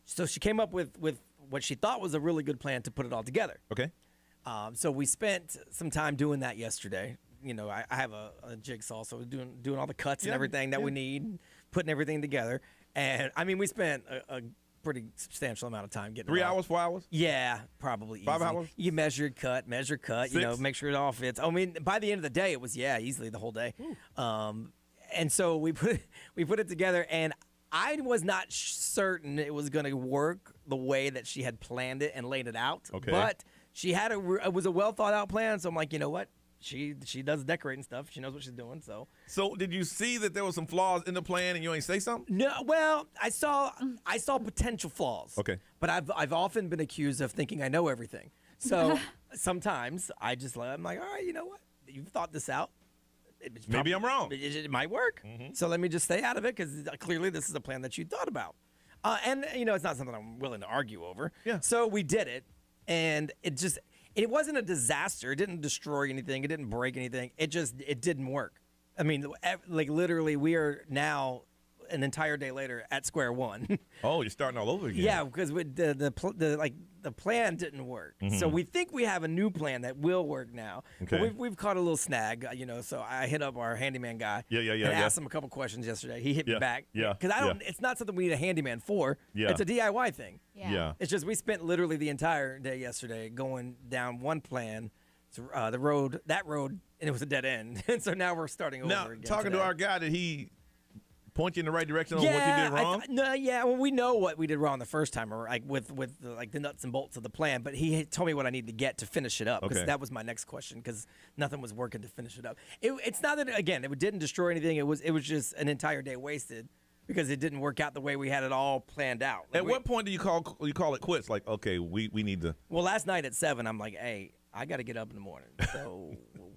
So she came up with what she thought was a really good plan to put it all together. Okay. So we spent some time doing that yesterday. You know, I have a jigsaw, so doing all the cuts and everything that we need, putting everything together. And, I mean, we spent a pretty substantial amount of time getting 3 hours, 4 hours? Yeah, probably 5 easy. hours? You measure, cut, 6? you know, make sure it all fits. I mean, by the end of the day, it was, easily the whole day. And so we put it together, and I was not certain it was going to work the way that she had planned it and laid it out. Okay. But she had it was a well thought out plan, so I'm like, you know what? She does decorating stuff. She knows what she's doing. So did you see that there were some flaws in the plan and you ain't say something? No. Well, I saw potential flaws. Okay. But I've often been accused of thinking I know everything. So sometimes I'm like, all right, you know what? You've thought this out. Maybe I'm wrong. It might work. So let me just stay out of it because clearly this is a plan that you thought about. And you know, it's not something I'm willing to argue over. Yeah. So we did it, and it wasn't a disaster. It didn't destroy anything. It didn't break anything. It didn't work. I mean, like literally, we are now an entire day later at square one. Oh, you're starting all over again. Yeah, because the plan didn't work. So we think we have a new plan that will work now. Okay. But we've caught a little snag, you know. So I hit up our handyman guy. And asked him a couple questions yesterday. He hit me back. Yeah. Because it's not something we need a handyman for. Yeah. It's a DIY thing. Yeah. It's just we spent literally the entire day yesterday going down one plan, the road, and it was a dead end. And so now we're starting over again. Now, talking today. to our guy, did he point you in the right direction on what you did wrong? Well, we know what we did wrong the first time, or like with the nuts and bolts of the plan. But he told me what I needed to get to finish it up, because that was my next question, because nothing was working to finish it up. It's not that, again, it didn't destroy anything. It was just an entire day wasted because it didn't work out the way we had it all planned out. Like, At what point do you call it quits? Like, okay, we need to. Well, last night at 7, I'm like, hey, I got to get up in the morning, so.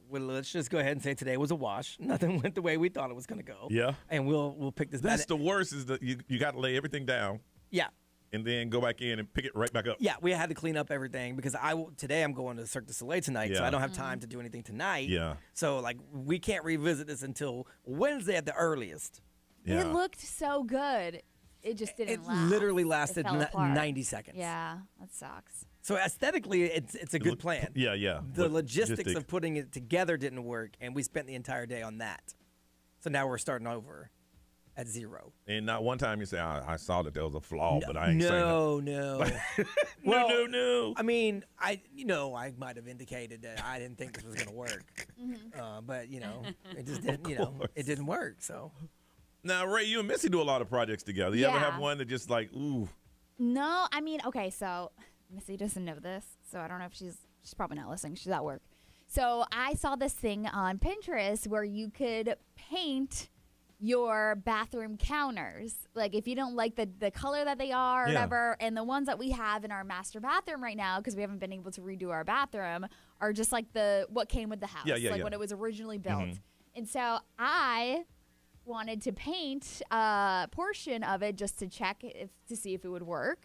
Well, let's just go ahead and say today was a wash. Nothing went the way we thought it was going to go. Yeah. And we'll pick this back. That's the worst, is that you got to lay everything down. Yeah. And then go back in and pick it right back up. Yeah, we had to clean up everything because today I'm going to Cirque du Soleil tonight, so I don't have time to do anything tonight. Yeah. So, like, we can't revisit this until Wednesday at the earliest. Yeah. It looked so good. It just didn't last. It literally lasted It fell apart. 90 seconds. Yeah, that sucks. So aesthetically, it's a good plan. Yeah, yeah. The logistics of putting it together didn't work, and we spent the entire day on that. So now we're starting over at 0. And not one time you say, I saw that there was a flaw, but I ain't saying that. No. No. I mean, I might have indicated that I didn't think this was going to work. But, it just didn't, it didn't work, so. Now, Ray, you and Missy do a lot of projects together. You ever have one that just like, ooh? No, I mean, okay, so Missy doesn't know this, so I don't know if she's probably not listening. She's at work. So I saw this thing on Pinterest where you could paint your bathroom counters. Like, if you don't like the color that they are or whatever, and the ones that we have in our master bathroom right now, because we haven't been able to redo our bathroom, are just like what came with the house, when it was originally built. And so I wanted to paint a portion of it just to check to see if it would work.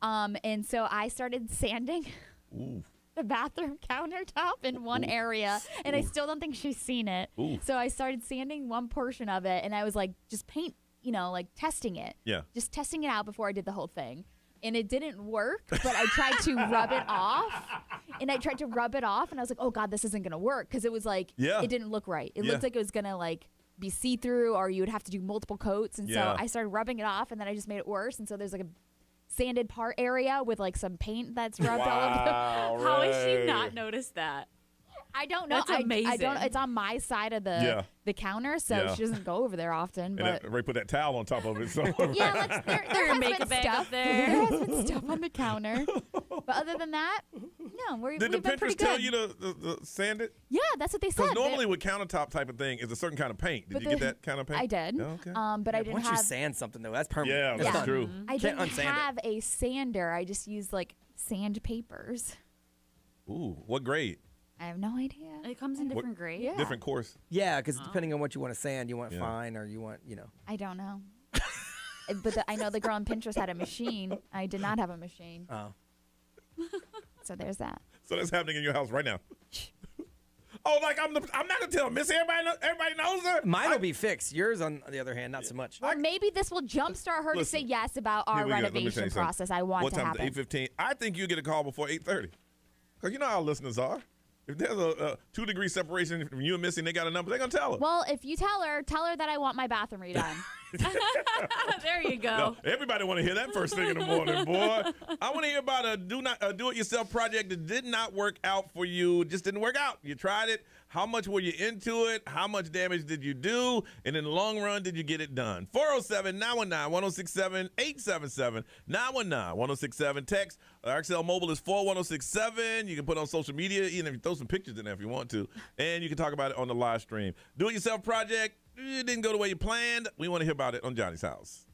And so I started sanding the bathroom countertop in one area, and I still don't think she's seen it. So I started sanding one portion of it, and I was like, just paint, like testing it. Yeah. Just testing it out before I did the whole thing. And it didn't work, but I tried to rub it off. And I tried to rub it off, and I was like, oh, God, this isn't going to work. Because it was like, it didn't look right. It looked like it was going to, like, be see-through, or you would have to do multiple coats. And so I started rubbing it off, and then I just made it worse. And so there's like a sanded part area with like some paint that's rubbed all over. How has she not noticed that? I don't know. That's amazing. I don't. It's on my side of the counter, so she doesn't go over there often. But Ray put that towel on top of it. So there has been makeup bag stuff up there. There has been stuff on the counter, but other than that, No, Did we've the been pretty Pinterest tell good. you to sand it? Yeah, that's what they said. Because normally with countertop type of thing is a certain kind of paint. Did But you get that kind of paint? I did. Oh, okay. But I didn't Once have. you sand something, though, that's permanent. Yeah, That's that's done. true. I Can't didn't unsand have a sander. I just used like sandpapers. Ooh, what grade? I have no idea. It comes in different grades. Yeah. Different course. Yeah, because depending on what you want to sand, you want Yeah. fine or you want, you know. I don't know. But I know the girl on Pinterest had a machine. I did not have a machine. Oh. So there's that. So that's happening in your house right now. Oh, like I'm not gonna tell Missy. Everybody knows her. Mine will be fixed. Yours, on the other hand, not so much. Or maybe this will jumpstart her to say yes about our Here we go. Let me tell you renovation something. process. I want what to time happen. is it? 8:15. I think you get a call before 8:30. Because you know how our listeners are. If there's a 2-degree separation from you and Missy and they got a number, they're going to tell her. Well, if you tell her that I want my bathroom redone. There you go. No, everybody want to hear that first thing in the morning, boy. I want to hear about a do-it-yourself project that did not work out for you. It just didn't work out. You tried it. How much were you into it? How much damage did you do? And in the long run, did you get it done? 407-919-1067, 877-919-1067. Text. RXL Mobile is 41067. You can put it on social media, even if you throw some pictures in there if you want to. And you can talk about it on the live stream. Do-it-yourself project. It didn't go the way you planned. We want to hear about it on Johnny's House.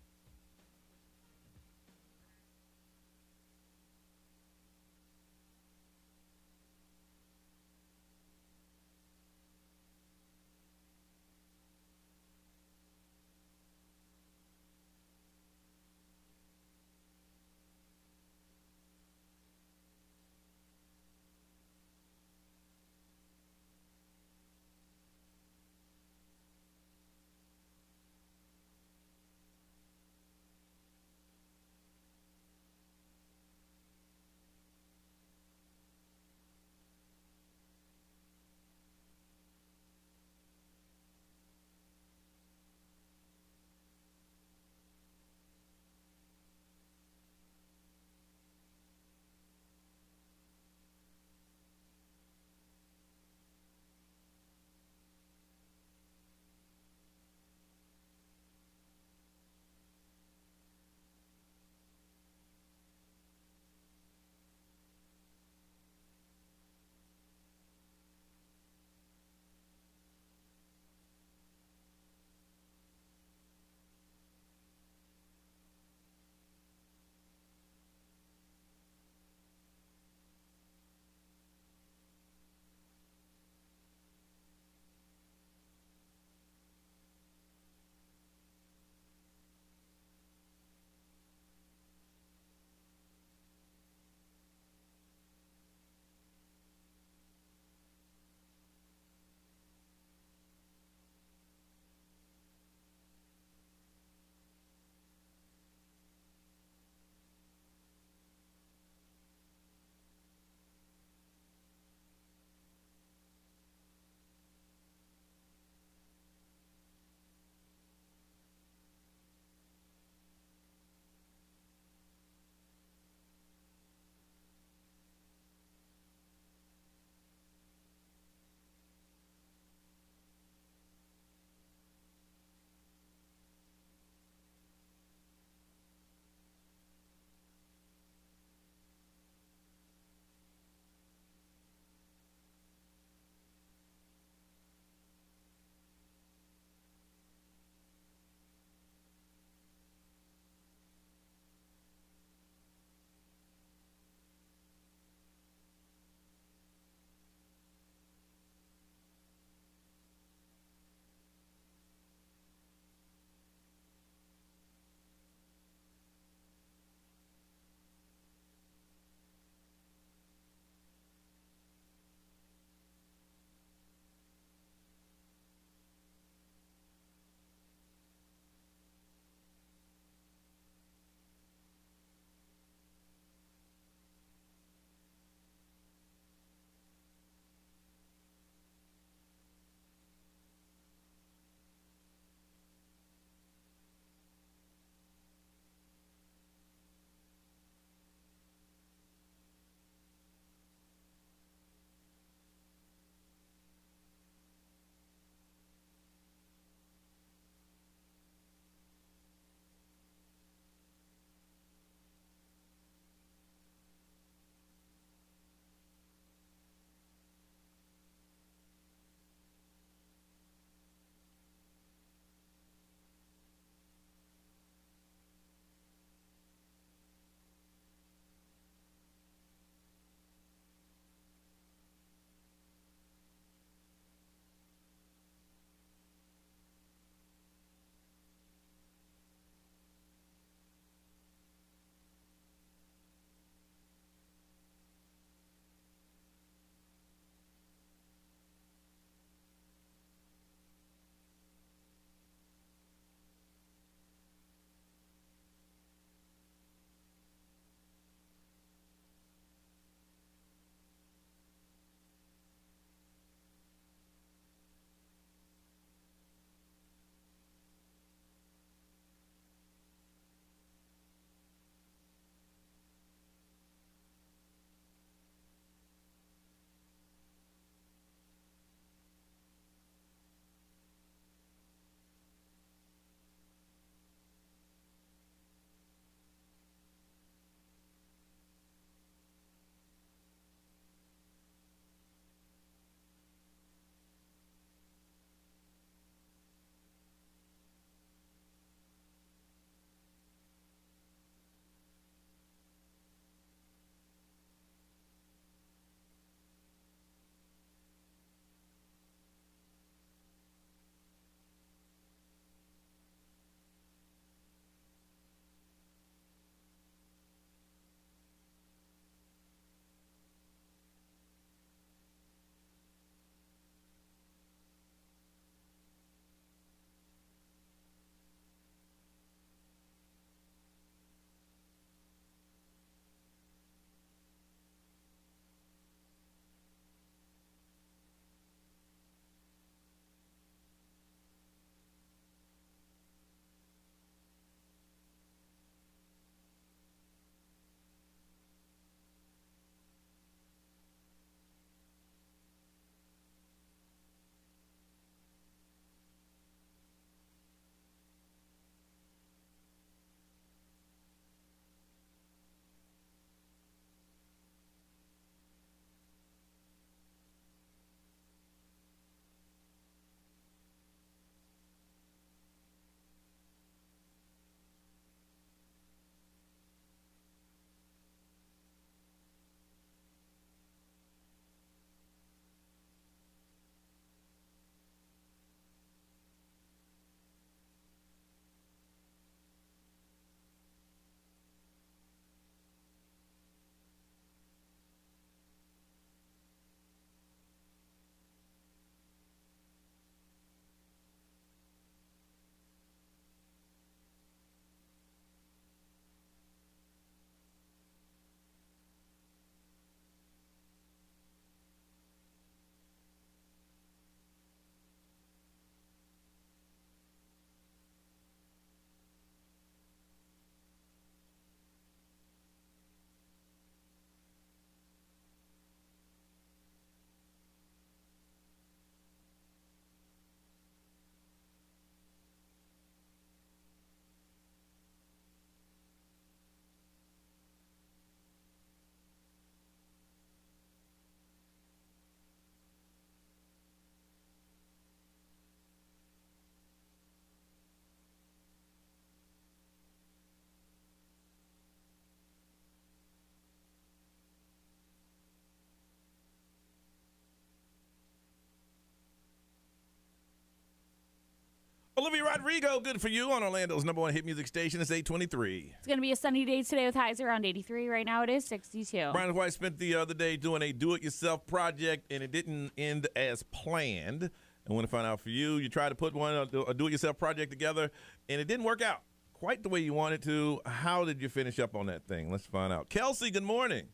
Olivia Rodrigo, good for you on Orlando's #1 hit music station. It's 8:23. It's going to be a sunny day today with highs around 83. Right now it is 62. Brian White spent the other day doing a do-it-yourself project, and it didn't end as planned. I want to find out for you. You tried to put a do-it-yourself project together, and it didn't work out quite the way you wanted to. How did you finish up on that thing? Let's find out. Kelsey, good morning.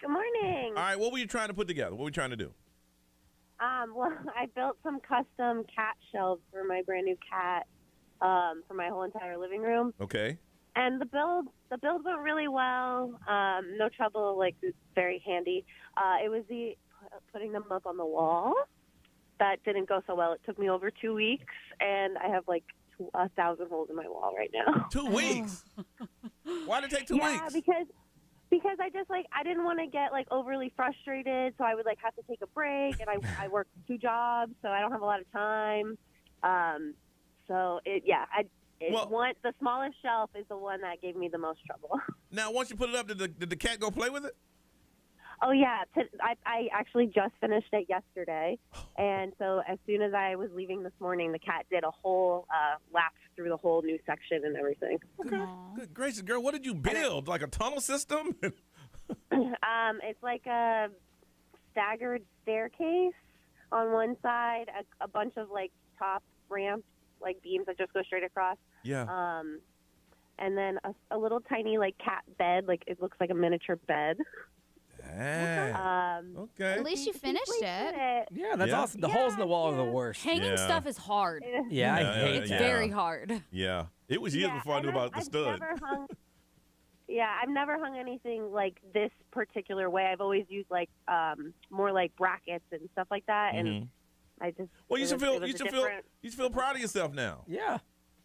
Good morning. All right, what were you trying to put together? What were you trying to do? Well, I built some custom cat shelves for my brand new cat for my whole entire living room. Okay. And the build went really well. No trouble, like it's very handy. It was the putting them up on the wall that didn't go so well. It took me over 2 weeks, and I have like 1,000 holes in my wall right now. 2 weeks? Why did it take 2 weeks? Yeah, because I just I didn't want to get overly frustrated, so I would have to take a break, and I work 2 jobs, so I don't have a lot of time. The smallest shelf is the one that gave me the most trouble. Now, once you put it up, did the cat go play with it? Oh yeah, I actually just finished it yesterday, and so as soon as I was leaving this morning, the cat did a whole lap through the whole new section and everything. Okay. Good gracious, girl, what did you build? Like a tunnel system? It's like a staggered staircase on one side, a bunch of top ramps, beams that just go straight across. Yeah. And then a little tiny cat bed, it looks like a miniature bed. Okay. At least you finished it. Yeah, that's awesome. The holes in the wall are the worst. Hanging stuff is hard. Yeah, I hate It's that. very hard. Yeah. It was years before I knew about the stud. I've never hung anything like this particular way. I've always used more brackets and stuff like that, and I just you should feel proud of yourself now. Yeah,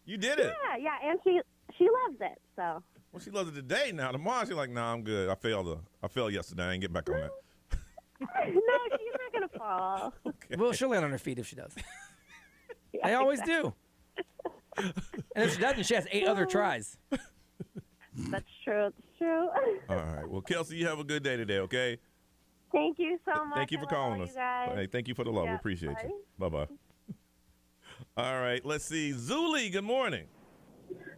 you did it. Yeah, and she loves it. So. Well, she loves it today. Now tomorrow she's like, "Nah, I'm good. I failed yesterday. I ain't get back on that." No, she's not gonna fall. Okay. Well, she'll land on her feet if she does. They always do. And if she doesn't, she has 8 other tries. That's true. That's true. All right. Well, Kelsey, you have a good day today, okay? Thank you so much. Thank you for calling us. Hey, thank you for the love. We appreciate you. Bye-bye. All right. Let's see. Zuli, good morning.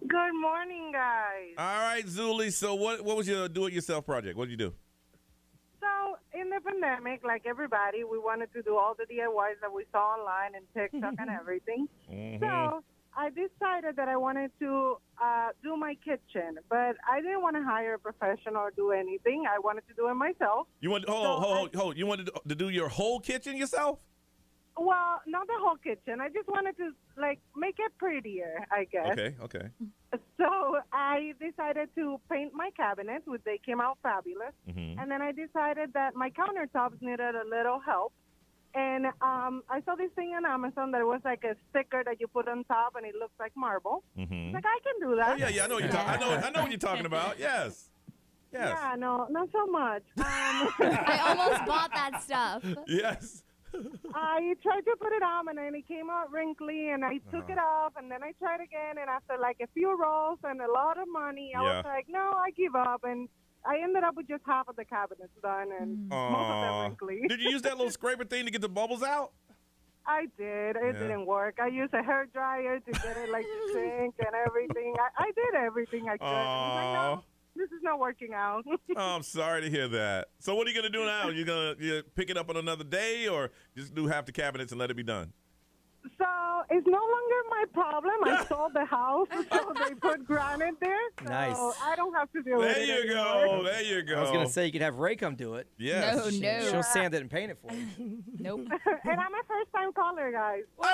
Good morning, guys. All right, Zuli. So what was your do-it-yourself project? What did you do? So in the pandemic, like everybody, we wanted to do all the DIYs that we saw online and TikTok and everything. So I decided that I wanted to do my kitchen, but I didn't want to hire a professional or do anything. I wanted to do it myself. You want hold. You wanted to do your whole kitchen yourself? Well, not the whole kitchen. I just wanted to make it prettier, I guess. Okay. So I decided to paint my cabinets, which they came out fabulous. And then I decided that my countertops needed a little help. And I saw this thing on Amazon that was like a sticker that you put on top, and it looks like marble. Like, I can do that. Oh, yeah, I know what you're talking. I know what you're talking about. Yes. Yeah, no, not so much. I almost bought that stuff. Yes. I tried to put it on, and then it came out wrinkly, and I took it off, and then I tried again, and after a few rolls and a lot of money, I was like, no, I give up, and I ended up with just half of the cabinets done, and most of them wrinkly. Did you use that little scraper thing to get the bubbles out? I did. It didn't work. I used a hair dryer to get it sink and everything. I did everything I could. I was like, no, this is not working out. Oh, I'm sorry to hear that. So what are you going to do now? You pick it up on another day, or just do half the cabinets and let it be done? So it's no longer my problem. I sold the house, so they put granite there. So Nice. I don't have to deal with it There you anymore. go. There you go. I was going to say you could have Ray come do it. Yes. No. She'll sand it and paint it for you. Nope. And I'm a first-time caller, guys. All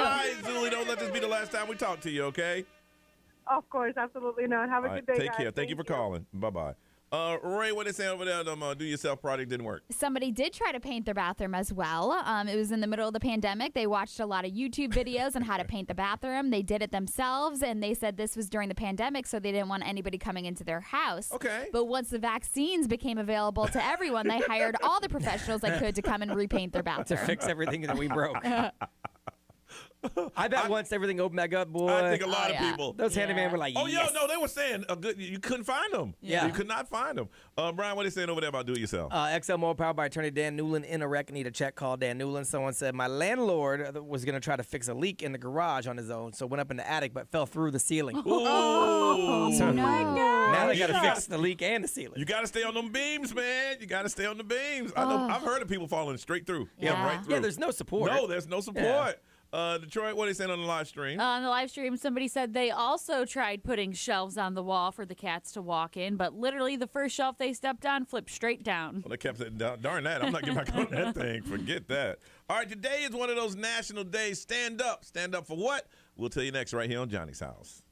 right, Zuli, don't let this be the last time we talk to you, okay? Of course, absolutely not. Have a All right, good day, take guys. care. Thank you for calling. Bye-bye. Ray, what they saying over there? Do-yourself project didn't work. Somebody did try to paint their bathroom as well. It was in the middle of the pandemic. They watched a lot of YouTube videos on how to paint the bathroom. They did it themselves, and they said this was during the pandemic, so they didn't want anybody coming into their house. Okay. But once the vaccines became available to everyone, they hired all the professionals they could to come and repaint their bathroom. To fix everything that we broke. I bet once everything opened back up, boy. I think a lot of people. Those handyman were like, oh, yes. no, they were saying you couldn't find them. Yeah. You could not find them. Brian, what are they saying over there about do-it-yourself? XL Mobile powered by attorney Dan Newland in a wreck. Need a check. Call Dan Newland. Someone said, my landlord was going to try to fix a leak in the garage on his own, so went up in the attic but fell through the ceiling. Oh, so my God. Now they got to fix the leak and the ceiling. You got to stay on them beams, man. You got to stay on the beams. I know, I've heard of people falling straight through. Yeah. Right through. Yeah, there's no support. No, there's no support. Detroit, what are they saying on the live stream? On the live stream, somebody said they also tried putting shelves on the wall for the cats to walk in, but literally the first shelf they stepped on flipped straight down. Well, they kept saying, darn that, I'm not getting back on that thing. Forget that. All right, today is one of those national days. Stand up. Stand up for what? We'll tell you next right here on Johnny's House.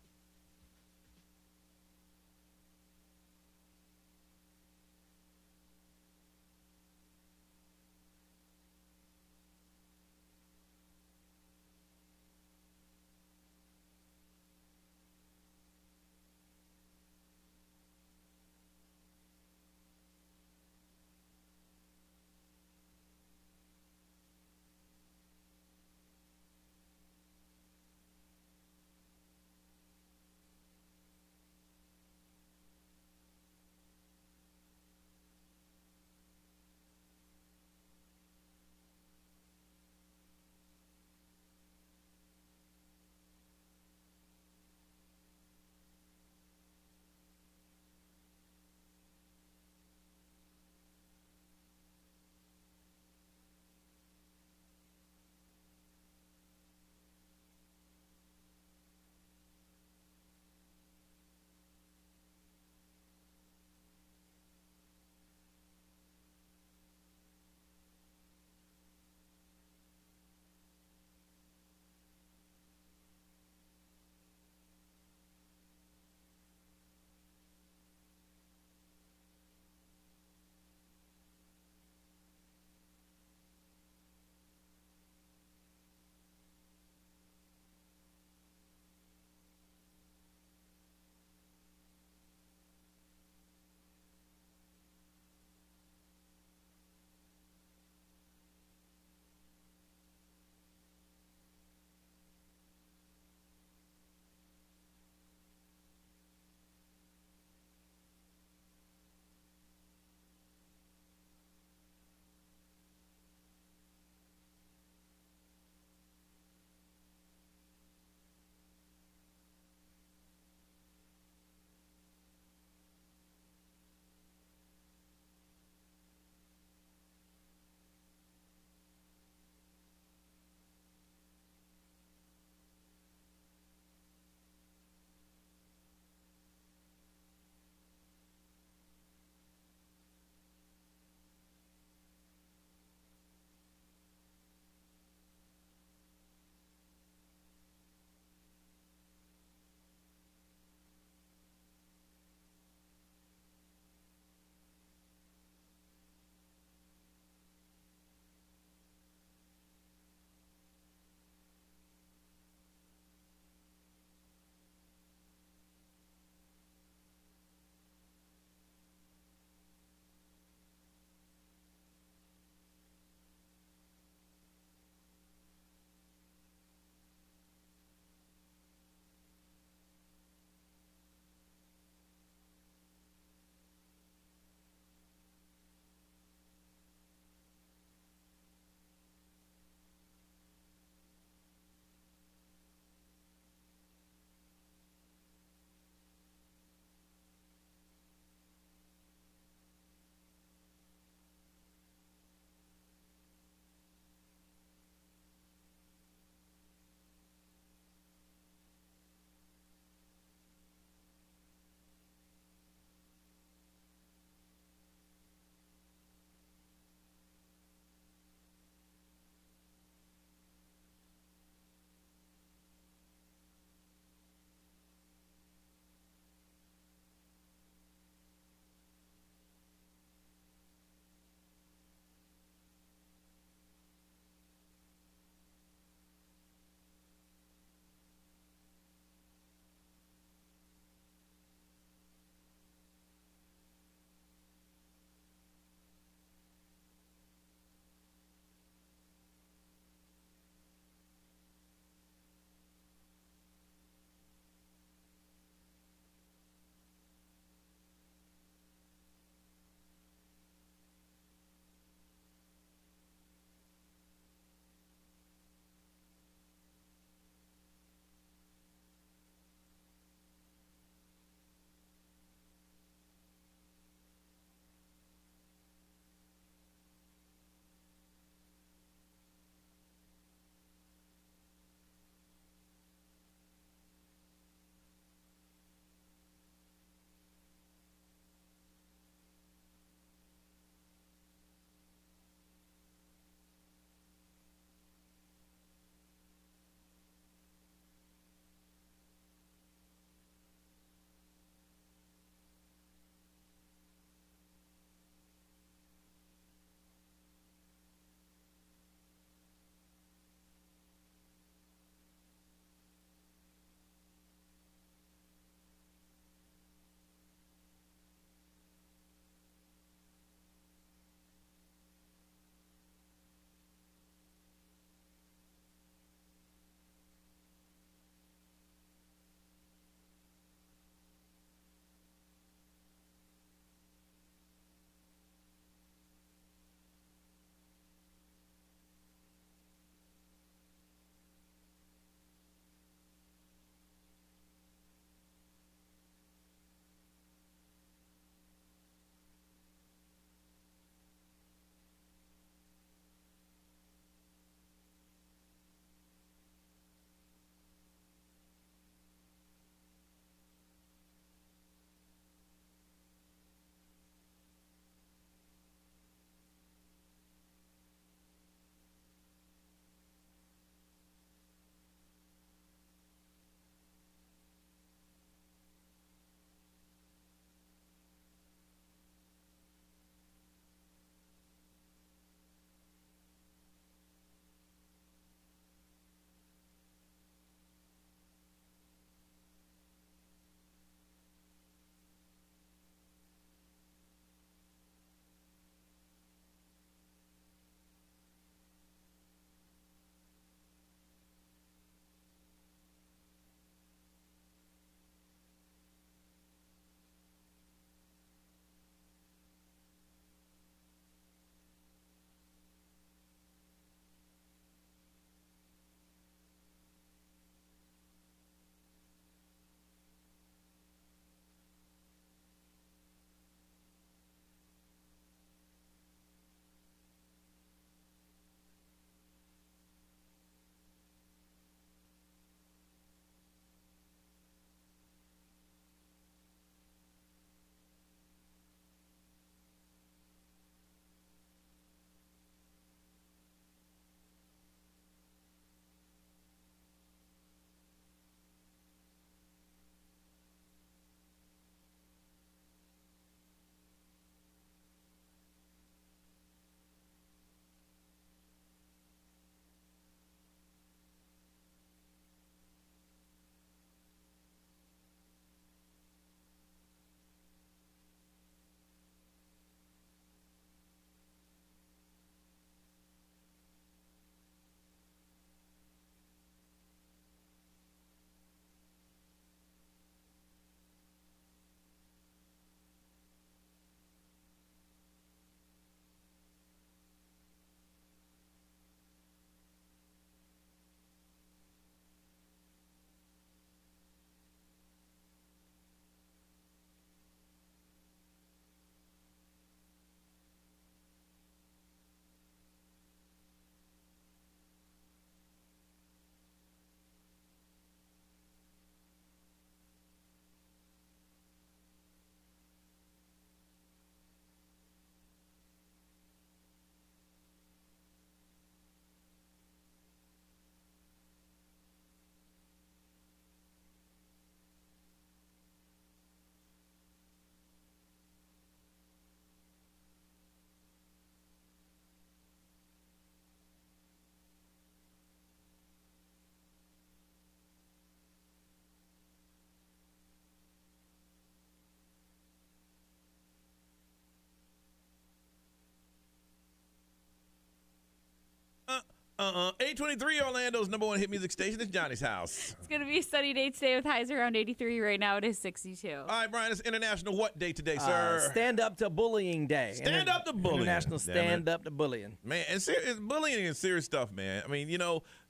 823 Orlando's number one hit music station is Johnny's house. It's going to be a sunny day today with highs around 83. Right now it is 62. All right, Brian, it's International what day today, sir? Stand Up to Bullying Day. Stand Up to Bullying. International Stand Up to Bullying. Man, and bullying is serious stuff, man. I mean,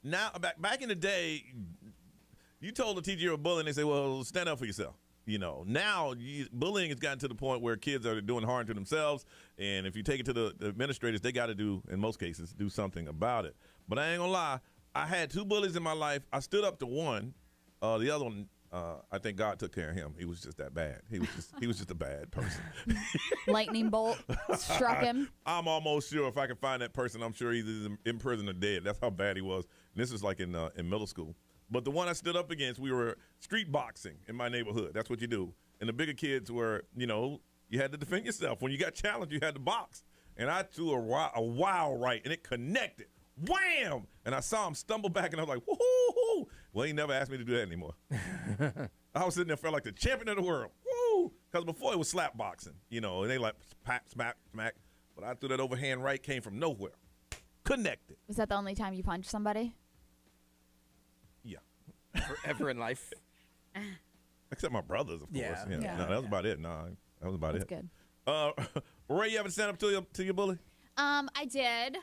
now back in the day, you told a teacher you're a bully, and they say, well, stand up for yourself. Now bullying has gotten to the point where kids are doing harm to themselves, and if you take it to the administrators, they got to do, in most cases, do something about it. But I ain't gonna lie, I had 2 bullies in my life. I stood up to one. The other one, I think God took care of him. He was just that bad. He was just a bad person. Lightning bolt struck him. I'm almost sure if I can find that person, I'm sure he's in prison or dead. That's how bad he was. And this is like in middle school. But the one I stood up against, we were street boxing in my neighborhood. That's what you do. And the bigger kids were, you had to defend yourself. When you got challenged, you had to box. And I threw a wild right, and it connected. Wham! And I saw him stumble back, and I was like, woohoo! Well, he never asked me to do that anymore. I was sitting there, felt like the champion of the world. Woo! Because before it was slap boxing, and they like smack. But I threw that overhand right, came from nowhere. Connected. Was that the only time you punched somebody? Yeah. Forever in life. Except my brothers, of course. Yeah. No, that was about it. No, that was about That's it. good. Ray, you ever stand up to your bully? I did.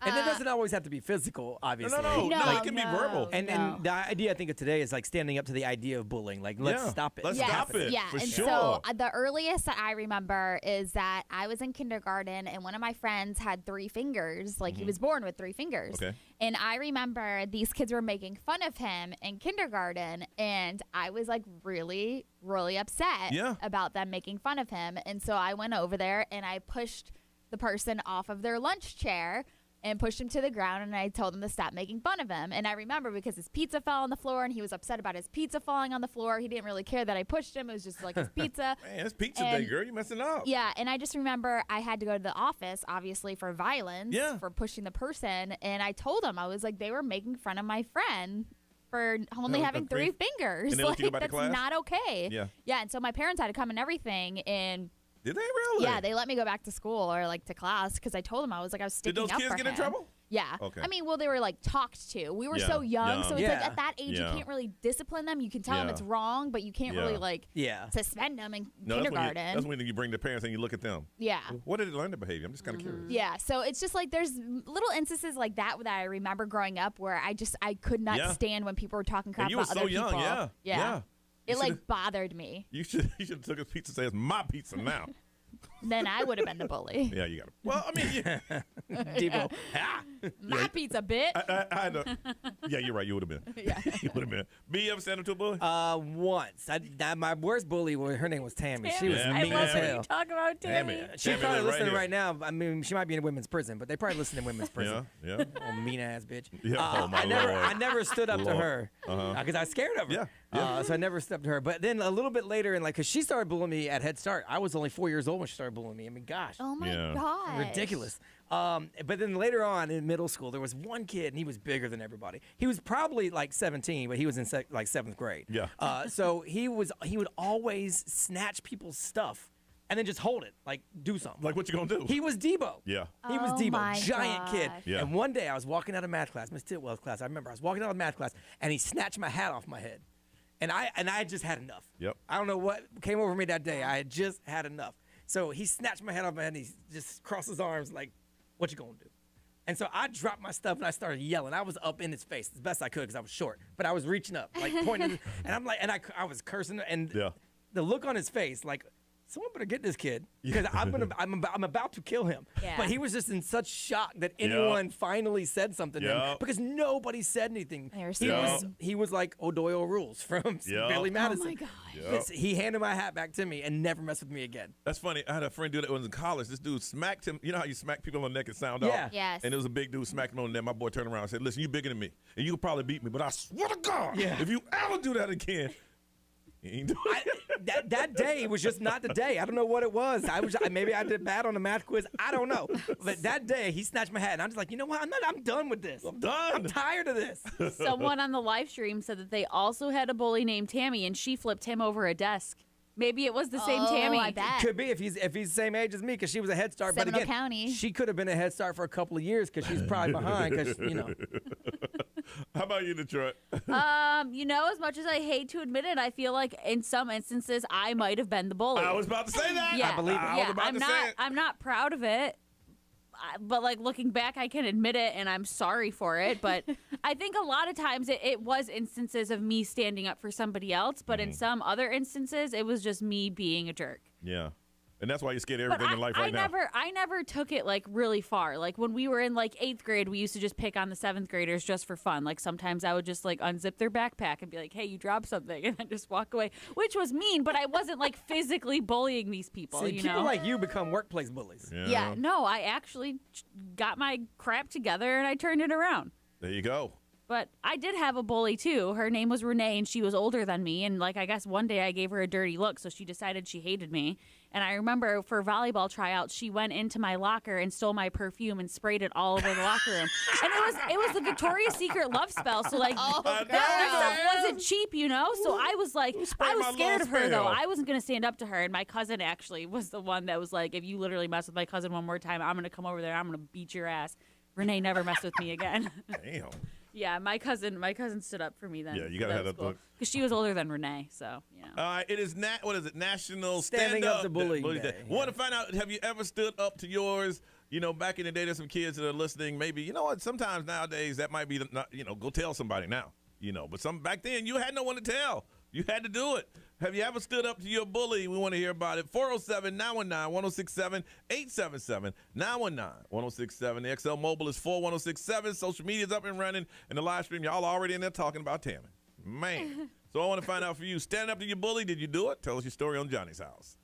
And it doesn't always have to be physical, obviously. No, it can be verbal. And the idea, I think, of today is like standing up to the idea of bullying. Like, let's stop it. Let's stop it. Yeah, for and sure. so the earliest that I remember is that I was in kindergarten, and one of my friends had 3 fingers. Like, he was born with 3 fingers. Okay. And I remember these kids were making fun of him in kindergarten, and I was like really, really upset about them making fun of him. And so I went over there, and I pushed the person off of their lunch chair and pushed him to the ground, and I told him to stop making fun of him. And I remember because his pizza fell on the floor, and he was upset about his pizza falling on the floor. He didn't really care that I pushed him. It was just like his pizza. Man, it's pizza day, girl. You messing up. Yeah, and I just remember I had to go to the office, obviously, for violence, for pushing the person. And I told him, I was like, they were making fun of my friend for only having 3 fingers. And they let you go back to that's class? not okay. Yeah, and so my parents had to come and everything, and did they really? yeah, they let me go back to school or like to class because I told them I was sticking up for him. Did those kids get in trouble? Yeah. Okay. I mean, well, they were like talked to. We were so young, so it's like at that age you Yeah. can't really discipline them. You can tell them it's wrong, but you can't really like suspend them in kindergarten. That's when you bring the parents and you look at them. Yeah. What did they learn the behavior? I'm just kind of curious. Yeah, so it's just like there's little instances like that I remember growing up where I could not stand when people were talking crap And you about were other so young, people. yeah. It like bothered me. You should have took his pizza and said, it's my pizza now. Then I would have been the bully. Yeah, you got it. Well, I mean, Debo. My pizza bit. I know. Yeah, you're right. You would have been. Yeah. You would have been. B, you ever stand up to a bully? Once. My worst bully, her name was Tammy. She was I mean love as when hell. you talk about Tammy. She's probably listening right now. I mean, she might be in women's prison, but they probably listen in women's prison. Yeah. Oh, mean ass bitch. Yeah. Oh, my I never stood up to Lord. her because I was scared of her. Yeah. So I never stepped to her. But then a little bit later, because she started bullying me at Head Start. I was only 4 years old when she started bullying me. I mean, gosh. Oh my god. Ridiculous. But then later on in middle school, there was one kid, and he was bigger than everybody. He was probably like 17, but he was in like 7th grade. Yeah. So he would always snatch people's stuff and then just hold it, like do something. Like what you gonna do? He was Debo. Yeah. He was Oh Debo, my giant kid. gosh. Yeah. And one day I was walking out of math class, Miss Titwell's class. I remember I was walking out of math class, and he snatched my hat off my head. And I had just had enough. Yep. I don't know what came over me that day. I had just had enough. So he snatched my head off my head, and he just crossed his arms like, what you gonna do? And so I dropped my stuff, and I started yelling. I was up in his face as best I could because I was short. But I was reaching up, like pointing, and I'm like, and I was cursing, and the look on his face, like, someone better get this kid because I'm about to kill him. Yeah. But he was just in such shock that anyone finally said something to him because nobody said anything. He was like O'Doyle Rules from Billy Madison. Oh my gosh. He handed my hat back to me and never messed with me again. That's funny. I had a friend do that when I was in college. This dude smacked him. You know how you smack people on the neck and sound off? Yes. And it was a big dude smacked him on the neck. My boy turned around and said, listen, you bigger than me, and you could probably beat me, but I swear to God, if you ever do that again, he ain't doing it. That day was just not the day. I don't know what it was. Maybe I did bad on the math quiz. I don't know. But that day, he snatched my hat, and I'm just like, you know what? I'm done with this. I'm done. I'm tired of this. Someone on the live stream said that they also had a bully named Tammy, and she flipped him over a desk. Maybe it was the same Oh, Tammy. I bet. Could be if he's the same age as me, because she was a Head Start. But Seminole again, County. she could have been a Head Start for a couple of years because she's probably behind. Because How about you, Detroit? As much as I hate to admit it, I feel like in some instances I might have been the bully. I was about to say that. Yeah, I believe it. I was about to say it. I'm not proud of it. But like looking back, I can admit it, and I'm sorry for it. But I think a lot of times it was instances of me standing up for somebody else. But in some other instances, it was just me being a jerk. Yeah. And that's why you're scared of everything in life I right now. I never took it like really far. Like when we were in like 8th grade, we used to just pick on the 7th graders just for fun. Like sometimes I would just like unzip their backpack and be like, "Hey, you dropped something," and then just walk away, which was mean. But I wasn't like physically bullying these people. see, you people know, like you become workplace bullies. yeah. No, I actually got my crap together and I turned it around. There you go. But I did have a bully too. Her name was Renee, and she was older than me. And like I guess one day I gave her a dirty look, so she decided she hated me. And I remember for volleyball tryouts, she went into my locker and stole my perfume and sprayed it all over the locker room. And it was the Victoria's Secret love spell. So like that stuff wasn't cheap, you know. So I was like, I was scared of her though. I wasn't gonna stand up to her. And my cousin actually was the one that was like, if you literally mess with my cousin one more time, I'm gonna come over there. And I'm gonna beat your ass. Renee never messed with me again. Damn. Yeah, my cousin stood up for me then. Yeah, you gotta have that book. Because she was older than Renee, so you know. All right, it is National Standing Up to Bullying Day. Want to find out? Have you ever stood up to yours? You know, back in the day, there's some kids that are listening. Maybe you know what? Sometimes nowadays that might be not. You know, go tell somebody now. You know, but back then you had no one to tell. You had to do it. Have you ever stood up to your bully? We want to hear about it. 407-919-1067, 877-919-1067. The XL Mobile is 41067. Social media's up and running. And the live stream, y'all already in there talking about Tammy. Man. So I want to find out for you. Stand up to your bully. Did you do it? Tell us your story on Johnny's House.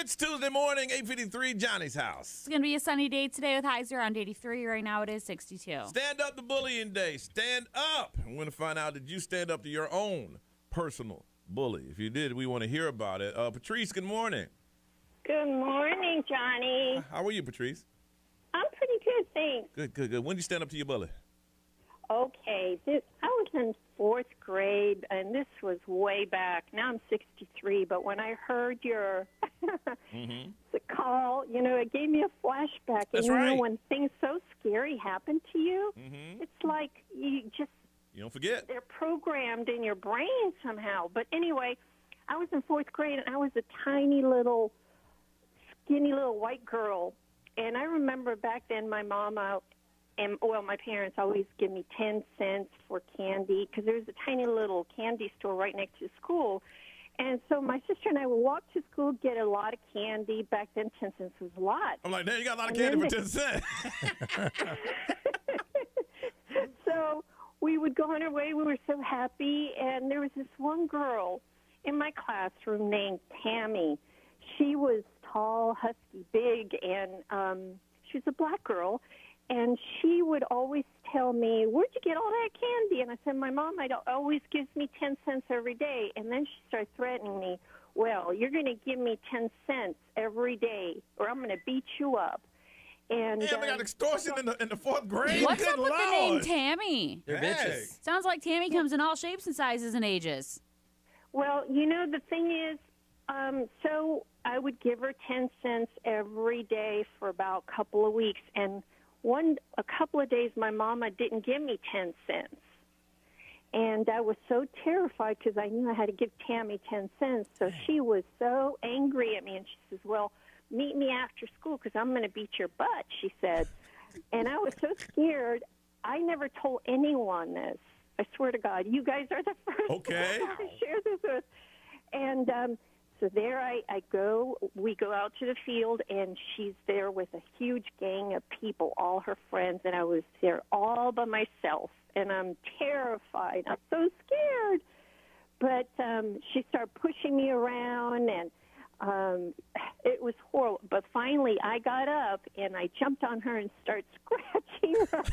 It's Tuesday morning, 8:53, Johnny's house. It's going to be a sunny day today with highs around 83. Right now it is 62. Stand up to bullying day. Stand up. I want to find out, did you stand up to your own personal bully? If you did, we want to hear about it. Patrice, good morning. Good morning, Johnny. How are you, Patrice? I'm pretty good, thanks. Good. When did you stand up to your bully? Okay, I was in 4th grade, and this was way back. Now I'm 63, but when I heard your the call, it gave me a flashback. That's and right. When things so scary happen to you, it's like you don't forget. They're programmed in your brain somehow. But anyway, I was in 4th grade, and I was a tiny little, skinny little white girl. And I remember back then my mom my parents always give me 10 cents for candy because there was a tiny little candy store right next to school. And so my sister and I would walk to school, get a lot of candy. Back then, 10 cents was a lot. I'm like, damn, you got a lot of candy for 10 cents. So we would go on our way. We were so happy. And there was this one girl in my classroom named Tammy. She was tall, husky, big, and she was a black girl. And she would always tell me, where'd you get all that candy? And I said, my mom always gives me 10 cents every day. And then she started threatening me, well, you're going to give me 10 cents every day, or I'm going to beat you up. And we got extortion in the 4th grade? What's Good up with Lord. the name Tammy? They're bitches. Sounds like Tammy comes in all shapes and sizes and ages. Well, the thing is, so I would give her 10 cents every day for about a couple of weeks. And a couple of days, my mama didn't give me 10 cents. And I was so terrified because I knew I had to give Tammy 10 cents. So she was so angry at me, and she says, well, meet me after school because I'm going to beat your butt, she said. And I was so scared. I never told anyone this. I swear to God. You guys are the first to share this with. And so there I go. We go out to the field, and she's there with a huge gang of people, all her friends, and I was there all by myself, and I'm terrified. I'm so scared. But she started pushing me around, and it was horrible. But finally, I got up, and I jumped on her and started scratching her.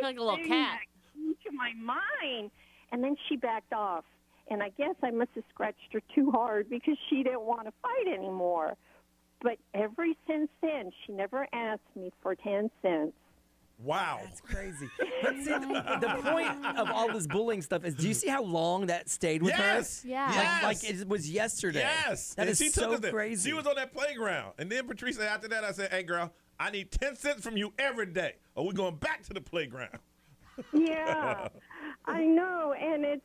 Like a little cat. To my mind. And then she backed off. And I guess I must have scratched her too hard because she didn't want to fight anymore. But ever since then, she never asked me for 10 cents. Wow. That's crazy. But see, the point of all this bullying stuff is, do you see how long that stayed with her? Yeah. Like it was yesterday. Yes. That And is she so took us there. crazy. She was on that playground. And then Patrice, after that, I said, hey, girl, I need 10 cents from you every day, or we're going back to the playground. Yeah, I know. And it's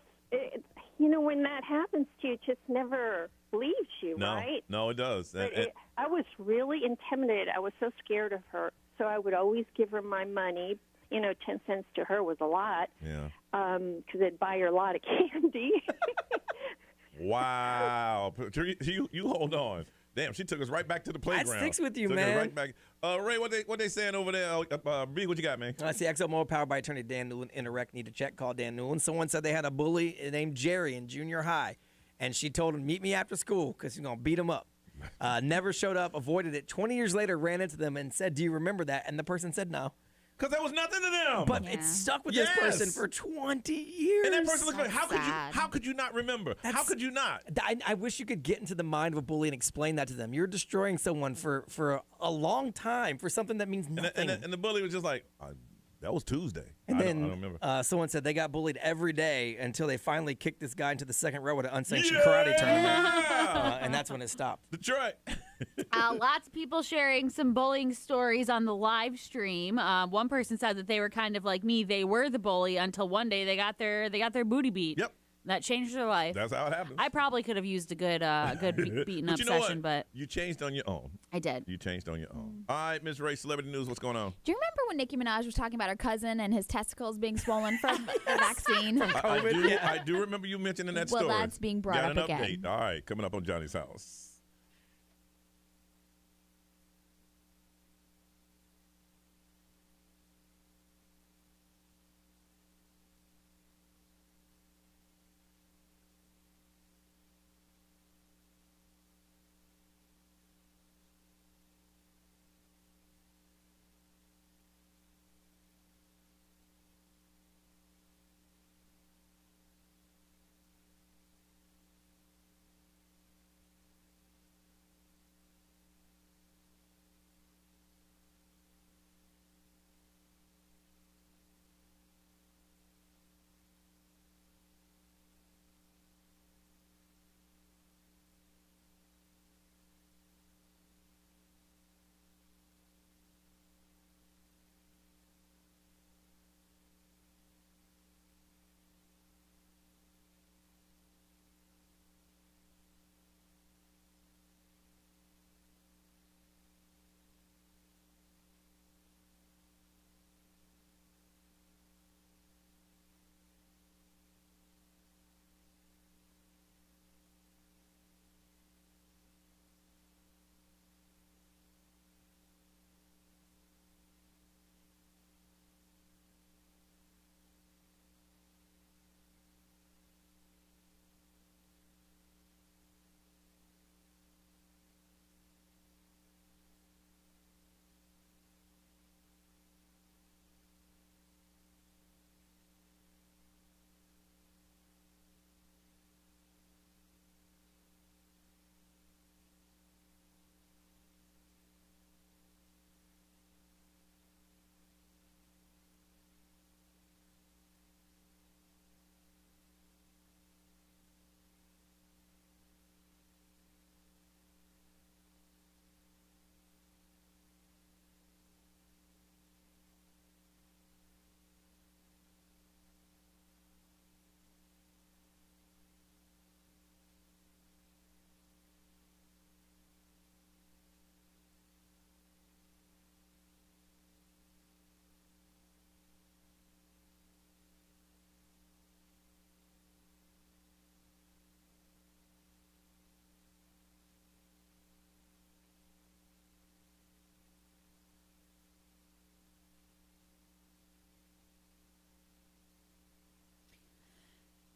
when that happens to you, it just never leaves you, right? No, it does. I was really intimidated. I was so scared of her. So I would always give her my money. 10 cents to her was a lot. Yeah. Because it'd buy her a lot of candy. Wow. Patrice, you hold on. Damn, she took us right back to the playground. That sticks with you, took man. Us right back. Ray, what they saying over there? B, what you got, man? I see XL Mower powered by attorney Dan Newland. Interact, need to check. Call Dan Newland. Someone said they had a bully named Jerry in junior high, and she told him, meet me after school because she's going to beat him up. Never showed up, avoided it. 20 years later, ran into them and said, do you remember that? And the person said no. Because there was nothing to them. But it stuck with this person for 20 years. And that person looked like, how could you not remember? How could you not? I wish you could get into the mind of a bully and explain that to them. You're destroying someone for a long time for something that means nothing. And the bully was just like, that was Tuesday. And I then don't remember. Someone said they got bullied every day until they finally kicked this guy into the second row at an unsanctioned karate tournament. And that's when it stopped. Detroit. Lots of people sharing some bullying stories on the live stream. One person said that they were kind of like me. They were the bully until one day they got their booty beat. Yep. That changed their life. That's how it happens. I probably could have used a good beating up session, but you changed on your own. I did. You changed on your own. All right, Ms. Ray, celebrity news. What's going on? Do you remember when Nicki Minaj was talking about her cousin and his testicles being swollen from the vaccine? I do remember you mentioning that story. Well, that's being brought Got up an again. update. All right, coming up on Johnny's house.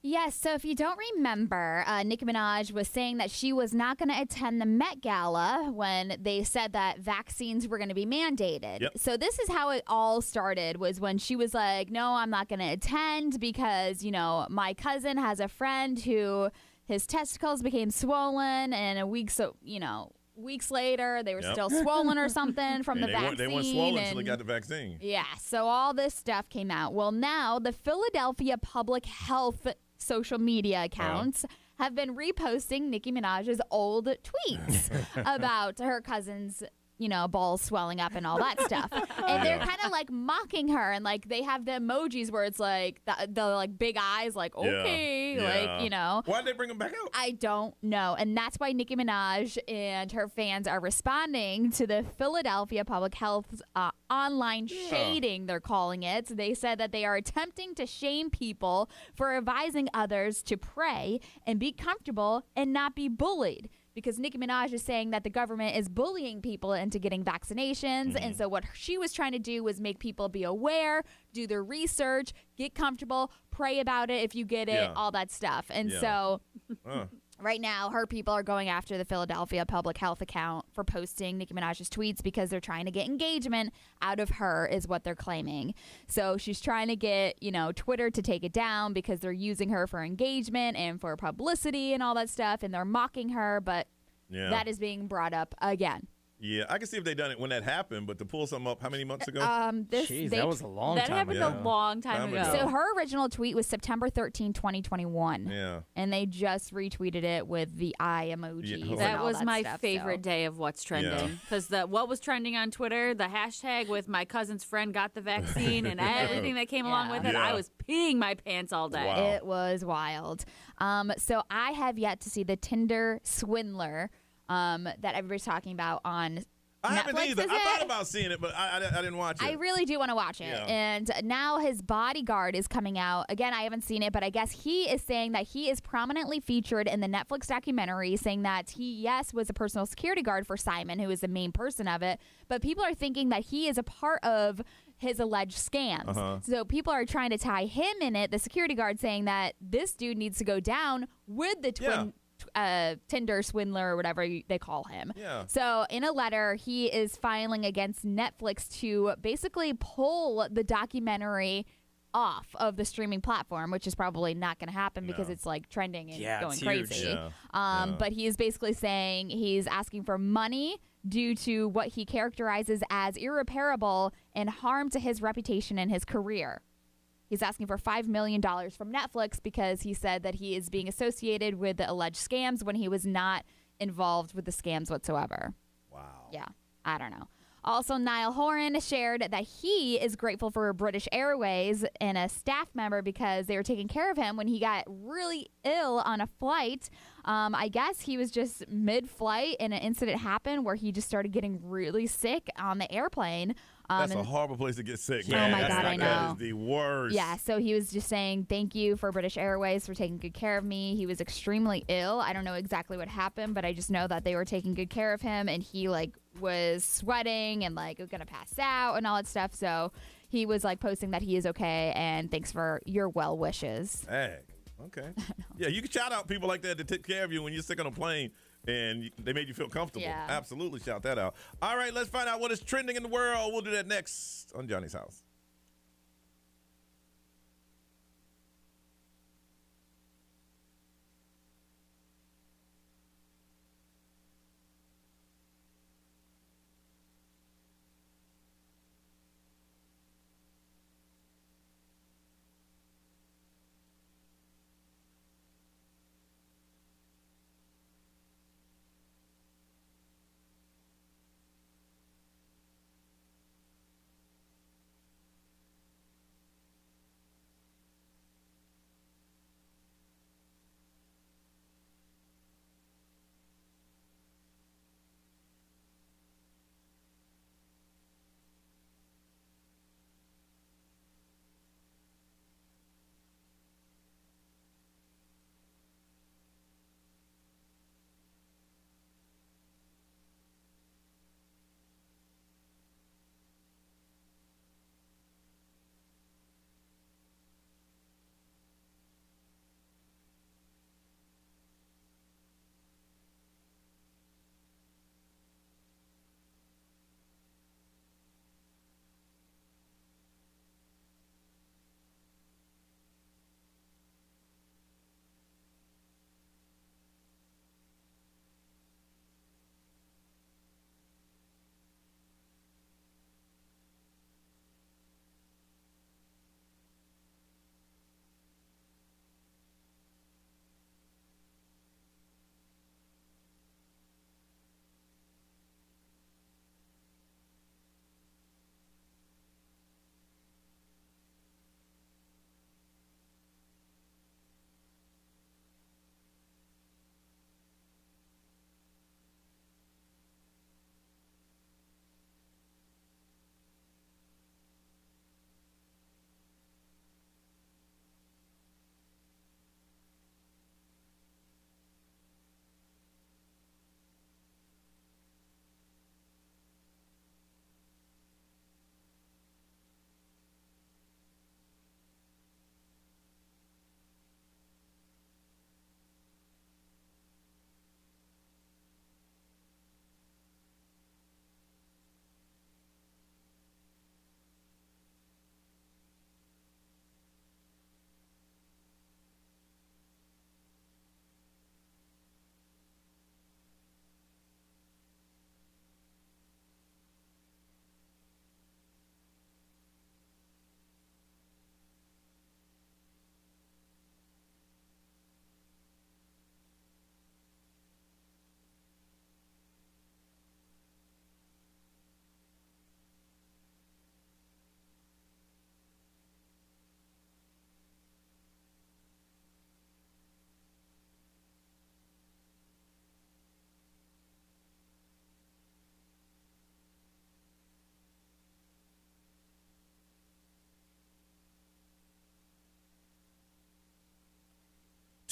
Yes, so if you don't remember, Nicki Minaj was saying that she was not going to attend the Met Gala when they said that vaccines were going to be mandated. Yep. So this is how it all started, was when she was like, no, I'm not going to attend because, my cousin has a friend who his testicles became swollen and weeks later, they were still swollen or something from the vaccine. They weren't swollen until they got the vaccine. Yeah, so all this stuff came out. Well, now the Philadelphia Public Health social media accounts have been reposting Nicki Minaj's old tweets about her cousin's balls swelling up and all that stuff. And they're kind of like mocking her, and like they have the emojis where it's like the like big eyes, like, okay, Why'd they bring them back out? I don't know. And that's why Nicki Minaj and her fans are responding to the Philadelphia Public Health's online shading, they're calling it. They said that they are attempting to shame people for advising others to pray and be comfortable and not be bullied. Because Nicki Minaj is saying that the government is bullying people into getting vaccinations. And so what she was trying to do was make people be aware, do their research, get comfortable, pray about it if you get it, all that stuff. And so right now, her people are going after the Philadelphia Public Health account for posting Nicki Minaj's tweets because they're trying to get engagement out of her, is what they're claiming. So she's trying to get, Twitter to take it down because they're using her for engagement and for publicity and all that stuff, and they're mocking her, but that is being brought up again. Yeah, I can see if they done it when that happened, but to pull something up, how many months ago? That was a long time ago. That happened a long time ago. So her original tweet was September 13, 2021. Yeah. And they just retweeted it with the eye emoji. Yeah. That was my favorite day of what's trending. Because what was trending on Twitter, the hashtag with my cousin's friend got the vaccine and everything that came along with it, I was peeing my pants all day. Wow. It was wild. So I have yet to see the Tinder swindler that everybody's talking about on I haven't Netflix, either. is I it? thought about seeing it, but I didn't watch it. I really do want to watch it. Yeah. And now his bodyguard is coming out. Again, I haven't seen it, but I guess he is saying that he is prominently featured in the Netflix documentary, saying that he, was a personal security guard for Simon, who is the main person of it. But people are thinking that he is a part of his alleged scams. So people are trying to tie him in it, the security guard, saying that this dude needs to go down with the twin Tinder swindler or whatever they call him. Yeah. So in a letter, he is filing against Netflix to basically pull the documentary off of the streaming platform, which is probably not going to happen because it's like trending and going crazy. But he is basically saying he's asking for money due to what he characterizes as irreparable and harm to his reputation and his career. He's asking for $5 million from Netflix because he said that he is being associated with the alleged scams when he was not involved with the scams whatsoever. Wow. Yeah, I don't know. Also, Niall Horan shared that he is grateful for British Airways and a staff member because they were taking care of him when he got really ill on a flight. I guess he was just mid-flight and an incident happened where he just started getting really sick on the airplane. That's a horrible place to get sick, Oh man. my God, I know. That is the worst. Yeah, so he was just saying thank you for British Airways for taking good care of me. He was extremely ill. I don't know exactly what happened, but I just know that they were taking good care of him, and he was sweating and was gonna pass out and all that stuff. So he was posting that he is okay and thanks for your well wishes. Hey, okay. Yeah, you can shout out people like that take care of you when you're sick on a plane and they made you feel comfortable. Yeah. Absolutely shout that out. All right, let's find out what is trending in the world. We'll do that next on Johnny's House.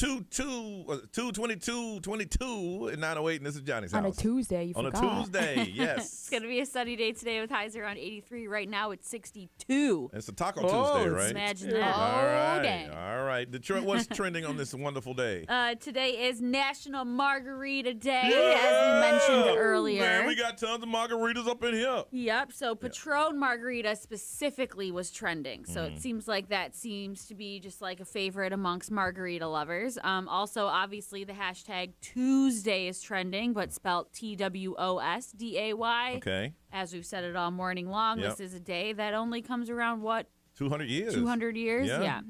222 and 908, and this is Johnny's house. On a Tuesday, you On forgot. a Tuesday, yes. It's going to be a sunny day today with highs around 83. Right now it's 62. It's a Taco Tuesday, right? Imagine that. All right. Detroit, what's trending on this wonderful day? Today is National Margarita Day, as we mentioned earlier. Man, we got tons of margaritas up in here. Yep. So Patron Margarita specifically was trending. So Mm-hmm. it seems like that seems to be just like a favorite amongst margarita lovers. Also, obviously, the hashtag Tuesday is trending, but spelled TWOSDAY. Okay. As we've said it all morning long, Yep. this is a day that only comes around, what, 200 years. 200 years? Yeah.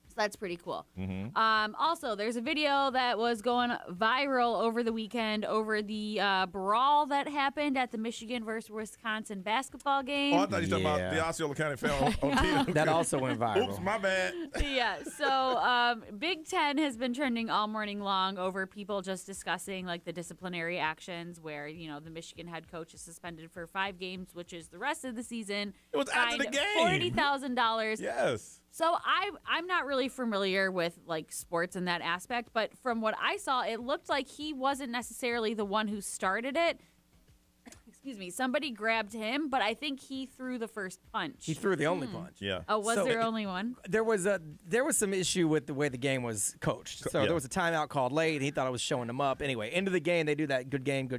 So that's pretty cool. Mm-hmm. Also, there's a video that was going viral over the weekend over the brawl that happened at the Michigan versus Wisconsin basketball game. Oh, I thought you were talking about the Osceola County Fair on TV. That also went viral. Oops, my bad. Yeah, so Big Ten has been trending all morning long over people just discussing like the disciplinary actions where, you know, the Michigan head coach is suspended for 5 games, which is the rest of the season. It was after the game. $40,000. Yes. So I'm not really familiar with like sports in that aspect, but from what I saw, it looked like he wasn't necessarily the one who started it. Excuse me, somebody grabbed him, but I think he threw the first punch. He threw the only punch. Yeah. Oh, was there only one? There was some issue with the way the game was coached. So Yeah. there was a timeout called late, and he thought I was showing him up. Anyway, end of the game, they do that good game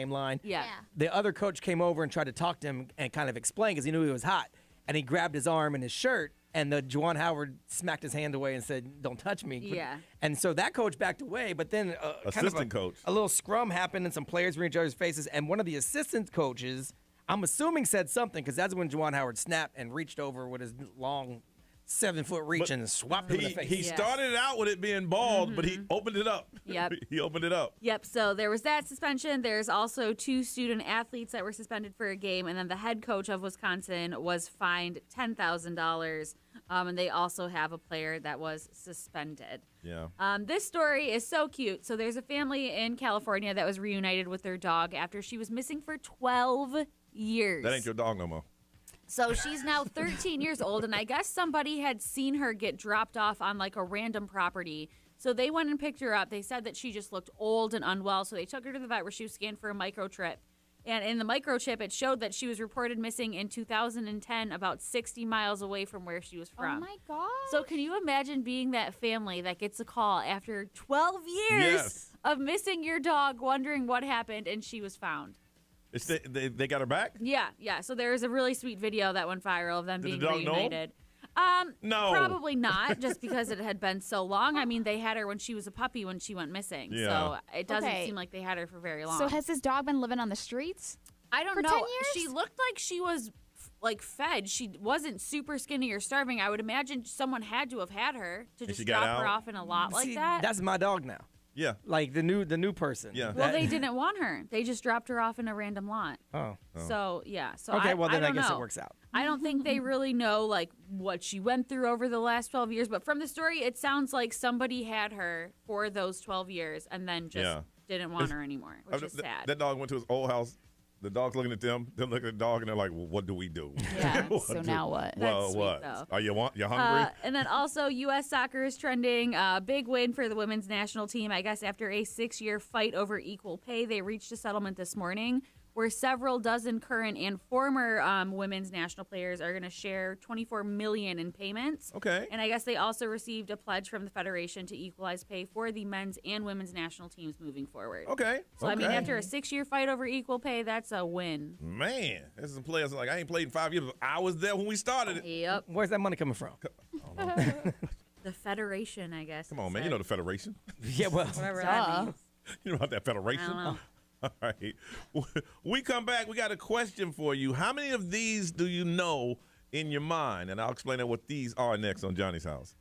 line. Yeah. The other coach came over and tried to talk to him and kind of explain because he knew he was hot. And he grabbed his arm and his shirt, and the Juwan Howard smacked his hand away and said, "Don't touch me." Yeah. And so that coach backed away, but then Assistant coach. a little scrum happened, and some players were in each other's faces, and one of the assistant coaches, I'm assuming, said something because that's when Juwan Howard snapped and reached over with his long 7-foot reach and swapped him in the face. He started it out with it being bald, but he opened it up. Yep. He opened it up. Yep, so there was that suspension. There's also 2 student athletes that were suspended for a game, and then the head coach of Wisconsin was fined $10,000, and they also have a player that was suspended. Yeah. This story is so cute. So there's a family in California that was reunited with their dog after she was missing for 12 years. That ain't your dog no more. So she's now 13 years old, and I guess somebody had seen her get dropped off on like a random property. So they went and picked her up. They said that she just looked old and unwell, so they took her to the vet where she was scanned for a microchip. And in the microchip, it showed that she was reported missing in 2010, about 60 miles away from where she was from. Oh my God. So can you imagine being that family that gets a call after 12 years of missing your dog, wondering what happened, and she was found? They got her back? Yeah. So there is a really sweet video that went viral of them Did being the dog know? reunited. No. Probably not, just because it had been so long. I mean, they had her when she was a puppy when she went missing. Yeah. So it doesn't seem like they had her for very long. So has this dog been living on the streets? I don't for know. 10 years? She looked like she was like fed. She wasn't super skinny or starving. I would imagine someone had to have had her to just she got drop her out? off in a lot like See, that. That's my dog now. Yeah. Like the new person. Yeah. Well, they didn't want her. They just dropped her off in a random lot. Oh. So, yeah. So Okay, well, then I don't guess it know. works out. I don't think they really know, like, what she went through over the last 12 years. But from the story, it sounds like somebody had her for those 12 years and then just didn't want her anymore, which is sad. That dog went to his old house. The dog's looking at them. They're looking at the dog, and they're like, well, what do we do? Yeah, so now what? Well, That's sweet, what? though. Are you hungry? And then also, U.S. soccer is trending. Big win for the women's national team. I guess after a 6-year fight over equal pay, they reached a settlement this morning where several dozen current and former women's national players are going to share $24 million in payments. Okay. And I guess they also received a pledge from the federation to equalize pay for the men's and women's national teams moving forward. Okay. So, I mean, after a 6-year fight over equal pay, that's a win. Man, there's some players like, I ain't played in 5 years, but I was there when we started it. Yep. Where's that money coming from? The federation, I guess. Come on, man. You know the federation. Yeah, well. Whatever that means. You know about that federation? I don't know. All right. We come back. We got a question for you. How many of these do you know in your mind? And I'll explain what these are next on Johnny's House.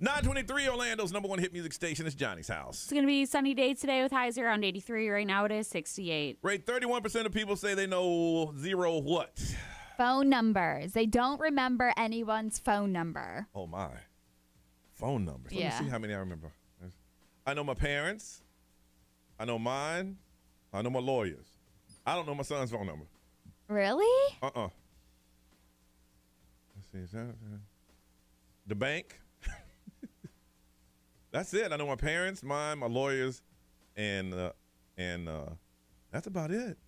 923 Orlando's number one hit music station is Johnny's house. It's going to be sunny day today with highs around 83. Right now it is 68. Rate 31% of people say they know zero what? Phone numbers. They don't remember anyone's phone number. Oh, my. Phone numbers. Let me see how many I remember. I know my parents. I know mine. I know my lawyers. I don't know my son's phone number. Really? Let's see. Is that the bank? That's it. I know my parents, mine, my lawyers, and that's about it.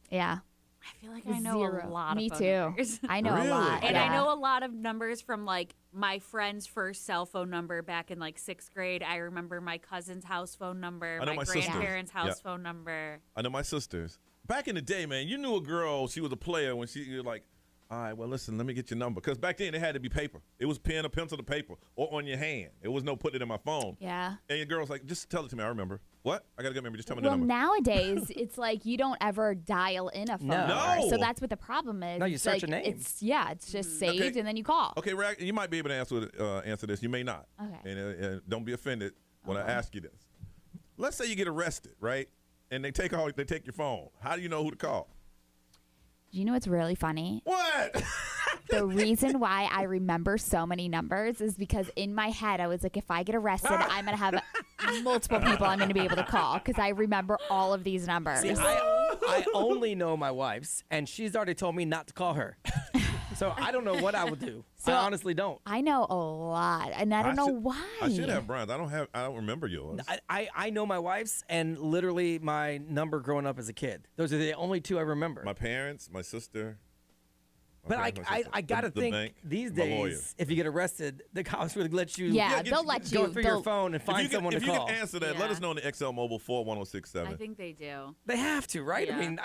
Yeah. I feel like I know a lot Me of phone too. numbers. I know a lot. And yeah. I know a lot of numbers from like my friend's first cell phone number back in like 6th grade. I remember my cousin's house phone number, I know my grandparents' sisters. house phone number. I know my sisters. Back in the day, man, you knew a girl, she was a player when you're like, all right, well, listen, let me get your number. Because back then, it had to be paper. It was pen or pencil to paper or on your hand. It was no putting it in my phone. Yeah. And your girl's like, just tell it to me. I remember. What? I got to get remember. Just tell me the Well, number. nowadays, it's like you don't ever dial in a phone number. So that's what the problem is. No, you It's search like, a name. It's just saved, Okay. and then you call. Okay, Rag, you might be able to answer this. You may not. Okay. And don't be offended when I ask you this. Let's say you get arrested, right? And they take your phone. How do you know who to call? Do you know what's really funny? What? The reason why I remember so many numbers is because in my head, I was like, if I get arrested, I'm going to have multiple people I'm going to be able to call because I remember all of these numbers. See, I only know my wife's, and she's already told me not to call her. So I don't know what I would do. So I honestly don't. I know a lot, and I don't know why. I should have Brian's. I don't remember yours. I know my wife's and literally my number growing up as a kid. Those are the only two I remember. My parents, my sister. But I gotta think bank, these my lawyer. days, if you get arrested, the cops would let you. They'll let go you through your phone and find someone to call. If you can answer that, let us know on the XL Mobile 41067. I think they do. They have to, right? Yeah. I mean,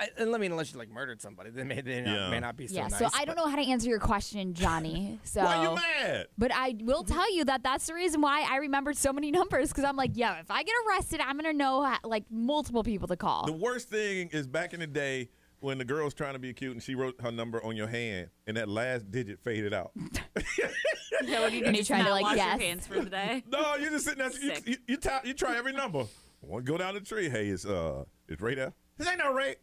unless you like murdered somebody, they may not be so nice. So I don't know how to answer your question, Johnny. So why are you mad? But I will tell you that that's the reason why I remembered so many numbers because I'm like, yeah, if I get arrested, I'm gonna know like multiple people to call. The worst thing is back in the day when the girl was trying to be cute and she wrote her number on your hand and that last digit faded out. Yeah, what do you do? And you're trying to, like, wash guess. your hands for the day? No, you're just sitting there. You try every number. One go down the tree. Hey, it's Ray there. This ain't no Ray.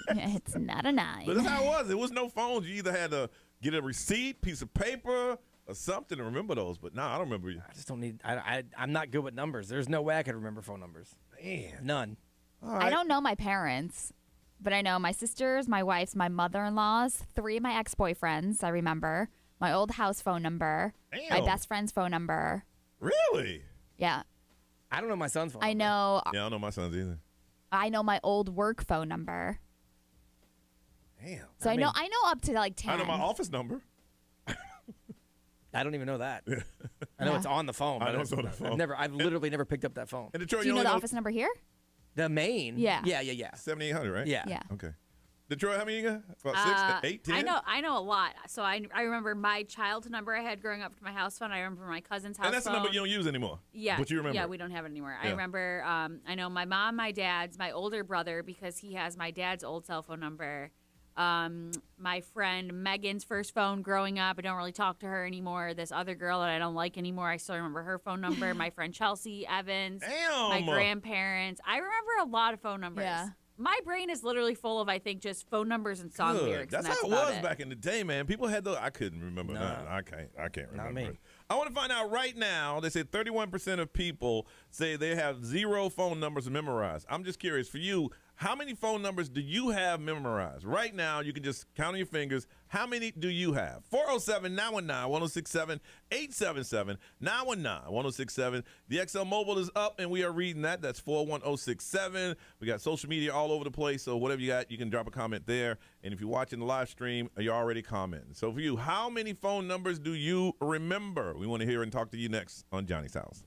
It's not a 9. But that's how it was. There was no phones. You either had to get a receipt, piece of paper, or something to remember those. But I don't remember. I just don't need. I'm not good with numbers. There's no way I could remember phone numbers. Man, none. All right. I don't know my parents, but I know my sisters, my wife's, my mother-in-law's, 3 of my ex-boyfriends. I remember my old house phone number, my best friend's phone number. Really? Yeah. I don't know my son's phone. I know. Yeah, I don't know my son's either. I know my old work phone number. Damn. So I know up to like 10. I know my office number. I don't even know that. I know it's on the phone. I know it's on the phone. I've literally never picked up that phone. And Detroit, Do you know the office number here? The main? Yeah. Yeah. 7800, right? Yeah. Yeah. Okay. Detroit, how many you got? About 6, 8, 10? I know a lot. So I remember my childhood number I had growing up for my house phone. I remember my cousin's house phone. And that's the number you don't use anymore. Yeah. But you remember. Yeah, we don't have it anymore. I Yeah. remember, I know my mom, my dad's, my older brother, because he has my dad's old cell phone number. My friend Megan's first phone growing up. I don't really talk to her anymore. This other girl that I don't like anymore, I still remember her phone number. My friend Chelsea Evans. Damn. My grandparents. I remember a lot of phone numbers. Yeah. My brain is literally full of, I think, just phone numbers and song Good. lyrics. That's and how it about was back in the day, man. People had those. I couldn't remember. No. I can't remember. Not me. it. I want to find out right now. They said 31% of people say they have 0 phone numbers memorized. I'm just curious for you. How many phone numbers do you have memorized? Right now, you can just count on your fingers. How many do you have? 407-919-1067, 877-919-1067. The XL Mobile is up, and we are reading that. That's 41067. We got social media all over the place, so whatever you got, you can drop a comment there. And if you're watching the live stream, you're already commenting. So for you, how many phone numbers do you remember? We want to hear and talk to you next on Johnny's House.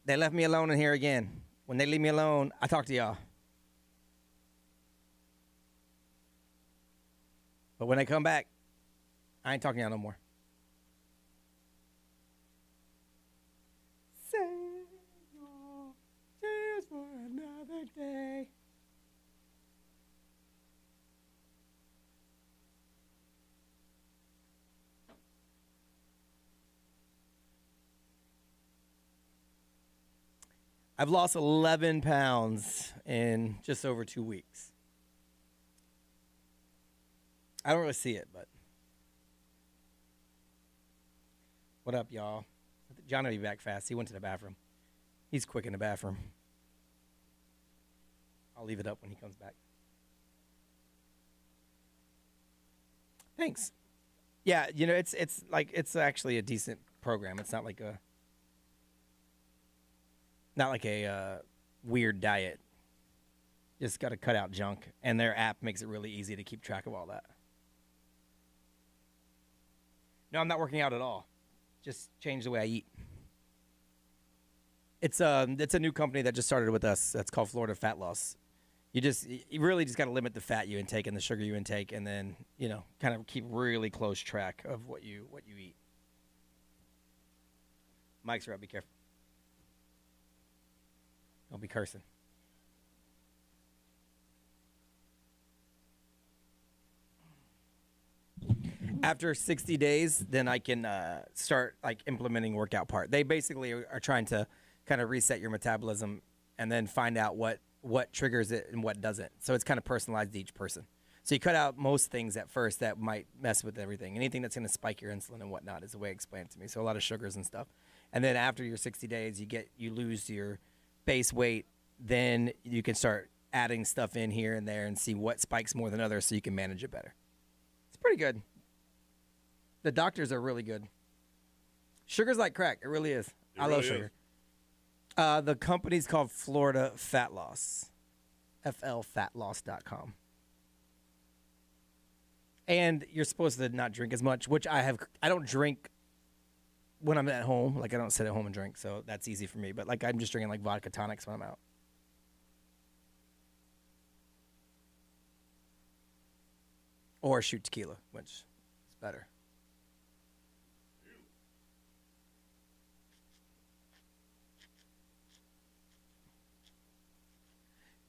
They left me alone in here again. When they leave me alone, I talk to y'all. But when they come back, I ain't talking to y'all no more. Cheers for another day. I've lost 11 pounds in just over 2 weeks. I don't really see it, but. What up, y'all? John will be back fast. He went to the bathroom. He's quick in the bathroom. I'll leave it up when he comes back. Thanks. Yeah, you know, it's actually a decent program. It's not like a weird diet. Just got to cut out junk, and their app makes it really easy to keep track of all that. No, I'm not working out at all. Just change the way I eat. It's a new company that just started with us. That's called Florida Fat Loss. You really just got to limit the fat you intake and the sugar you intake, and then kind of keep really close track of what you eat. Mike's right. Be careful. Don't be cursing. After 60 days, then I can start implementing workout part. They basically are trying to kind of reset your metabolism and then find out what triggers it and what doesn't. So it's kind of personalized to each person. So you cut out most things at first that might mess with everything. Anything that's going to spike your insulin and whatnot is the way it explained it to me. So a lot of sugars and stuff. And then after your 60 days, you lose your base weight. Then you can start adding stuff in here and there and see what spikes more than others so you can manage it better. It's pretty good. The doctors are really good. Sugar's like crack. It really is. I love sugar. The company's called Florida Fat Loss. FLFatLoss.com. And you're supposed to not drink as much, which I don't drink when I'm at home. I don't sit at home and drink, so that's easy for me. But I'm just drinking vodka tonics when I'm out. Or shoot tequila, which is better.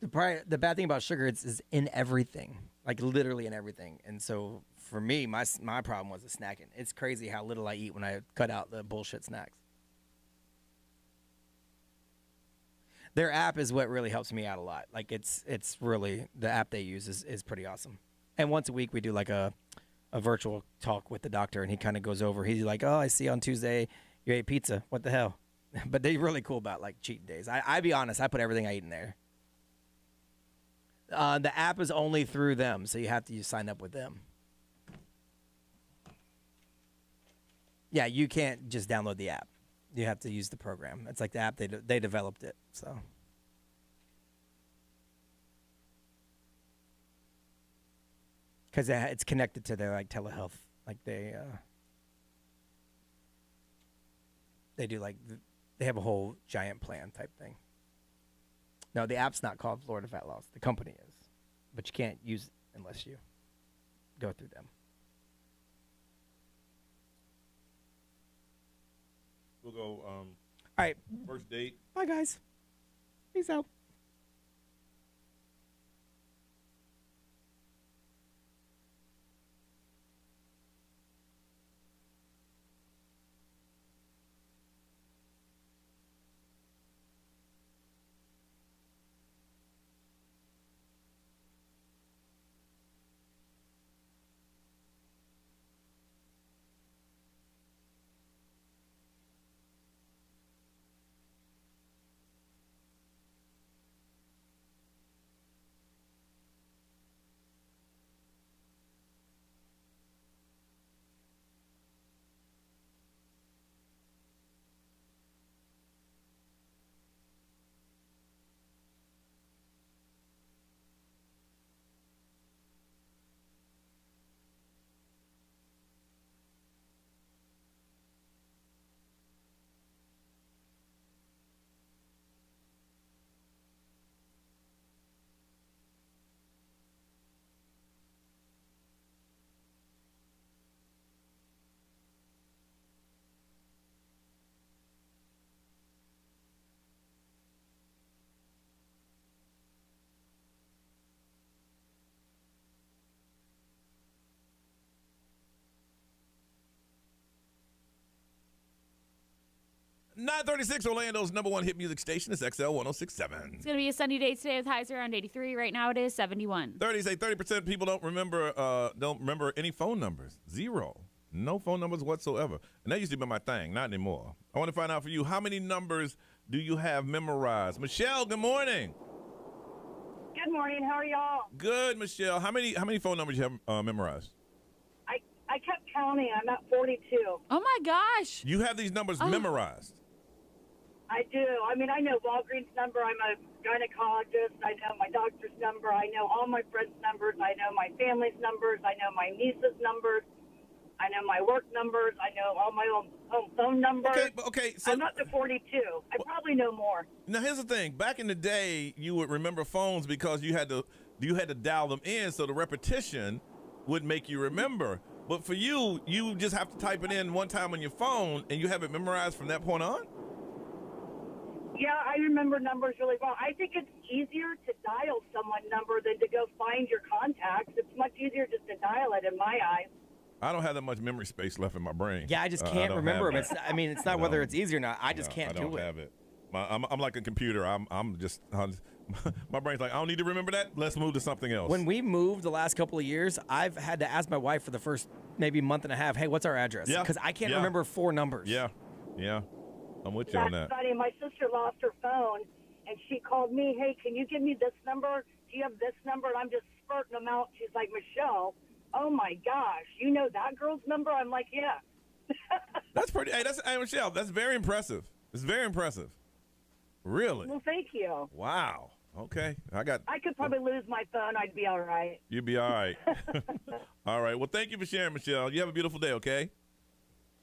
The bad thing about sugar is in everything, literally in everything. And so for me, my problem was the snacking. It's crazy how little I eat when I cut out the bullshit snacks. Their app is what really helps me out a lot. It's really, the app they use is pretty awesome. And once a week we do a virtual talk with the doctor, and he kind of goes over. He's like, "Oh, I see on Tuesday you ate pizza. What the hell?" But they're really cool about cheating days. I be honest, I put everything I eat in there. The app is only through them, so you have to sign up with them. Yeah, you can't just download the app. You have to use the program. It's like the app, they developed it, so. Because it's connected to their telehealth. They do they have a whole giant plan type thing. No, the app's not called Florida Fat Loss. The company is. But you can't use it unless you go through them. We'll go all right. First date. Bye, guys. Peace out. 936 Orlando's number one hit music station is XL 1067. It's going to be a sunny day today with highs around 83. Right now it is 71. 30% of people don't remember any phone numbers. Zero. No phone numbers whatsoever. And that used to be my thing, not anymore. I want to find out for you, how many numbers do you have memorized? Michelle, good morning. Good morning. How are y'all? Good, Michelle. How many phone numbers you have memorized? I kept counting. I'm at 42. Oh, my gosh. You have these numbers memorized. I do. I mean, I know Walgreens' number. I'm a gynecologist. I know my doctor's number. I know all my friends' numbers. I know my family's numbers. I know my niece's numbers. I know my work numbers. I know all my own home phone numbers. Okay. So I'm up to 42. I probably know more. Now, here's the thing. Back in the day, you would remember phones because you had to dial them in, so the repetition would make you remember. But for you just have to type it in one time on your phone, and you have it memorized from that point on? Yeah, I remember numbers really well. I think it's easier to dial someone's number than to go find your contacts. It's much easier just to dial it in my eyes. I don't have that much memory space left in my brain. Yeah, I just can't remember them. It's not whether it's easy or not. I just can't do it. I don't have it. I'm like a computer. My brain's like, I don't need to remember that. Let's move to something else. When we moved the last couple of years, I've had to ask my wife for the first maybe month and a half, hey, what's our address? Yeah. Because I can't remember 4 numbers. Yeah. I'm with you on that. That's funny. My sister lost her phone, and she called me, hey, can you give me this number? Do you have this number? And I'm just spurting them out. She's like, Michelle, oh, my gosh, you know that girl's number? I'm like, yeah. That's pretty. Hey, Michelle, that's very impressive. It's very impressive. Really? Well, thank you. Wow. Okay. I could probably lose my phone. I'd be all right. You'd be all right. All right. Well, thank you for sharing, Michelle. You have a beautiful day, okay?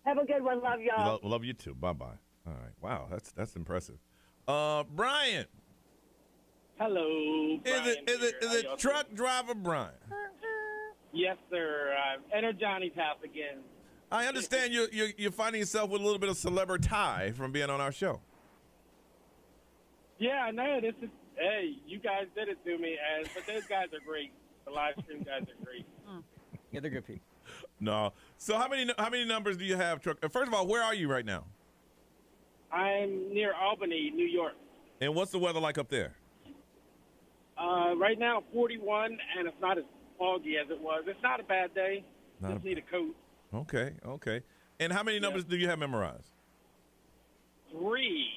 Have a good one. Love y'all. Love you too. Bye-bye. All right. Wow, that's impressive. Brian. Hello. Is it truck driver Brian? Yes, sir. Enter Johnny's house again. I understand you're finding yourself with a little bit of celebrity from being on our show. Yeah, I know. Hey, you guys did it to me, but those guys are great. The live stream guys are great. Yeah, they're good people. No. So how many numbers do you have, truck? First of all, where are you right now? I'm near Albany, New York. And what's the weather like up there? Right now, 41, and it's not as foggy as it was. It's not a bad day. Just need a coat. Okay. And how many numbers do you have memorized? 3.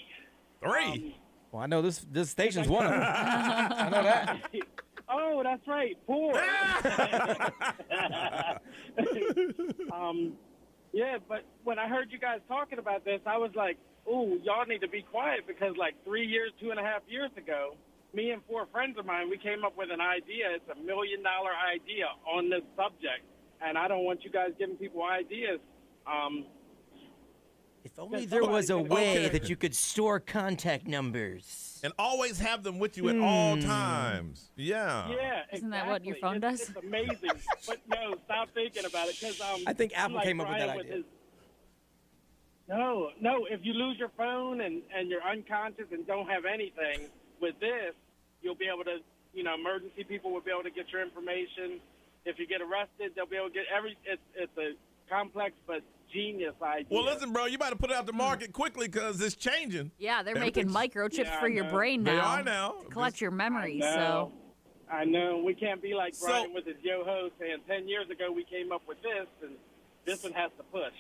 3? Well, I know this station's one of them. I know that. Oh, that's right, 4. Yeah, but when I heard you guys talking about this, I was like, ooh, y'all need to be quiet because like 2.5 years ago, me and 4 friends of mine, we came up with an idea. It's $1 million idea on this subject, and I don't want you guys giving people ideas. If only there was a way that you could store contact numbers. And always have them with you at all times. Yeah. Yeah, exactly. Isn't that what your phone does? It's amazing. But no, stop thinking about it because I think Apple came up with that idea. No, if you lose your phone and you're unconscious and don't have anything, with this, you'll be able to, emergency people will be able to get your information. If you get arrested, they'll be able to get it's a complex but genius idea. Well, listen, bro, you better put it out the market quickly because it's changing. Yeah, they're making microchips for your brain now. They are now. To collect your memories. I know. We can't be like Brian with his yo-ho saying 10 years ago we came up with this, and this one has to push.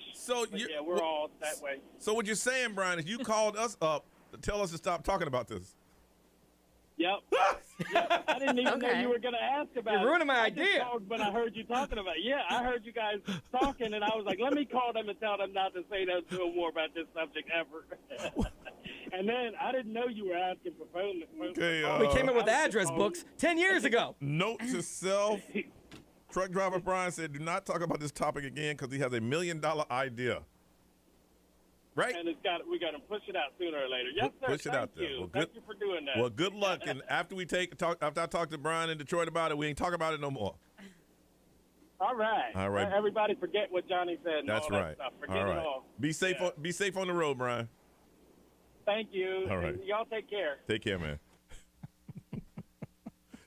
We're all that way. So what you're saying, Brian, is you called us up to tell us to stop talking about this. Yep. I didn't even know you were going to ask about it. You're ruining my idea. When I heard you talking about it. Yeah, I heard you guys talking, and I was like, let me call them and tell them not to say no more about this subject ever. And then I didn't know you were asking for phone. Okay, we came up with address books 10 years ago. Note to self. Truck driver Brian said, do not talk about this topic again because he has $1 million idea. Right? And we got to push it out sooner or later. Yes, sir. Push it out there. Well, Thank you for doing that. Well, good luck. And after I talk to Brian in Detroit about it, we ain't talk about it no more. All right. All right. Everybody forget what Johnny said. And That's all right. That stuff. Forget all right. it all. Be safe. Yeah. Be safe on the road, Brian. Thank you. All right. And y'all take care. Take care, man.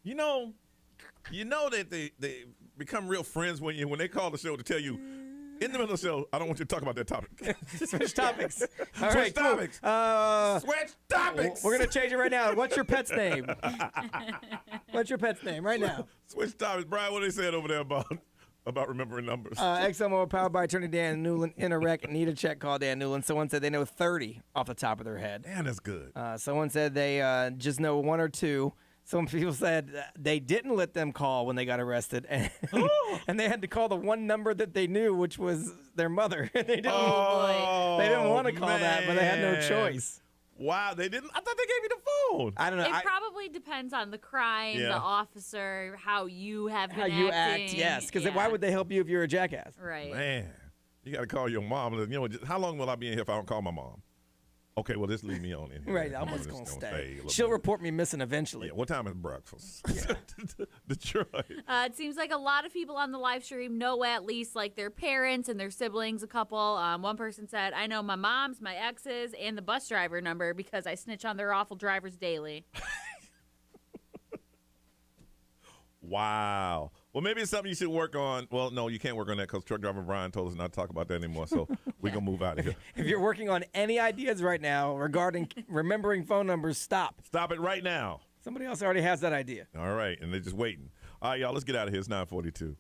You know that they become real friends when they call the show to tell you, In the middle of the show, I don't want you to talk about that topic. Switch topics. All Switch right, cool. topics. Switch topics. We're going to change it right now. What's your pet's name? What's your pet's name right now? Switch topics. Brian, what are they saying over there about remembering numbers? XMO powered by attorney Dan Newland. In a wreck, need a check, call Dan Newland. Someone said they know 30 off the top of their head. Man, that's good. Someone said they just know 1 or 2. Some people said they didn't let them call when they got arrested, and, and they had to call the one number that they knew, which was their mother. They didn't want to call that, but they had no choice. Wow, they didn't? I thought they gave you the phone. I don't know. It probably depends on the crime, the officer, how you have been acting. How you act, yes. Because why would they help you if you're a jackass? Right. Man, you got to call your mom. You know, how long will I be in here if I don't call my mom? Okay, well, just leave me on in here. Right, I'm just going to stay. She'll report me missing eventually. Yeah, what time is breakfast? Detroit. It seems like a lot of people on the live stream know at least like their parents and their siblings, a couple. One person said, I know my mom's, my ex's, and the bus driver number because I snitch on their awful drivers daily. Wow. Well, maybe it's something you should work on. Well, no, you can't work on that because truck driver Brian told us not to talk about that anymore. So we're going to move out of here. If you're working on any ideas right now regarding remembering phone numbers, stop. Stop it right now. Somebody else already has that idea. All right. And they're just waiting. All right, y'all, let's get out of here. It's 9:42.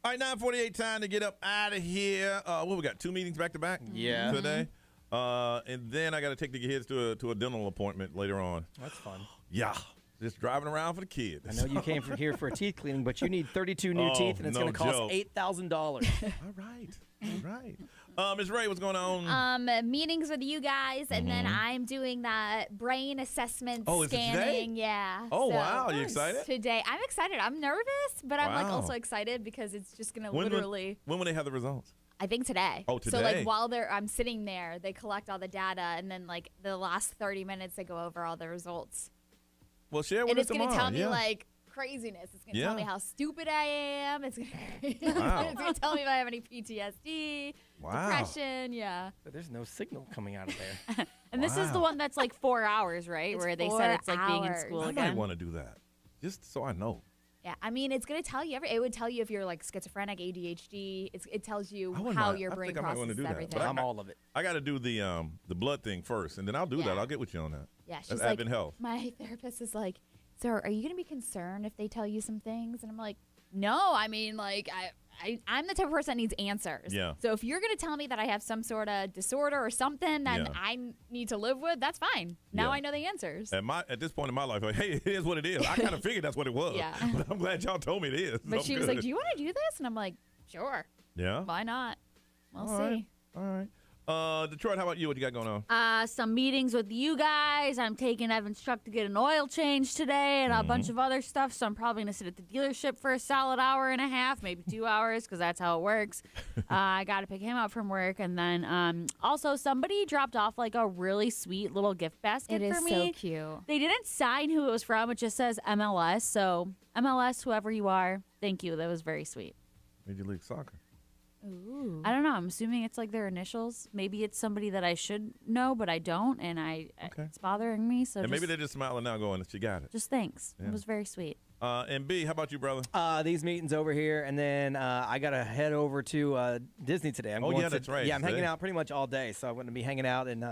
All right, 9:48, time to get up out of here. What we got? 2 meetings back to back. Yeah. Today, and then I got to take the kids to a dental appointment later on. That's fun. Yeah, just driving around for the kids. I know you came from here for a teeth cleaning, but you need 32 new teeth, and it's going to cost $8,000. All right. Ms. Ray, what's going on? Meetings with you guys, and then I'm doing that brain assessment Oh, is it scanning. today? Yeah. Oh, So, wow. You excited? Today. I'm excited. I'm nervous, but I'm like Wow. also excited because it's just going to When literally. When will they have the results? I think today. Oh, So today. like while I'm sitting there, they collect all the data, and then like the last 30 minutes they go over all the results. Well, share with And us it's going tomorrow. to tell me yeah. like craziness. It's going to tell me Yeah. how stupid I am. It's going Wow. to tell me if I have any PTSD, Wow. depression. Yeah. But there's no signal coming out of there. And this is the one that's like 4 hours, right? It's Where they 4 said it's like being in hours. school I again. might want to do that, just so I know. Yeah, I mean, it's going to tell you it would tell you if you're like schizophrenic, ADHD. It tells you I wouldn't how mind. your I brain think I might wanna processes do that, everything. but I'm all of it. I got to do the blood thing first, and then I'll do that. Yeah. I'll get with you on that. Yeah, she's That's like, Advent Health. my therapist is like, so are you going to be concerned if they tell you some things? And I'm like, no, I mean, like, I'm the type of person that needs answers. Yeah. So if you're going to tell me that I have some sort of disorder or something that Yeah. I need to live with, that's fine. Now Yeah. I know the answers. At this point in my life, like, hey, it is what it is. I kind of figured that's what it was. Yeah. But I'm glad y'all told me it is. But I'm she was like, good. do you want to do this? And I'm like, sure. Yeah. Why not? We'll All see. right. All right. Detroit, how about you? What you got going on? Some meetings with you guys. I'm taking Evan's truck to get an oil change today and a bunch of other stuff. So I'm probably going to sit at the dealership for a solid hour and a half, maybe 2 hours, because that's how it works. I got to pick him up from work. And then also somebody dropped off like a really sweet little gift basket It is for me. so cute. They didn't sign who it was from. It just says MLS. So MLS, whoever you are, thank you. That was very sweet. Major League Soccer. Ooh. I don't know. I'm assuming it's like their initials. Maybe it's somebody that I should know, but I don't, and it's bothering me. So And maybe they're just smiling now going, she got it. just thanks. Yeah. It was very sweet. And B, how about you, brother? These meetings over here, and then I got to head over to Disney today. I'm Oh, going yeah, to, that's right. Yeah, I'm hanging Today. out pretty much all day, so I'm going to be hanging out and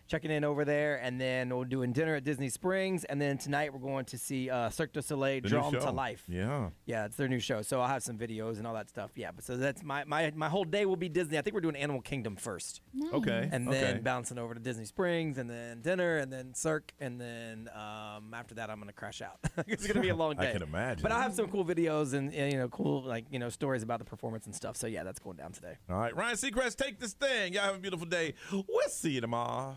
checking in over there, and then we're doing dinner at Disney Springs, and then tonight we're going to see Cirque du Soleil The new Drawn to show. Life. Yeah. Yeah, it's their new show, so I'll have some videos and all that stuff. Yeah, but so that's my whole day will be Disney. I think we're doing Animal Kingdom first. Nice. Okay. And okay. then bouncing over to Disney Springs, and then dinner, and then Cirque, and then after that I'm gonna crash out. It's gonna be a long day. I can imagine. But I'll have some cool videos and cool stories about the performance and stuff. So yeah, that's going down today. All right, Ryan Seacrest, take this thing. Y'all have a beautiful day. We'll see you tomorrow.